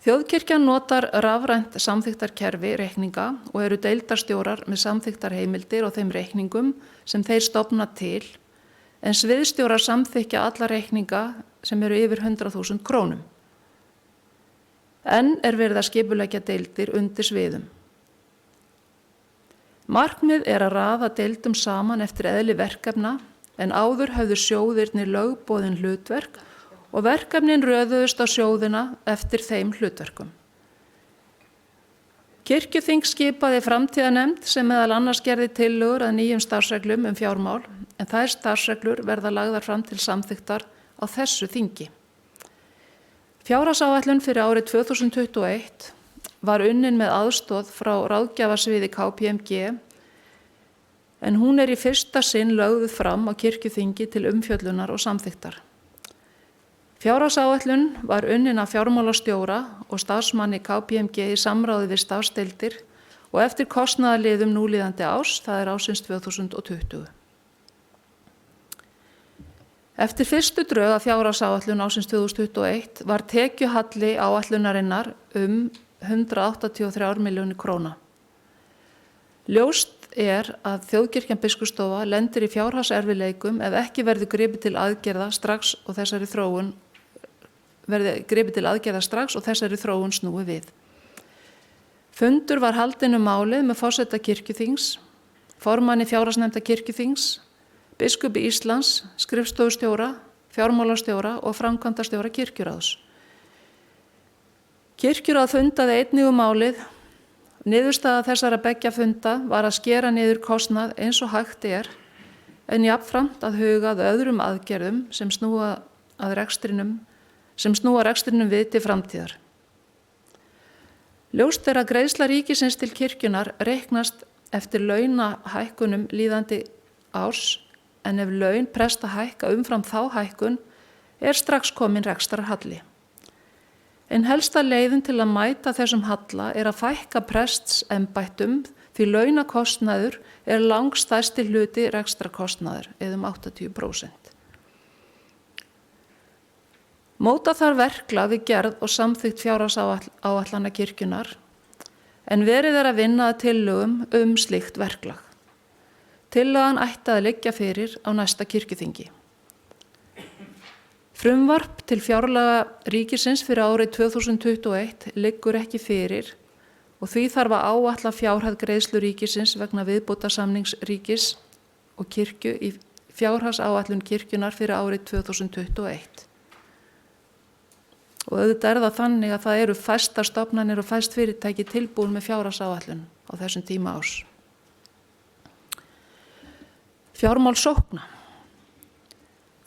Þjóðkirkjan notar rafrænt samþykktarkerfi reikninga og eru deildarstjórar með samþykktarheimildir og þeim reikningum sem þeir stofna til, en sviðstjórar samþykkja alla reikninga sem eru yfir 100.000 krónum. Enn verið að skipuleggja deildir undir sviðum. Markmið að raða deildum saman eftir eðli verkefna, en áður höfðu sjóðirnir lögboðin hlutverk og verkefnin röðuðust á sjóðina eftir þeim hlutverkum. Kirkjuþing skipaði framtíðanefnd sem meðal annars gerði tillögur að nýjum starfsreglum fjármál, en þær starfsreglur verða lagðar fram til samþykktar á þessu þingi. Fjárhagsáætlun fyrir árið 2021 var unnin með aðstoð frá ráðgjafasviði KPMG en hún í fyrsta sinn lögð fram á kirkjuþingi til umfjöllunar og samþykktar. Fjárhagsáætlun var unnin af fjármálastjóra og starfsmanni KPMG í samráði við starfsdeildir og eftir kostnaðarliðum núlíðandi árs, það ársins 2020. Eftir fyrstu drög að fjárhagsáætlun ársins 2021 var tekjuhalli áætlunarinnar 183 milljónir króna. Ljóst að Þjóðkirkjan Biskupsstofa lendir í fjárhagserfiðleikum ef ekki verður gripið til aðgerða strax og þessari þróun snúi við. Fundur var haldinn málið með forseta kirkjuþings, formanni fjárhagsnefndar kirkjuþings, biskupi Íslands, skrifstofustjóra, fjármálastjóra og framkvæmdastjóra kirkjuráðs. Kirkjuráð fundaði einnig málið. Niðurstaða þessara beggja funda var að skera niður kostnað eins og hægt en jafnframt að huga að öðrum aðgerðum sem snúa rekstrinum við til framtíðar. Ljóst að greiðsla ríkisins til kirkjunar reiknast eftir launahækkunum líðandi árs en ef laun presta hækka umfram þá hækkun strax komin rekstrarhalli. En helsta leiðin til að mæta þessum halla að fækka prestsembættum því launakostnaður langstærsti hluti rekstrarkostnaður eða 80%. Móta þarf verklag við gerð og samþykkt fjárhagsáætlana kirkjunar en verið að vinna að tillögum slíkt verklag. Tillagan ætti að liggja fyrir á næsta kirkjuþingi. Frumvarp til fjárlaga ríkisins fyrir árið 2021 liggur ekki fyrir og því þarf að áætla fjárhæð greiðslu ríkisins vegna viðbótarsamnings ríkis og kirkju í fjárhagsáætlun kirkjunar fyrir árið 2021. Og auðvitað það þannig að það eru fæstar stofnanir og fæst fyrirtæki tilbúin með fjárhagsáætlun á þessum tíma árs. Fjármál sókna.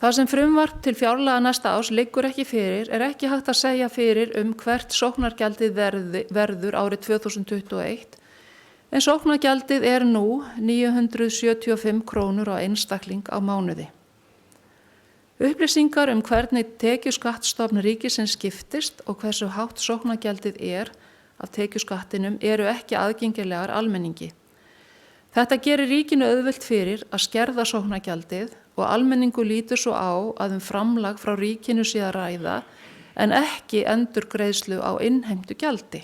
Það sem frumvarp til fjárlaga næsta árs liggur ekki fyrir ekki hægt að segja fyrir hvert sóknargjaldið verður árið 2021 en sóknargjaldið nú 975 krónur á einstakling á mánuði. Upplýsingar hvernig tekjuskattstofn ríkisins skiptist og hversu hátt sóknargjaldið af tekjuskattinum ekki aðgengilegar almenningi. Þetta gerir ríkinu auðvelt fyrir að skerða sóknargjaldið og almenningu lítur svo á að framlag frá ríkinu sé að ræða en ekki endurgreiðslu á innheimtu gjaldi.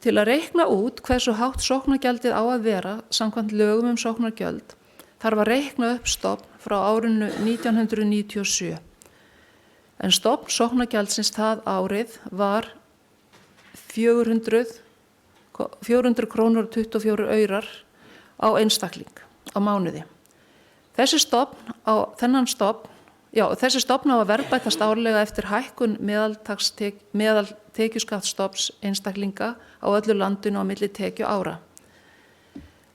Til að reikna út hversu hátt sóknargjaldið á að vera samkvæmt lögum sóknargjöld þarf að reikna upp stofn frá árinu 1997. En stofn sóknargjaldsins það árið var 400 krónur og 24 aurar á einstakling á mánuði. Þessi stofn á að verðbætast árlega eftir hækkun meðaltekjuskattsstofns einstaklinga á öllu landinu á milli tekju ára.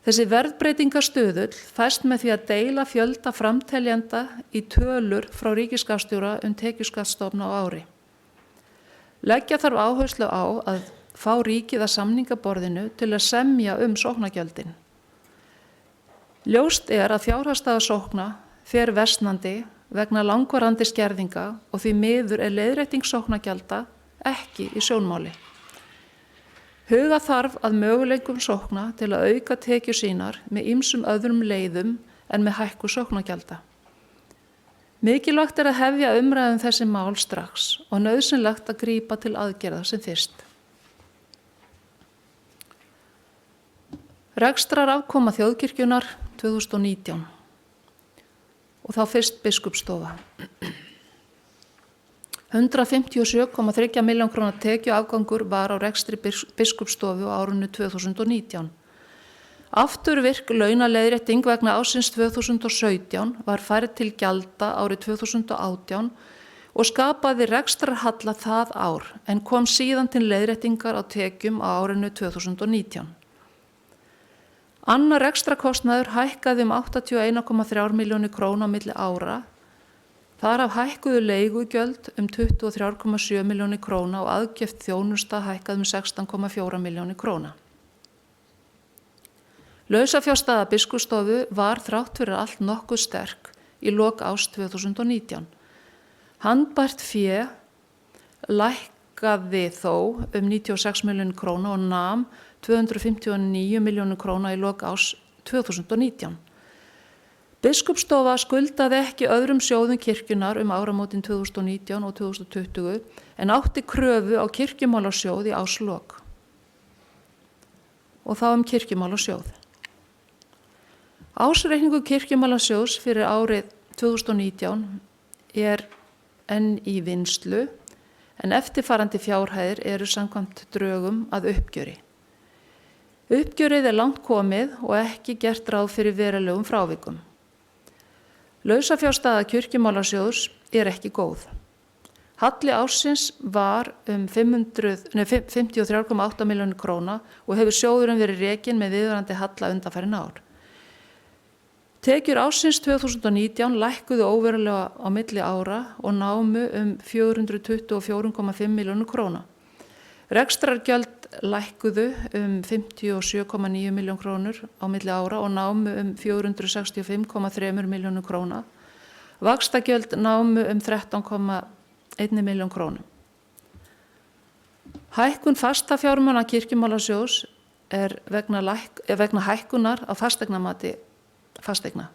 Þessi verðbreytingastuðull fæst með því að deila fjölda framteljenda í tölur frá ríkisskattstjóra tekjuskattsstofna á ári. Leggja þarf áherslu á að fá ríkið að samningaborðinu til að semja sóknargjöldin. Ljóst að fjárhagsstaða sókna fer versnandi vegna langvarandi skerðinga og því miður leiðrétting sóknargjalda ekki í sjónmáli. Huga þarf að möguleikum sókna til að auka tekjur sínar með ýmsum öðrum leiðum en með hækkun sóknargjalda. Mikilvægt að hefja umræðu þessi mál strax og nauðsynlegt að grípa til aðgerða sem fyrst. Rekstrarafkoma þjóðkirkjunar 2019 og þá fyrst biskupsstofa. 157,3 milljón króna tekjuafgangur var á rekstri biskupsstofu á árinu 2019. Afturvirk launaleiðrétting vegna ársins 2017 var færð til gjalda árið 2018 og skapaði rekstrarhalla það ár en kom síðan til leiðréttingar á tekjum á árinu 2019. Annar rekstrakostnaður hækkaði 81,3 milljónir króna á milli ára. Þar af hækkuðu leigugjöld 23,7 milljónir króna og aðgjöft þjónusta hækkað 16,4 milljónir króna. Lausafjárstaða Biskupsstofu var þrátt fyrir allt nokkuð sterk í lok árs 2019. Handbært fé lækkaði þó 96 milljónir króna og nam 259 milljónir króna í lok árs 2019. Biskupsstofa skuldaði ekki öðrum sjóðum kirkjunar áramótin 2019 og 2020 en átti kröfu á kirkjumálasjóð í árslok. Og þá kirkjumálasjóð. Ársreikningur kirkjumálasjóðs fyrir árið 2019 enn í vinnslu en eftirfarandi fjárhæðir eru samkvæmt drögum að uppgjöri. Uppgjörið langt komið og ekki gert ráð fyrir verulegum frávikum. Lausafjárstaða kirkjumálasjóðs ekki góð. Halli ársins var 53,8 milljónir króna og hefur sjóðurinn verið rekinn með viðvarandi halla undanfarin ár. Tekjur ársins 2019 lækkuðu óverulega á milli ára og námu 424,5 milljónir króna. Rekstrargjöld lækkuðu 57,9 milljón krónur á milli ára og námu 465,3 milljónir króna. Vaxtagjöld námu 13,1 milljón krónum. Hækkun fasta fjármuna kirkjumálasjóðs vegna hækkunar á fasteignamati fasteigna.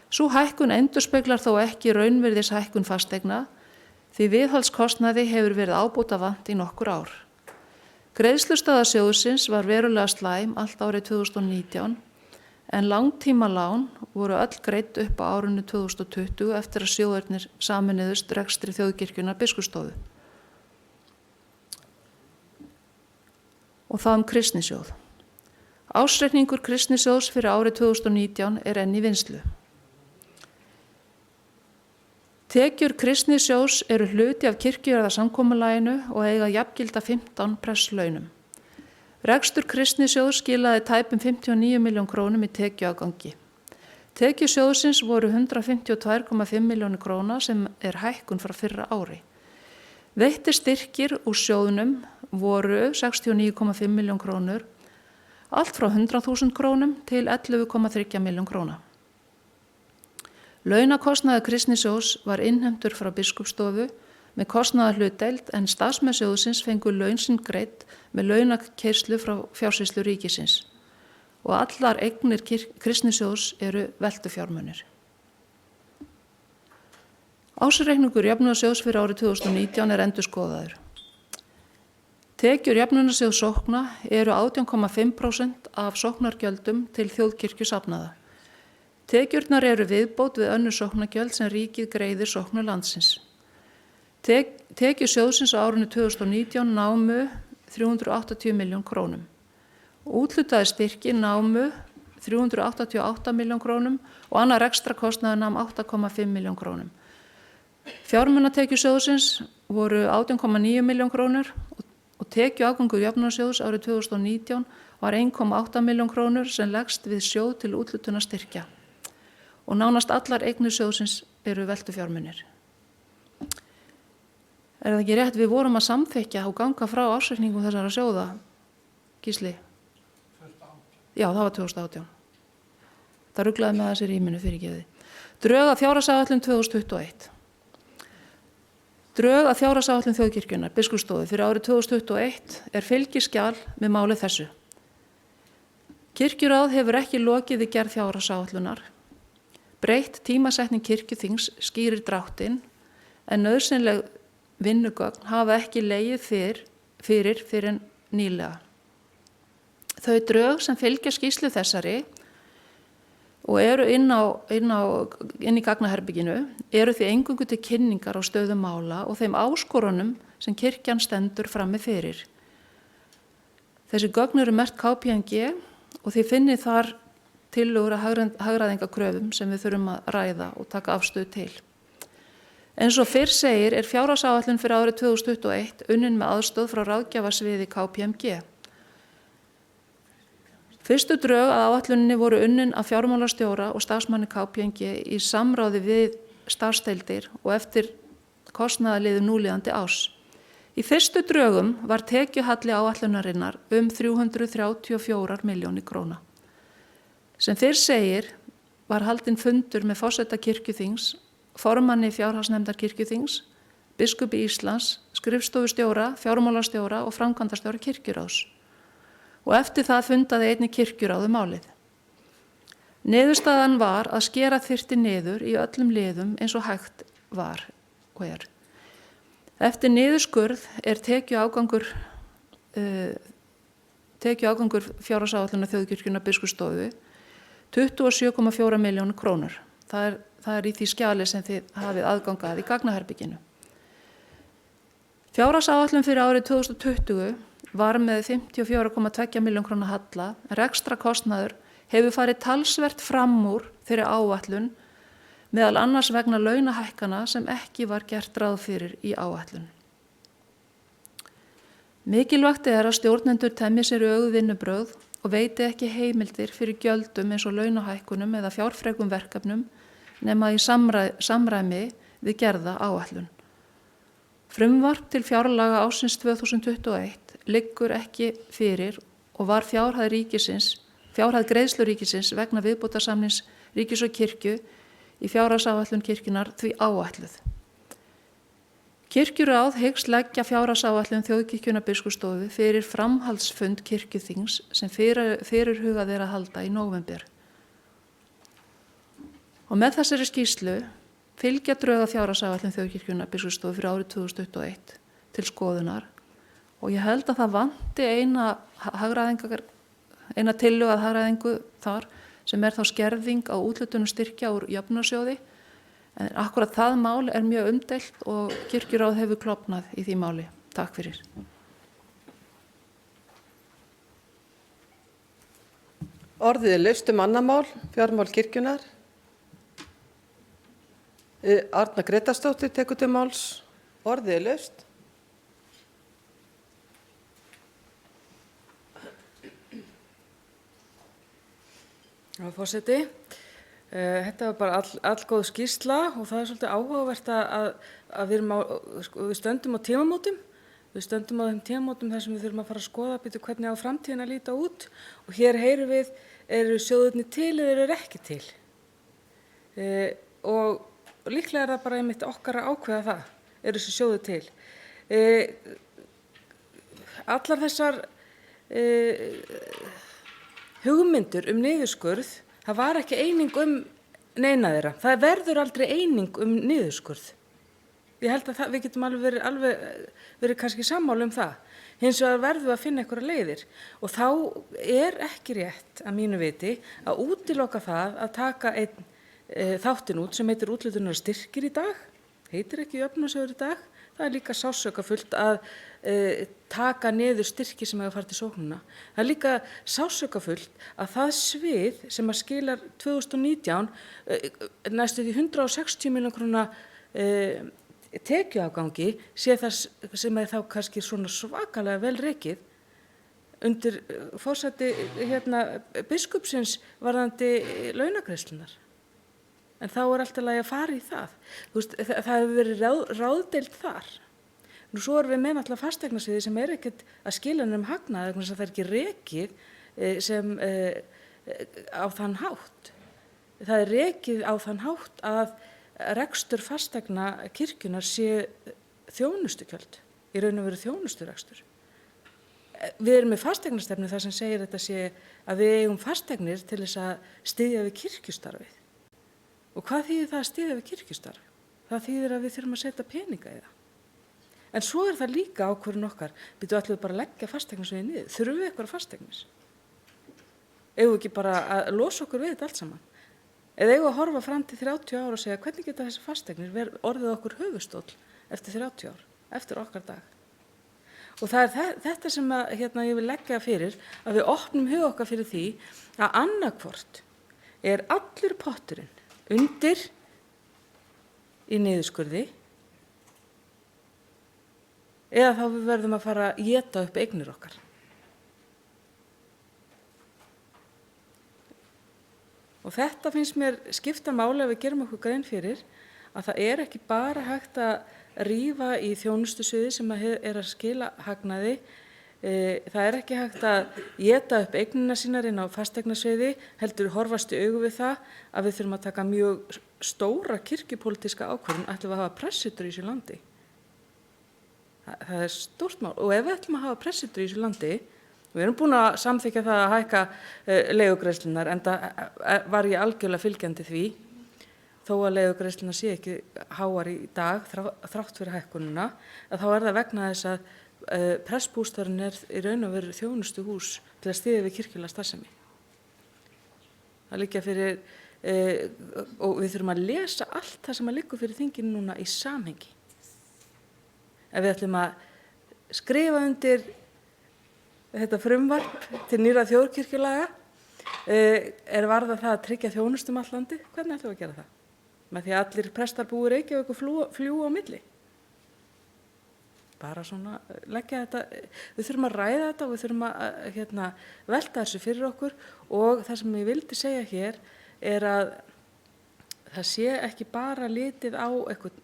Sú hækkun endurspeglar þó ekki raunvirðis hækkun fasteigna því viðhaldskostnaði hefur verið ábótavant í nokkur ár. Greiðslustaða sjóðsins var verulega slæm allt árið 2019 en langtímalán voru öll greidd upp á árinu 2020 eftir að sjóðirnir sameinuðust rekstri þjóðkirkjunnar Biskupsstofu. Og það kristnisjóð. Ársreikningur kristnisjóðs fyrir árið 2019 enn í vinnslu. Tekjur kristnisjóðs eru hluti af kirkjujarðarsamkomulaginu og eiga jafngilda 15 presslaunum. Rekstur kristnisjóðs skilaði tæpum 59 milljón krónum í tekjuafgangi. Tekjur sjóðsins voru 152,5 milljónir króna sem hækkun frá fyrra ári. Veittir styrkir úr sjóðnum voru 69,5 milljón krónur, allt frá 100.000 krónum til 11,3 milljón króna. Launakostnaður kristnisjóðs var innheimtur frá Biskupsstofu með kostnaðarhlutdeild en starfsmenn sjóðsins fengu laun sín greidd með launakeyrslu frá fjársýslu ríkisins og allar eignir kristnisjóðs eru veltufjármunir. Ársreikningur jöfnunarsjóðs fyrir árið 2019 endurskoðaður. Tekjur jöfnunarsjóðs sókna eru 18,5% af sóknargjöldum til þjóðkirkjusafnaða. Tekjurnar eru viðbót við önnur sóknargjöld sem ríkið greiðir sóknum landsins. Tekjur sjóðsins á árinu 2019 námu 380 milljón krónum. Úthlutaði styrkir námu 388 milljón krónum og annar rekstrakostnaður nam 8,5 milljón krónum. Fjármunatekjur sjóðsins voru 18,9 milljón krónur og tekjuafgangur jöfnunarsjóðs árið 2019 var 1,8 milljón krónur sem leggst við sjóð til úthlutunar styrkja. Og nánast allar eignir sjóðsins eru veltufjármunir. Það ekki rétt, við vorum að samþykkja og ganga frá ársreikningum þessara sjóða, Gísli? Já, það var 2018. Það ruglaði með þessi rýminu fyrirgefið. Drög að fjárhagsáætlun 2021. Drög að fjárhagsáætlun þjóðkirkjunnar, Biskupsstofu, fyrir árið 2021 fylgiskjal með máli þessu. Kirkjuráð hefur ekki lokið í gerð fjárhagsáætlunar. Breytt tímasetning kirkjuþings skýrir dráttinn en nauðsynleg vinnugögn hafa ekki legið fyrir en nýlega. Þau drög sem fylgja skýrslu þessari og eru inn í gagnaherbygginu eru því eingöngu til kynningar á stöðu mála og þeim áskorunum sem kirkjan stendur frammi fyrir. Þessi gögn eru merkt KPMG og þið finnið þar tillögur að hagræðingakröfum sem við þurfum að ræða og taka afstöðu til. Eins og fyrr segir fjárhagsáætlun fyrir árið 2021 unnin með aðstoð frá ráðgjafarsviði KPMG. Fyrstu drög að áætluninni voru unnin af fjármálastjóra og starfsmanni KPMG í samráði við starfsdeildir og eftir kostnaðarliðum núlíðandi árs. Í fyrstu drögum var tekjuhalli áætlunarinnar 334 milljónir króna. Sem fyrr segir var haldinn fundur með forseta kirkjuþings, formanni fjárhagsnefndar kirkjuþings, biskupi Íslands, skrifstofustjóra, fjármálastjóra og framkvæmdastjóra kirkjuráðs. Og eftir það fundaði einnig kirkjuráð málið. Niðurstaðan var að skera þyrfti niður í öllum liðum eins og hægt var og er. Eftir niðurskurð er tekjuágangur fjárhagsáætlunar þjóðkirkjunnar Biskupsstofu 27,4 milljónir krónur. Það er í því skjali sem þið hafið aðgangað í gagnaherbygginu. Fjárhagsáætlun fyrir árið 2020 var með 54,2 milljón króna halla, en rekstrakostnaður hefur farið talsvert fram úr þeirri áætlun, meðal annars vegna launahækkana sem ekki var gert ráð fyrir í áætlun. Mikilvægt er að stjórnendur temji sér vinnubrögð og veiti ekki heimildir fyrir gjöldum eins og launahækkunum eða fjárfrekum verkefnum nema í samræmi við gerða áætlun. Frumvarp til fjárlaga ársins 2021 liggur ekki fyrir og var fjárhæð greiðslu ríkisins vegna viðbótarsamnings ríkis og kirkju í fjárhagsáætlun kirkjunnar því áætluð. Kirkjuráð hyggst leggja fjárhagsáætlun þjóðkirkjunnar Biskupsstofu fyrir framhaldsfund kirkjuþings sem fyrirhugað er að halda í nóvember. Og með þessari skýrslu fylgja drög að fjárhagsáætlun þjóðkirkjunnar Biskupsstofu fyrir árið 2021 til skoðunar og ég held að það vanti eina tillögu að hagræðingu þar sem er þá skerðing á úthlutunum styrkja úr jöfnunarsjóði, en akkurat það mál er mjög umdeilt og kirkjuráð hefur klofnað í því máli. Takk fyrir. Orðið er laust mannamál, fjármál kirkjunnar. Arna Gretarsdóttir tekur til máls. Orðið er laust. Forseti, þetta var bara allgóð skýrsla og það er svolítið áhugavert að við stöndum á tímamótum. Við stöndum á þeim tímamótum þar sem við þurfum að fara að skoða hvernig á framtíðin að líta út og hér heyrum við, eru sjóðirnir til eða eru ekki til? Og líklega er það bara einmitt okkar að ákveða það, eru þessi sjóðir til. Allar þessar hugmyndur niðurskurð, það var ekki eining neina þeirra. Það verður aldrei eining niðurskurð. Ég held að við getum alveg verið kannski sammála það. Hins vegar verðum við að finna einhverja leiðir og þá er ekki rétt að mínu viti að útiloka það að taka einn þáttinn út sem heitir úthlutunarstyrkir í dag, heitir ekki jöfnunarsjóður í dag. Það er líka sársaukafullt að taka niður styrki sem hafa farið til sóknuna. Það er líka sársaukafullt að það svið sem að skilar 2019 næstu því 160 milljóna króna tekjuafgangi sé það sem er þá kannski svona svakalega vel rekið undir forsæti biskupsins varðandi launagreiðslurnar. En þá er alltaf að fara í það. Það hefur verið ráðdeild þar. Nú svo erum við með alltaf fasteignasviði sem er ekkert að skila hagnað, þannig að það er ekki rekið sem á þann hátt. Það er rekið á þann hátt að rekstur fasteigna kirkjunnar sé þjónustugjöld, í raun og veru þjónusturekstur. Við erum með fasteignastefnu þar sem segir þetta sé að við eigum fasteignir til þess að styðja við kirkjustarfið. Og hvað þýðir það að styðja við kirkjustarf? Það þýðir að við þurfum að setja peninga í það. En svo er það líka ákvörðun okkar, ætlum við bara að leggja fasteignasviðið niður. Þurfum við eitthvað fasteignir? Eigum við ekki bara að losa okkur við þetta allt saman? Eða eigum við að horfa fram til 30 ára og segja hvernig geta þessi fasteignir orðið okkur höfuðstóll eftir 30 ár, eftir okkar dag? Og það er þetta sem ég vil leggja fyrir, að við opnum hug okkar fyrir því að annarkvort er allur potturinn undir í niðurskurði eða þá við verðum að fara að éta upp eignir okkar. Og þetta finnst mér skipta máli að við gerum okkur grein fyrir að það er ekki bara hægt að rífa í þjónustusviði sem að skila hagnaði. Það er ekki hægt að éta upp eignina sínar inn á fasteignasviði, heldur horfast í augu við það að við þurfum að taka mjög stóra kirkjupólitíska ákvörðun, ætlum við að hafa pressutur í þessu landi. Það er stórt mál og ef við ætlum að hafa pressutur í þessu landi, við erum búin að samþykkja það að hækka leigugreiðslurnar, en það var ég algjörlega fylgjandi því, þó að leigugreiðslurnar sé ekki háar í dag þrátt fyrir hækkunina, að þá er það vegna þess að prestbústaðurinn er í raun og veru þjónustuhús til að styðja við kirkjulega starfsemi. Það liggja fyrir, og við þurfum að lesa allt það sem að liggur fyrir þinginu núna í samhengi. Ef við ætlum að skrifa undir þetta frumvarp til nýrra þjóðkirkjulaga, varða það að tryggja þjónustum all landið, hvernig ætlum við að gera það? Með því að allir prestar búi í Reykjavík og fljúga á milli. Bara svona leggja þetta, við þurfum að ræða þetta og við þurfum að velta þessu fyrir okkur og það sem ég vildi segja hér er að það sé ekki bara litið á eitthvað,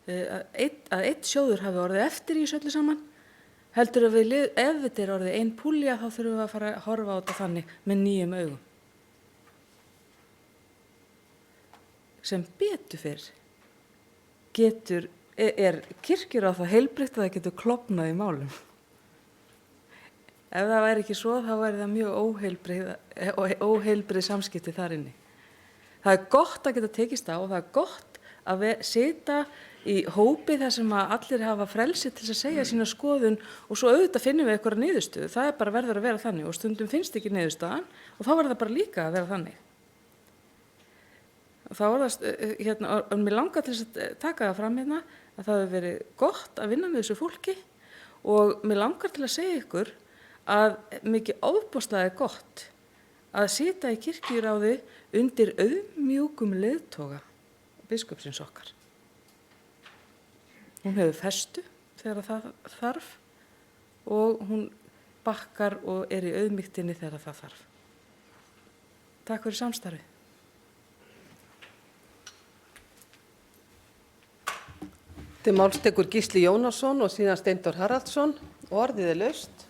að einn sjóður hafi orðið eftir í þessu öllu saman, heldur að ef þetta er orðið ein púlja þá þurfum við að fara að horfa á þetta þannig með nýjum augum. Sem betur fyrr er kirkjur á það heilbrigt að það getur klofnað í málum. Ef það væri ekki svo, þá væri það mjög óheilbrigð samskipti þar inni. Það er gott að geta tekist á og það er gott að sita í hópi þar sem að allir hafa frelsi til að segja sína skoðun og svo auðvitað finnum við einhverja niðurstöðu. Það er bara verður að vera þannig og stundum finnst ekki niðurstöðan og þá verður það bara líka að vera þannig. Þá það, mér langar til að taka það fram hérna að það hefur verið gott að vinna með þessu fólki og mér langar til að segja ykkur að mikið ofboðslega er gott að sita í kirkjuráði undir auðmjúkum leiðtoga biskupsins okkar. Hún hefur festu þegar það þarf og hún bakkar og er í auðmýktinni þegar það þarf. Takk fyrir samstarfið. Til máls tekur Gísli Jónasson og síðan Steindór Haraldsson og orðið er laust.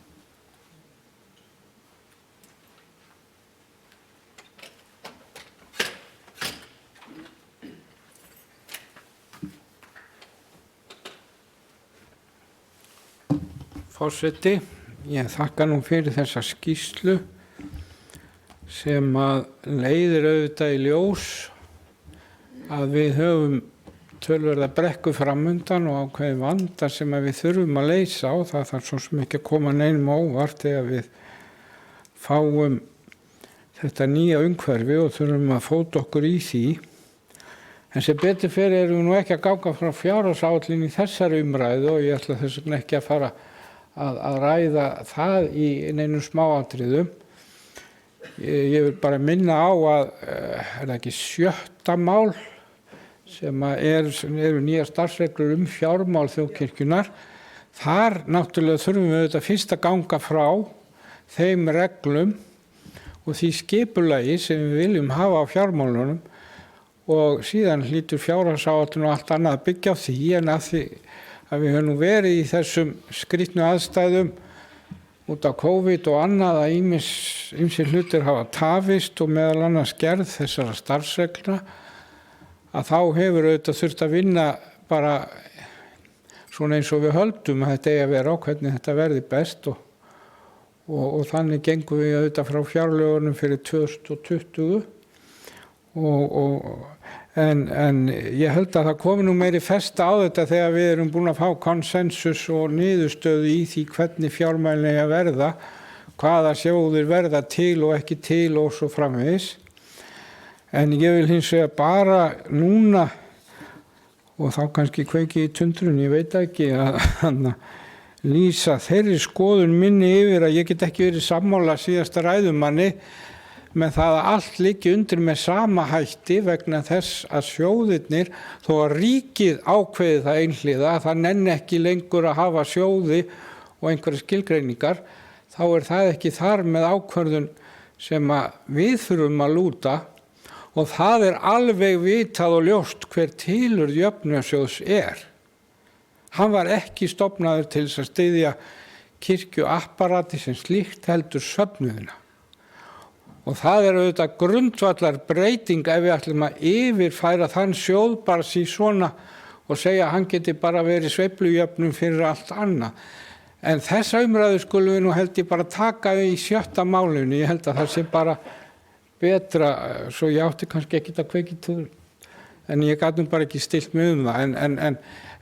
Forseti, ég þakka nú fyrir þessa skýrslu sem að leiðir auðvitað í ljós að við höfum tölverða brekku framundan og ákveðin vanda sem við þurfum að leysa og það þarf svo sem ekki að koma neinum óvart þegar við fáum þetta nýja umhverfi og þurfum að fóta okkur í því. En sem betur fer erum við nú ekki að ganga frá fjárhagsáætlun í þessari umræðu og ég ætla þess vegna ekki að fara að ræða það í neinum smáatriðum. Ég vil bara minna á að það ekki 7. mál sem eru nýjar starfsreglur fjármál þjóðkirkjunnar. Þar náttúrulega þurfum við þetta fyrst að ganga frá þeim reglum og því skipulagi sem við viljum hafa á fjármálunum og síðan hlýtur fjárhagsáætlun og allt annað að byggja á því en að við höfum nú verið í þessum skrýtnu aðstæðum út af COVID og annað að ýmsir hlutir hafa tafist og meðal annars gerð þessara starfsreglna að þá hefur auðvitað þurft að vinna bara svona eins og við höldum að þetta eigi að vera á hvernig þetta verði best og þannig gengum við auðvitað frá fjárlögunum fyrir 2020 en ég held að það komi nú meiri festa á þetta þegar við erum búin að fá konsensus og niðurstöðu í því hvernig fjármálin eigi að verða, hvaða sjóðir verða til og ekki til og svo framvegis. En ég vil hins vegar bara núna, og þá kannski kveiki í tundrun, ég veit ekki, að lýsa þeirri skoðun minni yfir að ég get ekki verið sammála síðasta ræðumanni með það að allt liggi undir með sama hætti vegna þess að sjóðirnir, þó að ríkið ákveði það einhliða, að það nenni ekki lengur að hafa sjóði og einhverja skilgreiningar, þá er það ekki þar með ákvörðun sem að við þurfum að lúta og það er alveg vitað og ljóst hver tilurð jöfnunarsjóðs er. Hann var ekki stofnaður til þess að styðja kirkjuapparati sem slíkt heldur söfnuðina. Og það er auðvitað grundvallar breyting ef við ætlum að yfirfæra þann sjóð bara sí svona og segja að hann geti bara verið sveiflujöfnun fyrir allt annað. En þessa umræðu skulum við nú held ég bara taka í 7. málinu. Ég held að það sé bara betra, svo ég átti kannski ekki að kveikja í túr, en ég gat nú bara ekki stilt mig það.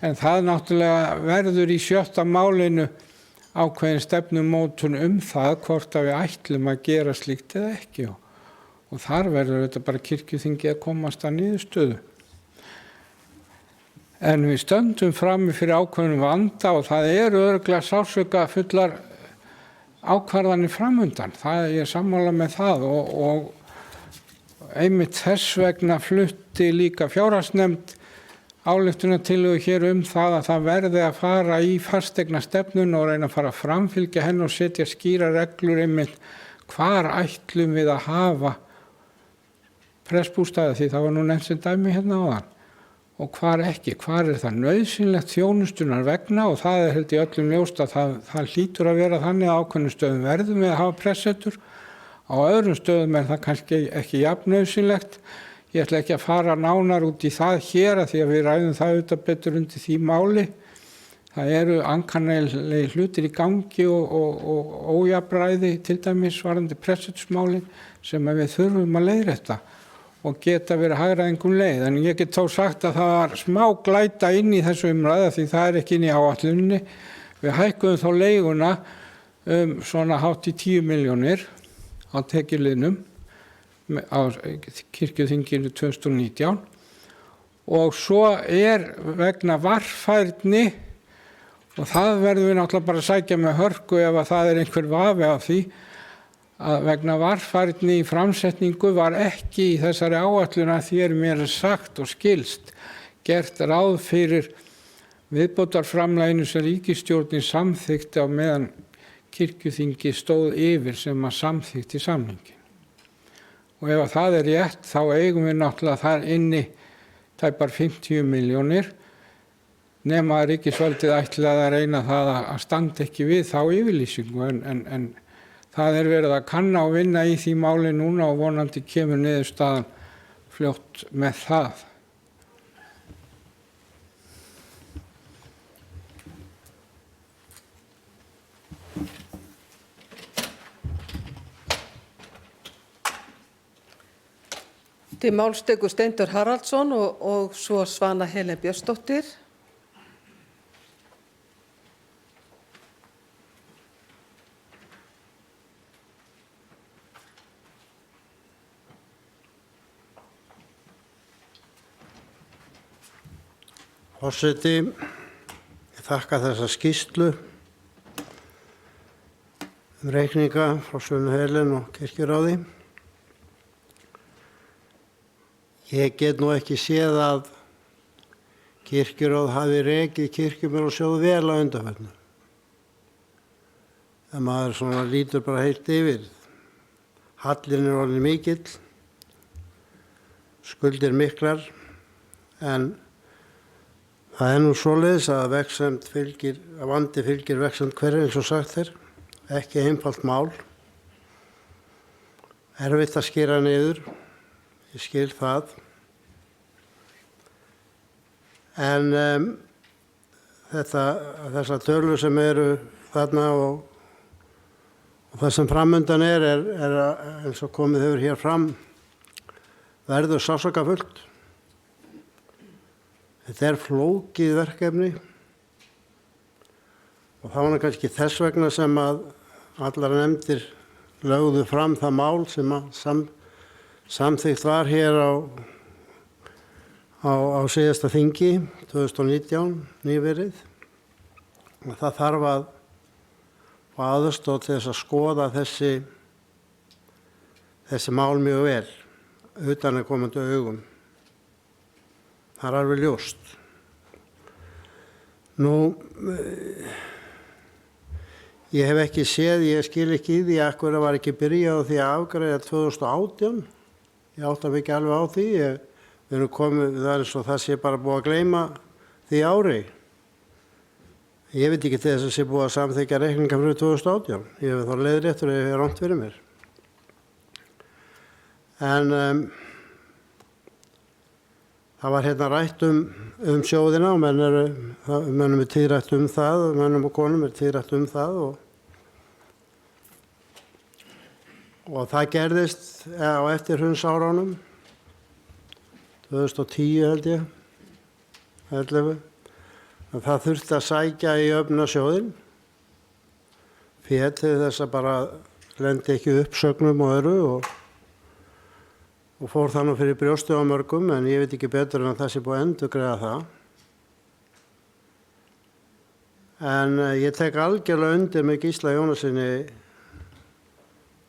En það náttúrulega verður í 7. málinu ákveðin stefnumótun það hvort að við ætlum að gera slíkt eða ekki. Og þar verður þetta bara kirkjuþingi að komast að niðurstöðu. En við stöndum frammi fyrir ákveðnum vanda og það eru örugglega sársaukafullar ákvarðanir framundan. Það ég sammála með það og einmitt þess vegna flutti líka fjárhagsnefnd ályktunartillögu hér það að það verði að fara í fasteignastefnun og reyna að fara að framfylgja henni og setja skýra reglur einmitt hvar ætlum við að hafa prestbústaði, því það var nú nefnt sem dæmi hérna áðan, og hvar ekki, hvar er það nauðsynlegt þjónustunar vegna, og það er held í öllum ljóst að það hlýtur að vera þannig að ákveðnum stöðum verðum við að hafa pressetur, á öðrum stöðum er það kannski ekki jafn nauðsynlegt. Ég ætla ekki að fara nánar út í það hér því að við ræðum það auðvitað betur undir því máli. Það eru ankannalegi hlutir í gangi og ójafnræði til dæmis varðandi pressetursmálin sem við þurfum að leiðrétta og geta verið hagræðingum leið. En ég get þá sagt að það var smá glæta inn í þessu umræða því það er ekki inn í áætluninni. Við hækkuðum þá leiguna svona hátt í 10 milljónir á tekjuliðnum á kirkjuþinginu 2019 og svo er vegna varfærni, og það verðum við náttúrulega bara að sækja með hörku ef að það er einhver vafi af því, að vegna varfærni í framsetningu var ekki í þessari áætlun að því mér sagt og skilst gert ráð fyrir viðbótarframlaginu sem ríkisstjórnin samþykkti á meðan kirkjuþingi stóð yfir sem að samþykkti samningin. Og ef það er rétt þá eigum við náttúrulega þar inni tæpar 50 milljónir nema að ríkisvaldið ætlaði að reyna það að standa ekki við þá yfirlýsingu en það er verið að kanna og vinna í því máli núna og vonandi kemur niðurstaðan fljótt með það. Til máls tekur Steindór Haraldsson og svo Svana Helen Björnsdóttir. Forseti, ég þakka þessa skýrslu reikninga frá Svönu Helen og kirkjuráði. Ég get nú ekki séð að kirkjuráð hafi rekið kirkjumálasjóð vel á undanförnu. Það maður svona lítur bara heilt yfir. Hallinn er orðinn mikill, skuldir miklar, en það er nú svoleiðis að vandi fylgir vegsemd hverju eins og sagt er, ekki einfalt mál. Erfitt að skera niður. Ég skil það, en þessar tölur sem eru þarna og það sem framundan er eins og komið hefur hér fram, verður sársaukafullt. Þetta er flókið verkefni og það var kannski þess vegna sem að allar nefndir lögðu fram það mál sem að samþykkt var hér á síðasta þingi 2019 nýverið, og það þarf að aðstoð til þess að skoða þessi mál mjög vel utanaðkomandi augum. Það er alveg ljóst. Nú, ég hef ekki séð, ég skil ekki í því að hverju var ekki byrjað á því að afgreiða 2018. Ég átta mig ekki alveg á því. Við erum komið, það er svo það sé bara búið að gleyma því ári. Ég veit ekki til þess að sé búið að samþykja reikninga fyrir 2018. Ég hef þá leiðréttur ef ég er rangt fyrir mér. En það var hérna rætt um sjóðina og mönnum er tíðrætt um það, mönnum og konum er tíðrætt um það og það gerðist á eftir hrunsárunum 2010 held ég, 11. Það þurfti að sækja í jöfnunarsjóðinn fél til þess að bara lendi ekki uppsögnum og öðru og fór það nú fyrir brjóstu á mörgum, en ég veit ekki betur en að það sé búið að endurgreiða það. En ég tek algjörlega undir með Gísla Jónasyni,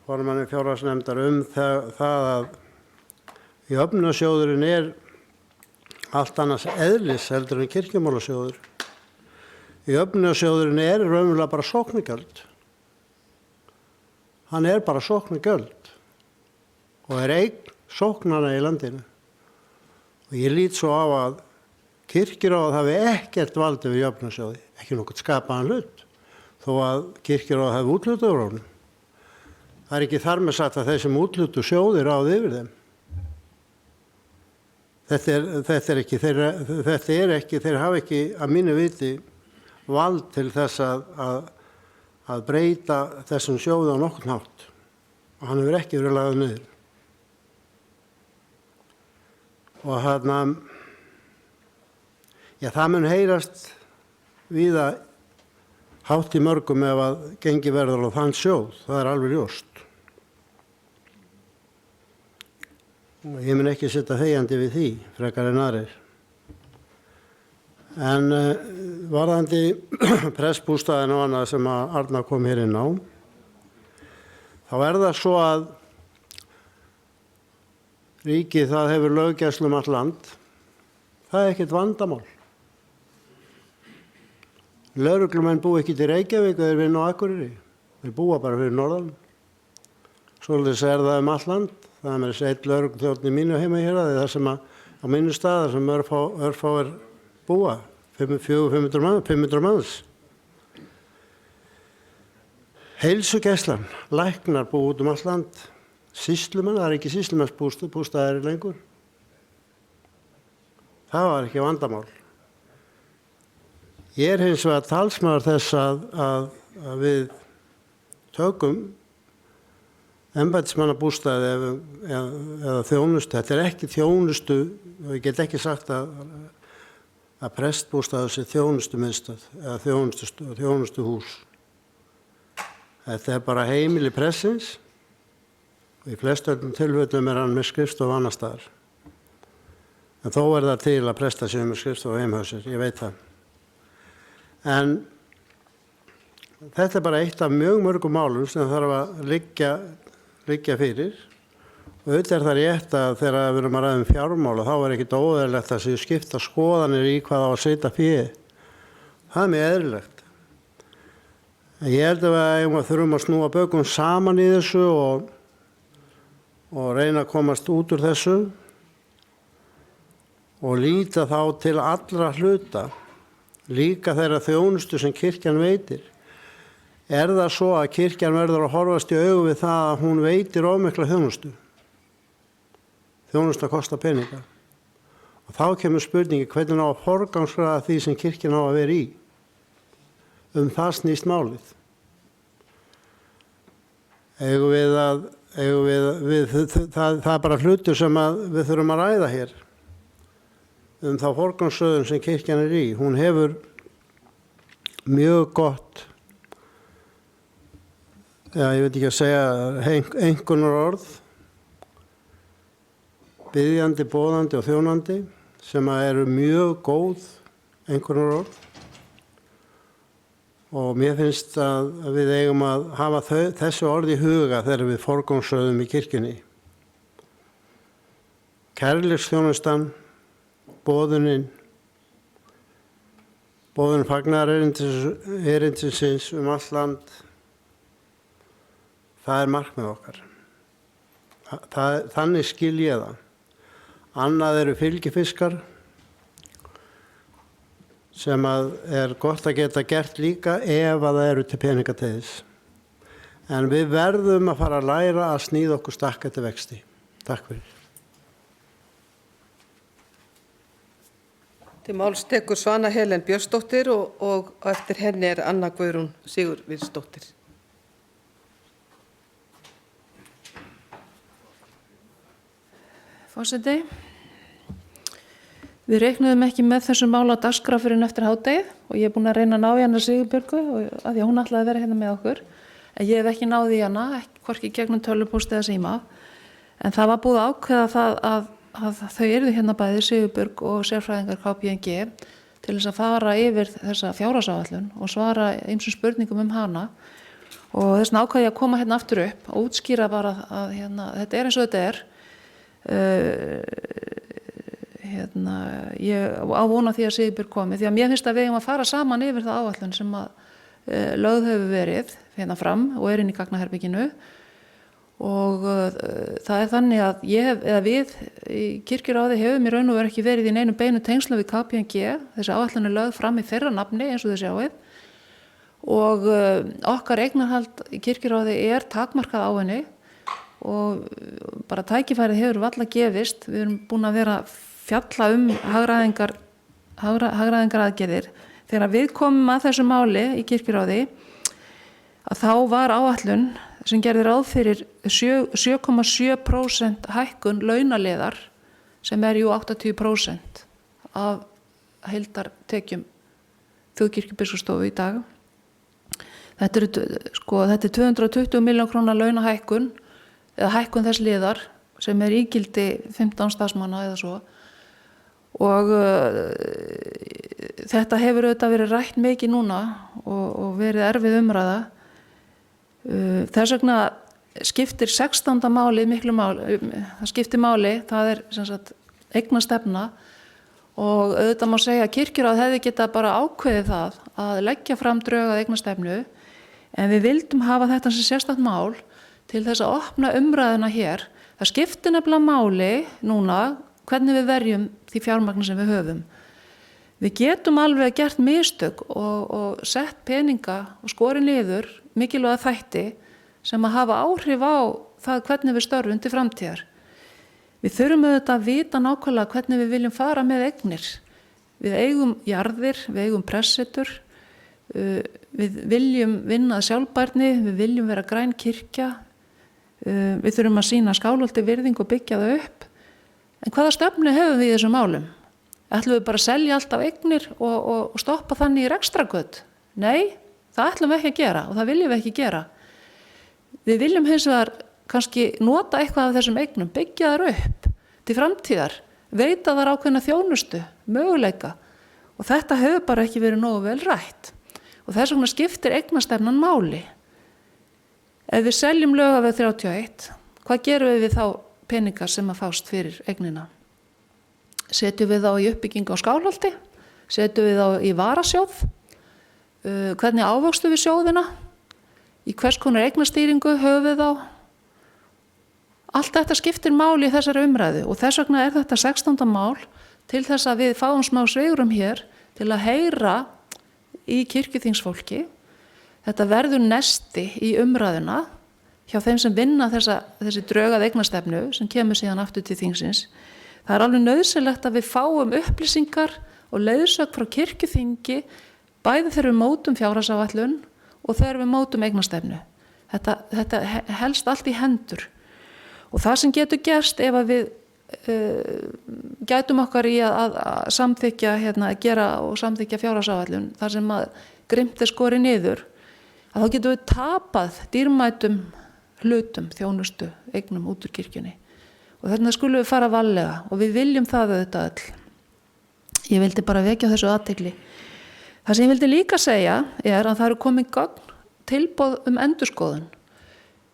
formanni fjárhagsnefndar, það að jöfnunarsjóðurinn er allt annars eðlis heldur en kirkjumálasjóður. Jöfnunarsjóðurinn er raunverulega bara sóknargjöld. Hann er bara sóknargjöld og er eign sóknarna í landinu. Og ég lít svo á að kirkjuráð hafi ekkert vald yfir jöfnunarsjóði, ekki nokkuð skapaðan hlut, þó að kirkjuráð hafi úthlutað úr honum. Það er ekki þar með sagt að þeir sem úthlutu sjóði ráði yfir þeim. Þetta er ekki, þeir hafa ekki að mínu viti vald til þess að breyta þessum sjóði á nokkurn hátt. Og hann hefur ekki verið lagður niður. Og það mun heyrast víða hátt í mörgum ef að gengi verður á þann sjóð, það er alveg ljóst. Og ég mun ekki sitja þegjandi við því, frekar en aðrir. En varðandi prestbústaðinn og annað sem að Arna kom hér inn á, þá er það svo að ríkið það hefur löggæslu um allt land. Það er ekkert vandamál. Lögreglumenn búa ekki til Reykjavík og þeir vinna á Akureyri. Þeir búa bara fyrir norðan. Svoleiðis er það um allt land. Það er með þessi einn lögregluþjónn í mínu heimahéraði, þar sem að á mínu staðar sem örfáir búa, 500 manns. Heilsugæslan, læknar búa út um allt land. Sýslumenn, það er ekki sýslumennsbústaðir lengur. Það var ekki vandamál. Ég er hins vegar talsmaður þess að við tökum embættismannabústaði eða þjónustu. Þetta er ekki þjónustu, og ég get ekki sagt að prestbústaður sé þjónustumiðstöð eða þjónustuhús. Þetta er bara heimili prestsins. Í flestöllum tilfellum er hann með skrifstofu annar staðar. En þó er það til að prestar séu með skrifstofu heima hjá sér, ég veit það. En þetta er bara eitt af mjög mörgum málum sem þarf að liggja fyrir. Og auðvitað er það rétt að þegar við erum að ræða fjármál, þá er ekkit óeðlilegt að séu skipta skoðanir í hvað á að setja fé. Það er mjög eðlilegt. En ég held að við þurfum að snúa bökum saman í þessu og reyna að komast út úr þessu og líta þá til allra hluta, líka þeirra þjónustu sem kirkjan veitir. Er það svo að kirkjan verður að horfast í augu við það að hún veitir of mikla þjónustu? Þjónusta kostar peninga. Og þá kemur spurningi hvernig á að forgangsraða því sem kirkjan á að vera í. Það snýst málið. Það er bara hlutur sem við þurfum að ræða hér þá forgangsröðun sem kirkjan er í. Hún hefur mjög gott, ég veit ekki að segja, einkunnarorð, biðjandi, boðandi og þjónandi, sem eru mjög góð einkunnarorð. Og mér finnst að við eigum að hafa þessu orð í huga þegar við forgangsröðum í kirkjunni. Kærleiksþjónustan, boðun fagnaðarerindisins um allt land, það er markmið okkar. Þannig skil ég það. Annað eru fylgifiskar sem er gott að geta gert líka ef að það eru til peninga til þess. En við verðum að fara að læra að sníða okkur stakk eftir vexti. Takk fyrir. Til máls tekur Svana Helen Björnsdóttir og eftir henni er Anna Guðrún Sigurvinsdóttir. Forseti, við reiknuðum ekki með þessu mála á dagskrá fyrir eftir hádegið og ég er búin að reyna að ná í hana Sigurbjörgu af því að hún ætlaði að vera hérna með okkur. En ég hef ekki náð í hana, hvorki gegnum tölvupóst eða síma. En það var búið að ákveða það að þau yrðu hérna bæði Sigurbjörg og sérfræðingar KPMG til þess að fara yfir þessa fjárhagsáætlun og svara ýmsum spurningum hana. Og þess vegna ákveði ég að koma hérna aftur upp og útskýra bara að þetta er eins og þetta er. Ég á vona því að Sigurbjörg komi því að mér finnst að við eigum að fara saman yfir það áætlun sem að lögð hefur verið hérna fram og er inn í gagnaherbygginu og það er þannig að við í Kirkjuráði hefum í raun og veru ekki verið í neinum beinu tengslum við KPMG. Þessi áætlun er lögð fram í þeirra nafni eins og þið sjáið og okkar eignarhald í Kirkjuráði er takmarkað á henni og bara tækifærið hefur varla gefist. Við erum búin að vera fjalla hagræðingar aðgerðir. Þegar við komum að þessu máli í Kirkjuráði að þá var áætlun sem gerði ráð fyrir 7,7% hækkun launaliðar sem er 80% af heildartekjum Þjóðkirkjubiskupsstofu í dag. Þetta er 220 milljón króna launahækkun eða hækkun þess liðar sem er ígildi 15 starfsmanna eða svo og þetta hefur auðvitað verið rætt mikið núna og verið erfið umræða. Þess vegna skiptir 16. máli miklu máli, það skiptir máli, það er sem sagt eignastefna og auðvitað má segja að Kirkjuráð hefði getað bara ákveðið það að leggja fram drög að eignastefnu en við vildum hafa þetta sem sérstakt mál til þess að opna umræðuna hér. Það skiptir nefnilega máli núna hvernig við verjum því fjármagni sem við höfum. Við getum alveg gert mistök og sett peninga og skorin niður mikilvæga þætti sem að hafa áhrif á það hvernig við störfum til framtíðar. Við þurfum auðvitað að vita nákvæmlega hvernig við viljum fara með eignir. Við eigum jarðir, við eigum pressetur, við viljum vinna að sjálfbærni, við viljum vera græn kirkja, við þurfum að sýna Skálholti virðing og byggja það upp. En hvaða stefnu hefum við í þessum málum? Ætlum við bara að selja alltaf eignir og stoppa þannig í rekstragöt? Nei, það ætlum við ekki að gera og það viljum við ekki gera. Við viljum hins vegar kannski nota eitthvað af þessum eignum, byggja þar upp til framtíðar, veita þar ákveðna þjónustu, möguleika og þetta hefur bara ekki verið nógu vel rætt og þess vegna skiptir eignastefnan máli. Ef við seljum Laugaveg 31, hvað gerum við þá peningar sem að fást fyrir eignina? Setjum við þá í uppbyggingu á Skálholti? Setjum við þá í varasjóð? Hvernig ávöxtum við sjóðina? Í hvers konar eignastýringu höfum við þá? Allt þetta skiptir máli í þessari umræðu og þess vegna er þetta 16. mál til þess að við fáum smá svigrúm hér til að heyra í kirkjuþingsfólki. Þetta verður nesti í umræðuna hjá þeim sem vinna þessi drög að eignastefnu sem kemur síðan aftur til þingsins. Það er alveg nauðsynlegt að við fáum upplýsingar og leiðsögn frá kirkjuþingi bæði þegar við mótum fjárhagsáætlun og þegar við mótum eignastefnu. Þetta helst allt í hendur. Og það sem getur gerst ef að við gætum okkar í að samþykja, gera og samþykja fjárhagsáætlun þar sem að grimmt er skorið niður, að þá getum við tapað dýrmætum hlutum, þjónustu, eignum út úr kirkjunni. Og þarna skulum við fara varlega og við viljum það auðvitað öll. Ég vildi bara vekja þessu athygli. Það sem ég vildi líka segja er að það eru komin tilboð endurskoðun.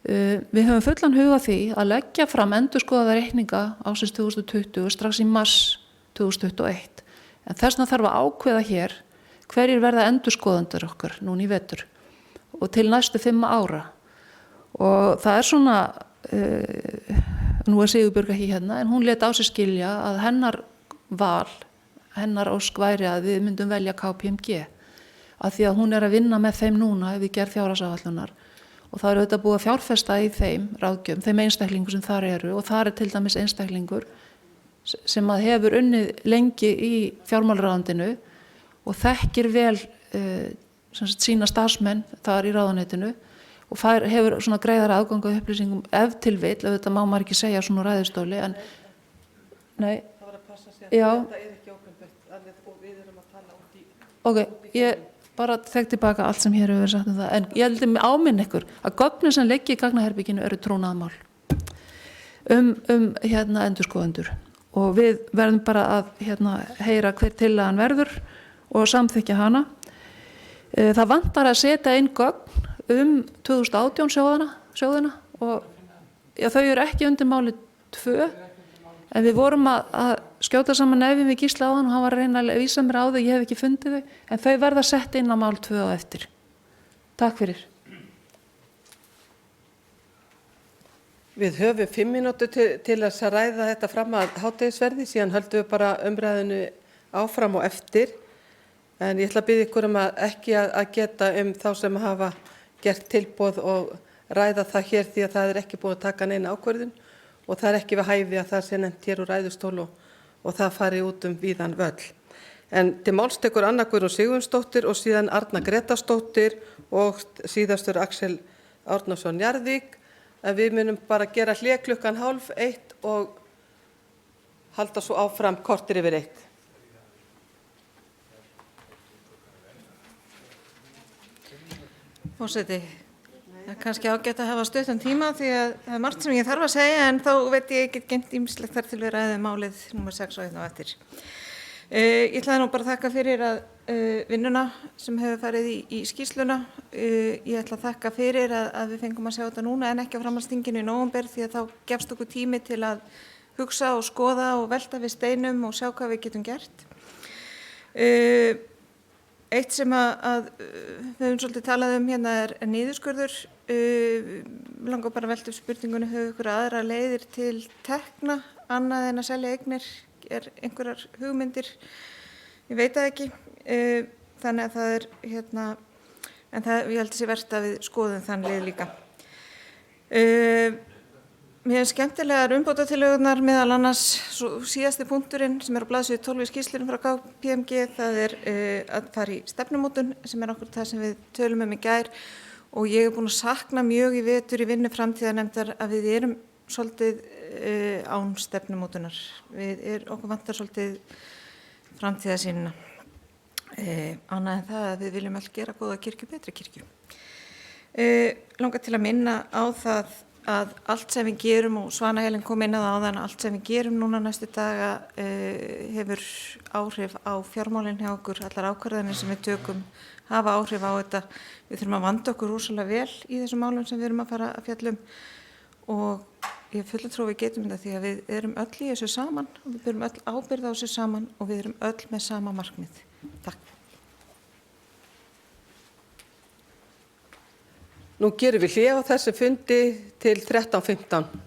Við höfum fullan huga því að leggja fram endurskoðaða reikninga ársins 2020 strax í mars 2021. En þess vegna þarf að ákveða hér hverjir verða endurskoðendur okkar núna í vetur og til næstu 5 ára. Og það er svona nú er Sigurbjörg ekki hérna, en hún lét á sig skilja að hennar val, hennar ósk væri að við myndum velja KPMG, af því að hún er að vinna með þeim núna ef við gerð fjárhagsáætlunar og það er auðvitað búið að fjárfesta í þeim ráðgjöfum, þeim einstaklingur sem þar eru og þar er til dæmis einstaklingur sem að hefur unnið lengi í fjármálaráðundinu og þekkir vel sína starfsmenn þar í ráðuneytinu og hefur svona greiðar aðgang að upplýsingum ef til vill, auðvitað má maður ekki segja svona ræðustóli, en nei, Það var að passa sig já, þetta er ekki ókvæmt og við erum að tala út í... ok, ég bara þekk tilbaka allt sem hér hefur verið sagt um það, en ég heldur mig áminn ykkur að gögnin sem liggja í gagnaherbygginu eru trúnaðarmál endurskoðendur og við verðum bara að heyra hver tillagan verður og samþykkja hana. Það vantar að setja inn gögn 2018 sjóðina og já, þau eru ekki undir máli 2, en við vorum að skjóta saman nefnum við Gísla áðan og hann var að reyna að vísa mér á þau, ég hef ekki fundið þau, en þau verða sett inn á mál 2 á eftir. Takk fyrir. Við höfum 5 mínútur til að ræða þetta fram að hádegisverði, síðan höldum við bara umræðinu áfram og eftir. En ég ætla að biðja ykkur ekki að geta þá sem hafa gert tilboð og ræða það hér því að það er ekki búið að taka neina ákvörðun og það er ekki við hæfi að það sé nefnt hér úr ræðustól og það fari út víðan völl. En til máls tekur Anna Guðrún Sigurjónsdóttir og síðan Arna Grétarsdóttir og síðastur Axel Árnason Njarðvík. En við munum bara gera hlé 12:30 og halda svo áfram korter yfir 1. Forseti, það er kannski ágætt að hafa stuttan tíma því að það er margt sem ég þarf að segja en þá veit ég get geymt ýmislegt þar til við ræðum málið nr. 6 og 1 á eftir. Ég ætlaði nú bara að þakka fyrir vinnuna sem hefur farið í skýrsluna. Ég ætla að þakka fyrir að við fengum að sjá þetta núna en ekki á framhaldsþinginu í nóvember því að þá gefst okkur tími til að hugsa og skoða og velta við steinum og sjá hvað við getum gert. Eitt sem við höfum svolítið talað um hérna er niðurskurður. Mig langar bara að velta upp spurningunni, höfum ykkur aðra leiðir til tekna annað en að selja eignir? Er einhverjar hugmyndir? Ég veit það ekki. Þannig að það er en ég held að sé vert að við skoðum þann leið líka. Mér er skemmtilegar umbótatillögurnar meðal annars síðasti punkturinn sem er á blaðsíðu 12 í skýrslunni frá KPMG, það er að fara í stefnumótun sem er okkur það sem við tölum í gær og ég búin að sakna mjög í vetur í vinnu framtíðarnefndar að við erum svolítið án stefnumótunar. Okkur vantar svolítið framtíðarsýnina. Annað en það að við viljum allt gera góða kirkju, betri kirkju. Langar til að minna á það að allt sem við gerum, og Svana Helén kom inn á það áðan, allt sem við gerum núna næstu daga hefur áhrif á fjármálin hjá okkur, allar ákvarðanir sem við tökum hafa áhrif á þetta. Við þurfum að vanda okkur rosalega vel í þessum málum sem við erum að fara að fjalla og ég er full trú við getum þetta því að við erum öll í þessu saman og við berum öll ábyrgð á þessu saman og við erum öll með sama markmið. Takk. Nú gerum við hlé á þessu fundi til 13:15.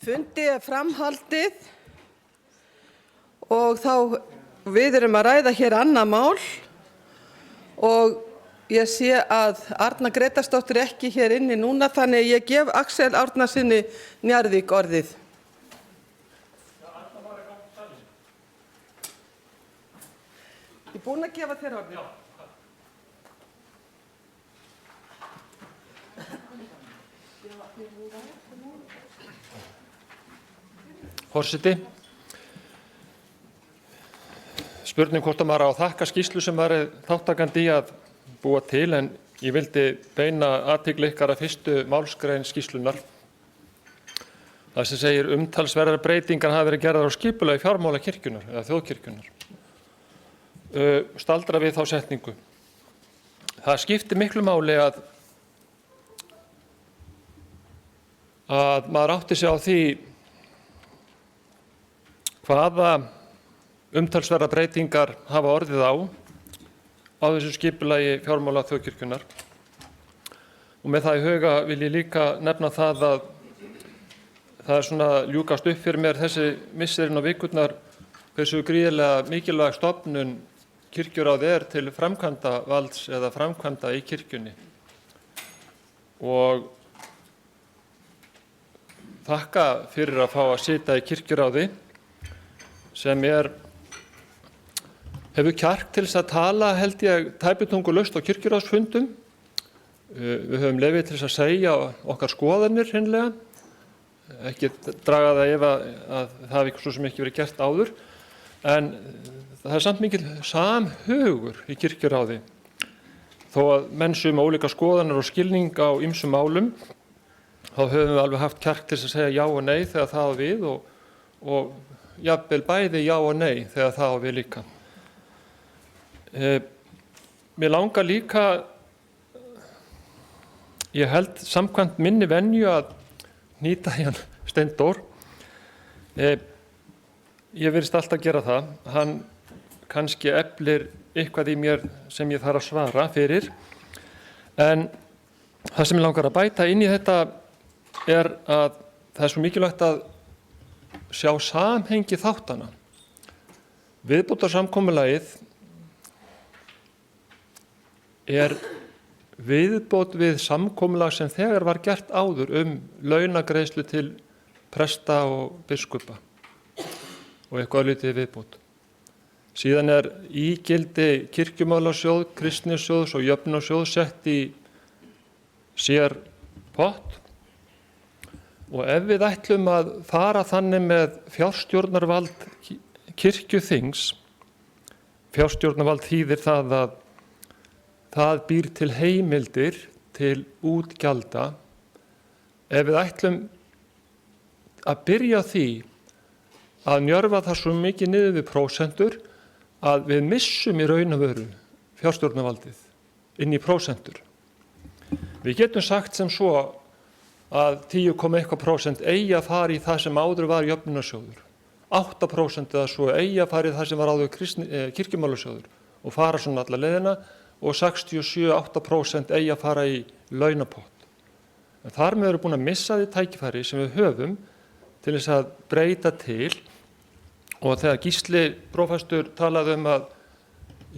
Fundi er framhaldið og þá við erum að ræða hér annað mál og ég sé að Arna Grétarsdóttir er ekki hér inni núna þannig að ég gef Axel Árnasyni Njarðvík orðið. Ég er búin að gefa þér orðið. Forseti, spurning hvort að maður á að þakka skýrslu sem maður er þáttakandi í að búa til, en ég vildi beina athygli ykkar að fyrstu málsgrein skýrslunar. Það sem segir umtalsverðar breytingar hafa verið gerðar á skipulagi fjármála kirkjunnar eða þjóðkirkjunnar. Staldra við þá setningu. Það skiptir miklu máli að maður átti sig á því hvaða umtalsverðar breytingar hafa orðið á þessu skipulagi fjármála þjóðkirkjunnar. Og með það í huga vil ég líka nefna það að það er svona ljúkast upp fyrir mér þessi misserin og vikurnar hversu gríðarlega mikilvæg stofnun kirkjuráð er til framkvæmdavalds eða framkvæmda í kirkjunni. Og þakka fyrir að fá að sitja í kirkjuráði sem hefur kjark til þess að tala, held ég, tæpitungulaust á kirkjuráðsfundum. Við höfum leyfi til þess að segja okkar skoðanir hreinlega, ekki draga það ef að það hafi svo sem ekki verið gert áður, en það er samt mikil samhugur í kirkjuráði. Þó að menn séu með ólíka skoðanir og skilning á ýmsum málum, þá höfum við alveg haft kjark til þess að segja já og nei þegar það á við og jafnvel bæði já og nei þegar það á við líka. Mér langar líka, ég held samkvæmt minni venju að nýta hérna Steindór. Ég virðist alltaf gera það. Hann kannski eflir eitthvað í mér sem ég þarf að svara fyrir. En það sem ég langar að bæta inn í þetta er að það er svo mikilvægt að sjá samhengi þáttana. Viðbótarsamkomulagið er viðbót við samkomulag sem þegar var gert áður launagreiðslu til presta og biskupa og eitthvað lítið viðbót. Síðan er ígildi kirkjumálasjóð, kristnisjóðs og jöfnunarsjóð sett í sér pott. Og ef við ætlum að fara þannig með fjárstjórnarvald kirkjuþings, fjárstjórnarvald þýðir það að það býr til heimildir til útgjalda. Ef við ætlum að byrja á því að njörfa það svo mikið niður við prósentur að við missum í raun og veru fjárstjórnarvaldið inn í prósentur. Við getum sagt sem svo að 10,1% eigi að fara í það sem áður var jöfnunarsjóður, 8% eða svo eigi að fara í það sem var áður kirkjumálasjóður og fara svona alla leiðina og 67-8% eigi að fara í launapott. En þar með erum búin að missa því tækifæri sem við höfum til þess að breyta til og þegar Gísli prófastur talaði að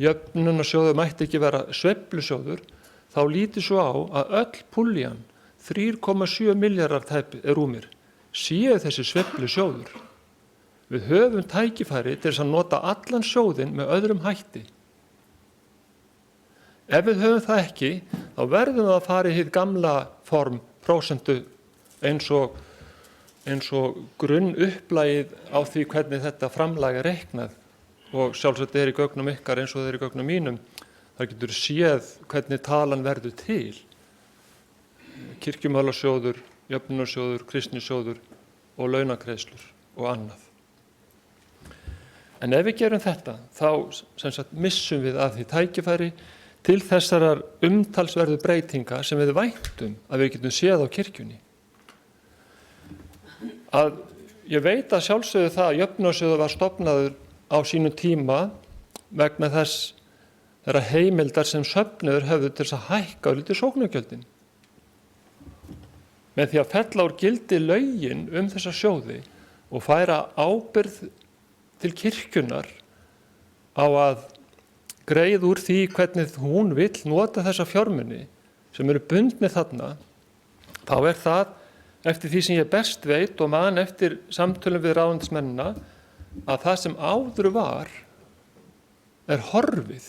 jöfnunarsjóður mætti ekki vera sveiflusjóður, þá lítið svo á að öll púljan 3,7 milljarðar rúmir séu þessi sveiflusjóður. Við höfum tækifæri til þess að nota allan sjóðinn með öðrum hætti. Ef við höfum það ekki, þá verðum við að fara í hið gamla form prósentu eins og grunn upplægið á því hvernig þetta framlag er reiknað og sjálfsagt er í gögnum ykkar eins og það er í gögnum mínum. Það getur séð hvernig talan verður til. Kirkjumálasjóður, jöfnunarsjóður, kristnisjóður og launagreiðslur og annað. En ef við gerum þetta, þá missum við að því tækifæri til þessarar umtalsverðu breytinga sem við væntum að við getum séð á kirkjunni. Ég veit að sjálfsögðu það að jöfnunarsjóður var stofnaður á sínum tíma vegna þess þeirra heimildar sem söfnuður höfðu til þess að hækka lítið sóknargjöldin. með því að fella úr gildi lögin þessa sjóði og færa ábyrgð til kirkjunnar á að greiða úr því hvernig hún vill nota þessa fjármuni sem eru bundnir þarna, þá það eftir því sem ég best veit og man eftir samtölum við ráðuneytismennina að það sem áður var horfið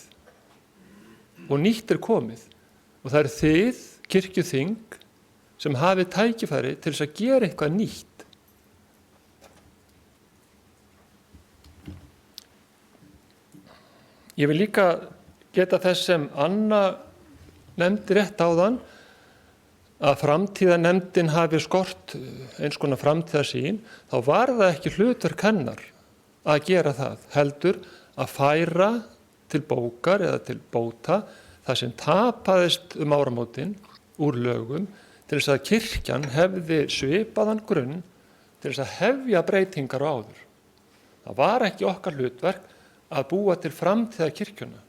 og nýtt komið og það þið, kirkjuþing, sem hafið tækifæri til þess að gera eitthvað nýtt. Ég vil líka geta þess sem Anna nefndi rétt áðan að framtíðarnefndin hafi skort eins konar framtíðarsýn, þá var það ekki hlutverk hennar að gera það, heldur að færa til bókar eða til bóta það sem tapaðist áramótin úr lögum til þess að kirkjan hefði svipaðan grunn til þess að hefja breytingar á áður. Það var ekki okkar hlutverk að búa til framtíðar kirkjuna,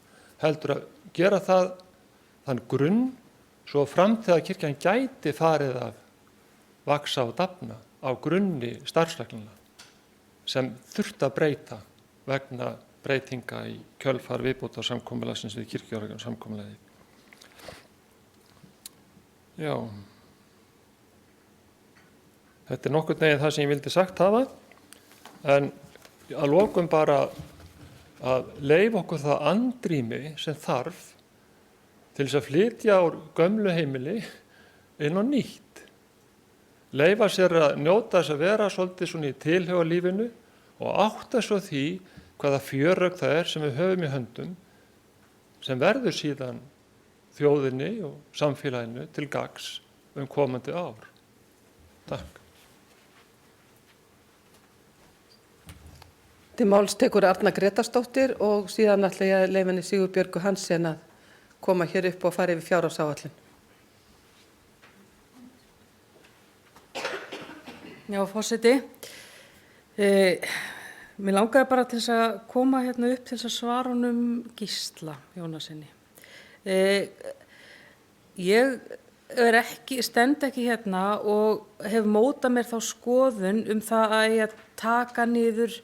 heldur að gera þann grunn svo framtíðar kirkjan gæti farið að vaksa og dafna á grunni starfsregluna sem þurfti að breyta vegna breytinga í kjölfar viðbótarsamkomulagsins við kirkjusamkomulagið. Já. Þetta nokkurn veginn það sem ég vildi sagt hafa, en að lokum bara að leyfa okkur það andrými sem þarf til þess að flytja úr gömlu heimili inn á nýtt. Leyfa sér að njóta þess að vera svolítið svona í tilhugalífinu og átta svo því hvaða fjörögg það sem við höfum í höndum sem verður síðan þjóðinni og samfélaginu til gagns komandi ár. Takk. Til máls tekur Arna Gretarsdóttir og síðan ætla ég að leyfa henni Sigurbjörgu Hansen að koma hér upp og fara yfir fjárhagsáætlun. Já, forseti. Mér langaði bara til þess að koma hérna upp til þess að svara honum Gísla Jónasinni. Ég stend ekki hérna og hef mótað mér þá skoðun það að ég taka niður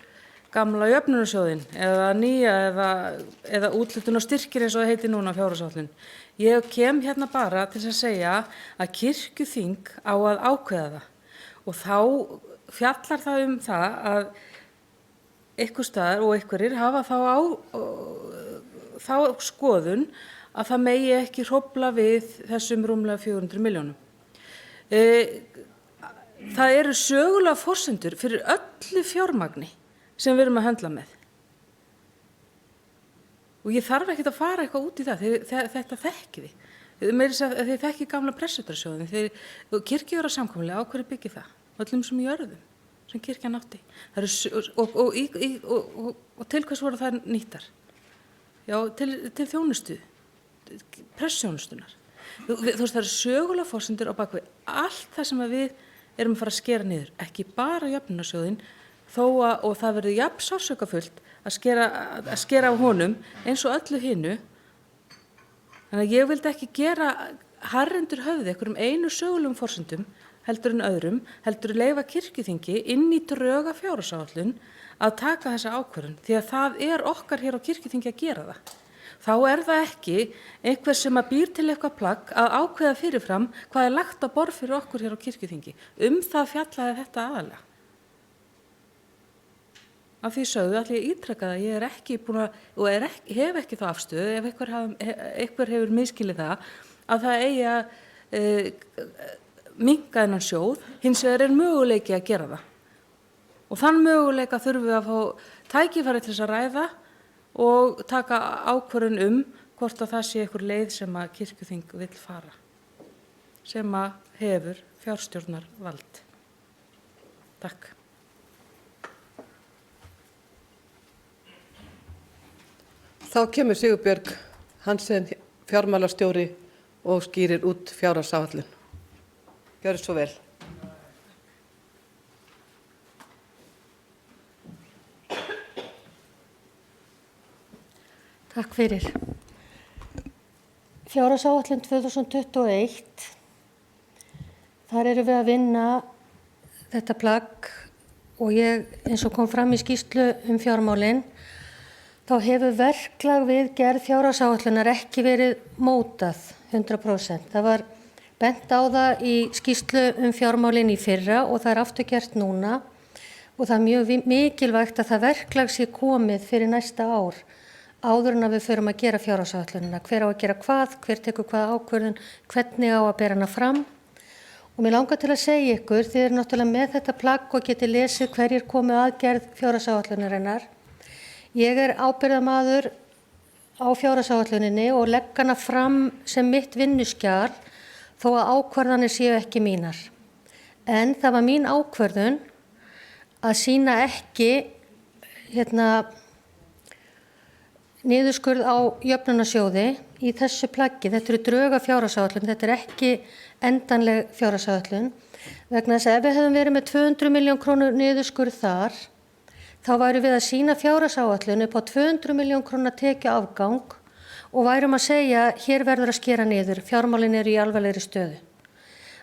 gamla jöfnunarsjóðinn eða nýja eða úthlutun á styrkir eins og það heitir núna fjárhagsáætlun. Ég kem hérna bara til að segja að kirkjuþing á að ákveða það og þá fjallar það það að einhvers staðar og einhverjir hafa þá skoðun að það megi ekki hrófla við þessum rúmlega 400 milljónum. Það eru sögulega forsendur fyrir öllu fjármagni sem við erum að höndla með. Og ég þarf ekkert að fara eitthvað út í það, þetta þekki við. Þið þekki gamla pressutrasjóðin, kirkjujórasamkomulagið, á hverju byggir það? Öllum sem jörðum, sem kirkjan átti. Og til hvers voru það nýttar? Já, til þjónustu, pressþjónustunar. Þú veist, það eru sögulega forsendur á bakvið allt það sem við erum að fara að skera niður, ekki bara jöfnunarsjóðinn, og það verður jafn sársaukafullt að skera á honum eins og öllu hinu. Þannig að ég vildi ekki gera harrendur höfði einhverjum einu sögulegum forsendum heldur en öðrum, heldur leyfa kirkjuþingi inn í dröga fjárhagsáætlun að taka þessa ákvörðun, því að það okkar hér á kirkjuþingi að gera það. Þá það ekki einhver sem að býr til eitthvað plagg að ákveða fyrirfram hvað lagt á borð fyrir okkur hér á kirkjuþingi. Það fjallaði þetta aðalega. Af því sögðu ætla ég að ítreka það, ég ekki búin að, og hef ekki þá afstöðu, ef einhver hefur misskilið það, að það eigi að minnka þennan sjóð, hins vegar möguleiki að gera það. Og þann möguleika þurfum við að fá tækifæri til þess að ræða og taka ákvörðun hvort að það sé einhver leið sem að kirkjuþing vill fara, sem að hefur fjárstjórnarvald. Takk. Þá kemur Sigurbjörg Hansen, fjármálastjóri, og skýrir út fjárhagsáætlun. Gjörðu svo vel. Takk fyrir. Fjárhagsáætlun 2021 Þar erum við að vinna þetta plagg og eins og kom fram í skýrslu fjármálin, þá hefur verklag við gerð fjárhagsáætlunar ekki verið mótað 100%. Það var bent á það í skýrslu fjármálin í fyrra og það aftur gert núna og það mjög mikilvægt að það verklag sé komið fyrir næsta ár áður en að við förum að gera fjárhagsáætlunina. Hver á að gera hvað, hver tekur hvað ákvörðun, hvernig á að bera hana fram. Og mér langar til að segja ykkur, þið eru náttúrulega með þetta plagg og getið lesið hverjir komið að gerð fjárhagsáætlunarinnar. Ég ábyrgðarmaður á fjárhagsáætluninni og legg hana fram sem mitt vinnuskjal þó að ákvarðanir séu ekki mínar. En það var mín ákvörðun að sýna ekki niðurskurð á jöfnunarsjóði í þessu plaggi. Þetta eru drög af fjárhagsáætlun, þetta er ekki endanleg fjárhagsáætlun. Vegna þess að ef við hefðum verið með 200 milljón krónur niðurskurð þar, þá værum við að sýna fjárhagsáætlun upp á 200 milljón króna tekjuafgang og værum að segja hér verður að skera niður, fjármálin eru í alvarlegri stöðu.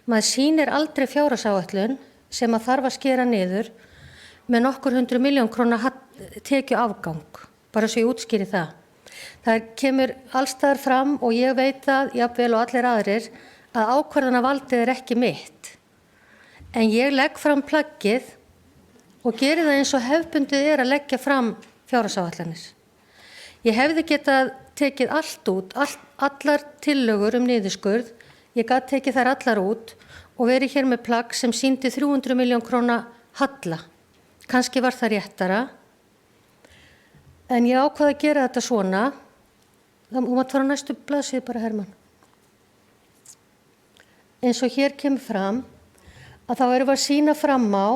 Maður sýnir aldrei fjárhagsáætlun sem að þarf að skera niður með nokkur 100 milljón króna tekjuafgang, bara svo ég útskýri það. Það kemur allstaðar fram og ég veit það, jafnvel og allir aðrir, að ákvarðanavaldið er ekki mitt. En ég legg fram plaggið og geri það eins og hefðbundið er að leggja fram fjárhagsáætlanir. Ég hefði getað tekið allt út, allar tillögur niðurskurð, ég gat tekið þær allar út og verið hér með plagg sem sýndi 300 milljón króna halla. Kannski var það réttara, en ég ákvað að gera þetta svona. Þú mátt fara á næstu blaðsíðu bara, Hermann. Eins og hér kemur fram að þá erum við að sýna fram á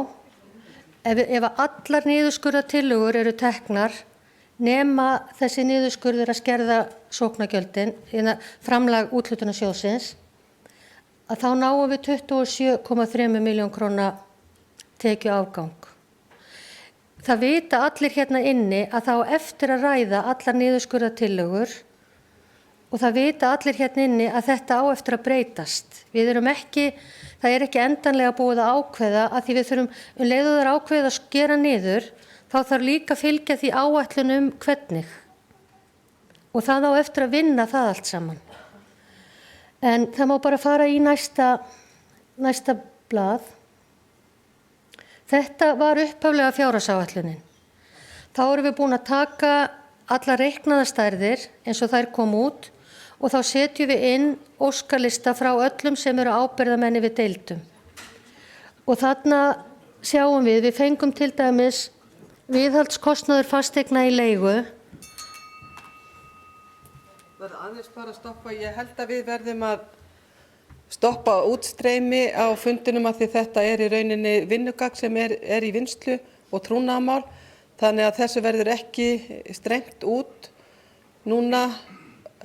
ef allar niðurskurðartillögur eru teknar nema þessi niðurskurður að skerða sóknargjöldin, framlag úthlutunarsjóðsins, að þá náum við 27,3 milljón króna tekjuafgang. Það vita allir hérna inni að þá eftir að ræða allar niðurskurðartillögur og það vita allir hérna inni að þetta á eftir að breytast. Við erum ekki, það er ekki endanlega búið að ákveða að því við þurfum, leið og það er ákveðið að skera niður, þá þarf líka að fylgja því áætlun hvernig. Og það á eftir að vinna það allt saman. En það má bara fara í næsta blað. Þetta var upphaflega fjárhagsáætlunin. Þá erum við búin að taka alla reiknaðastærðir eins og þær kom út og þá setjum við inn óskalista frá öllum sem eru ábyrgðarmenni við deildum. Og þarna sjáum við fengum til dæmis viðhaldskostnaður fasteigna í leigu. Verða aðeins bara að stoppa, ég held að við verðum að stoppa útstreymi á fundinum að því þetta er í rauninni vinnugagn sem er í vinnslu og trúnaðarmál. Þannig að þessu verður ekki strengt út núna,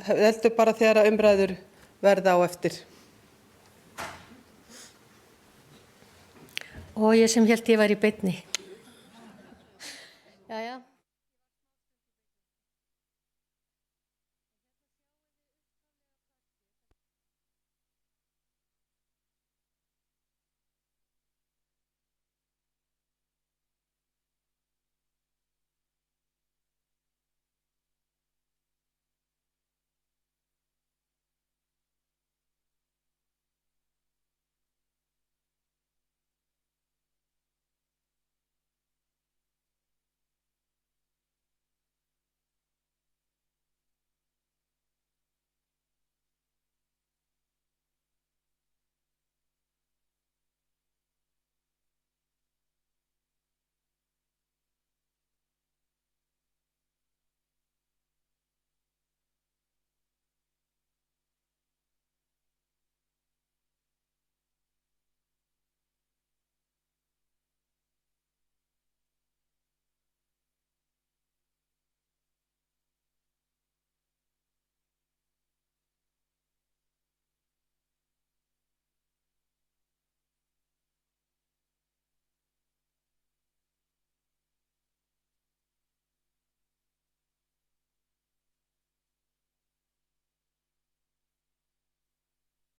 heldur bara þegar umræður verða á eftir. Og ég sem held ég var í beinni. Jæja.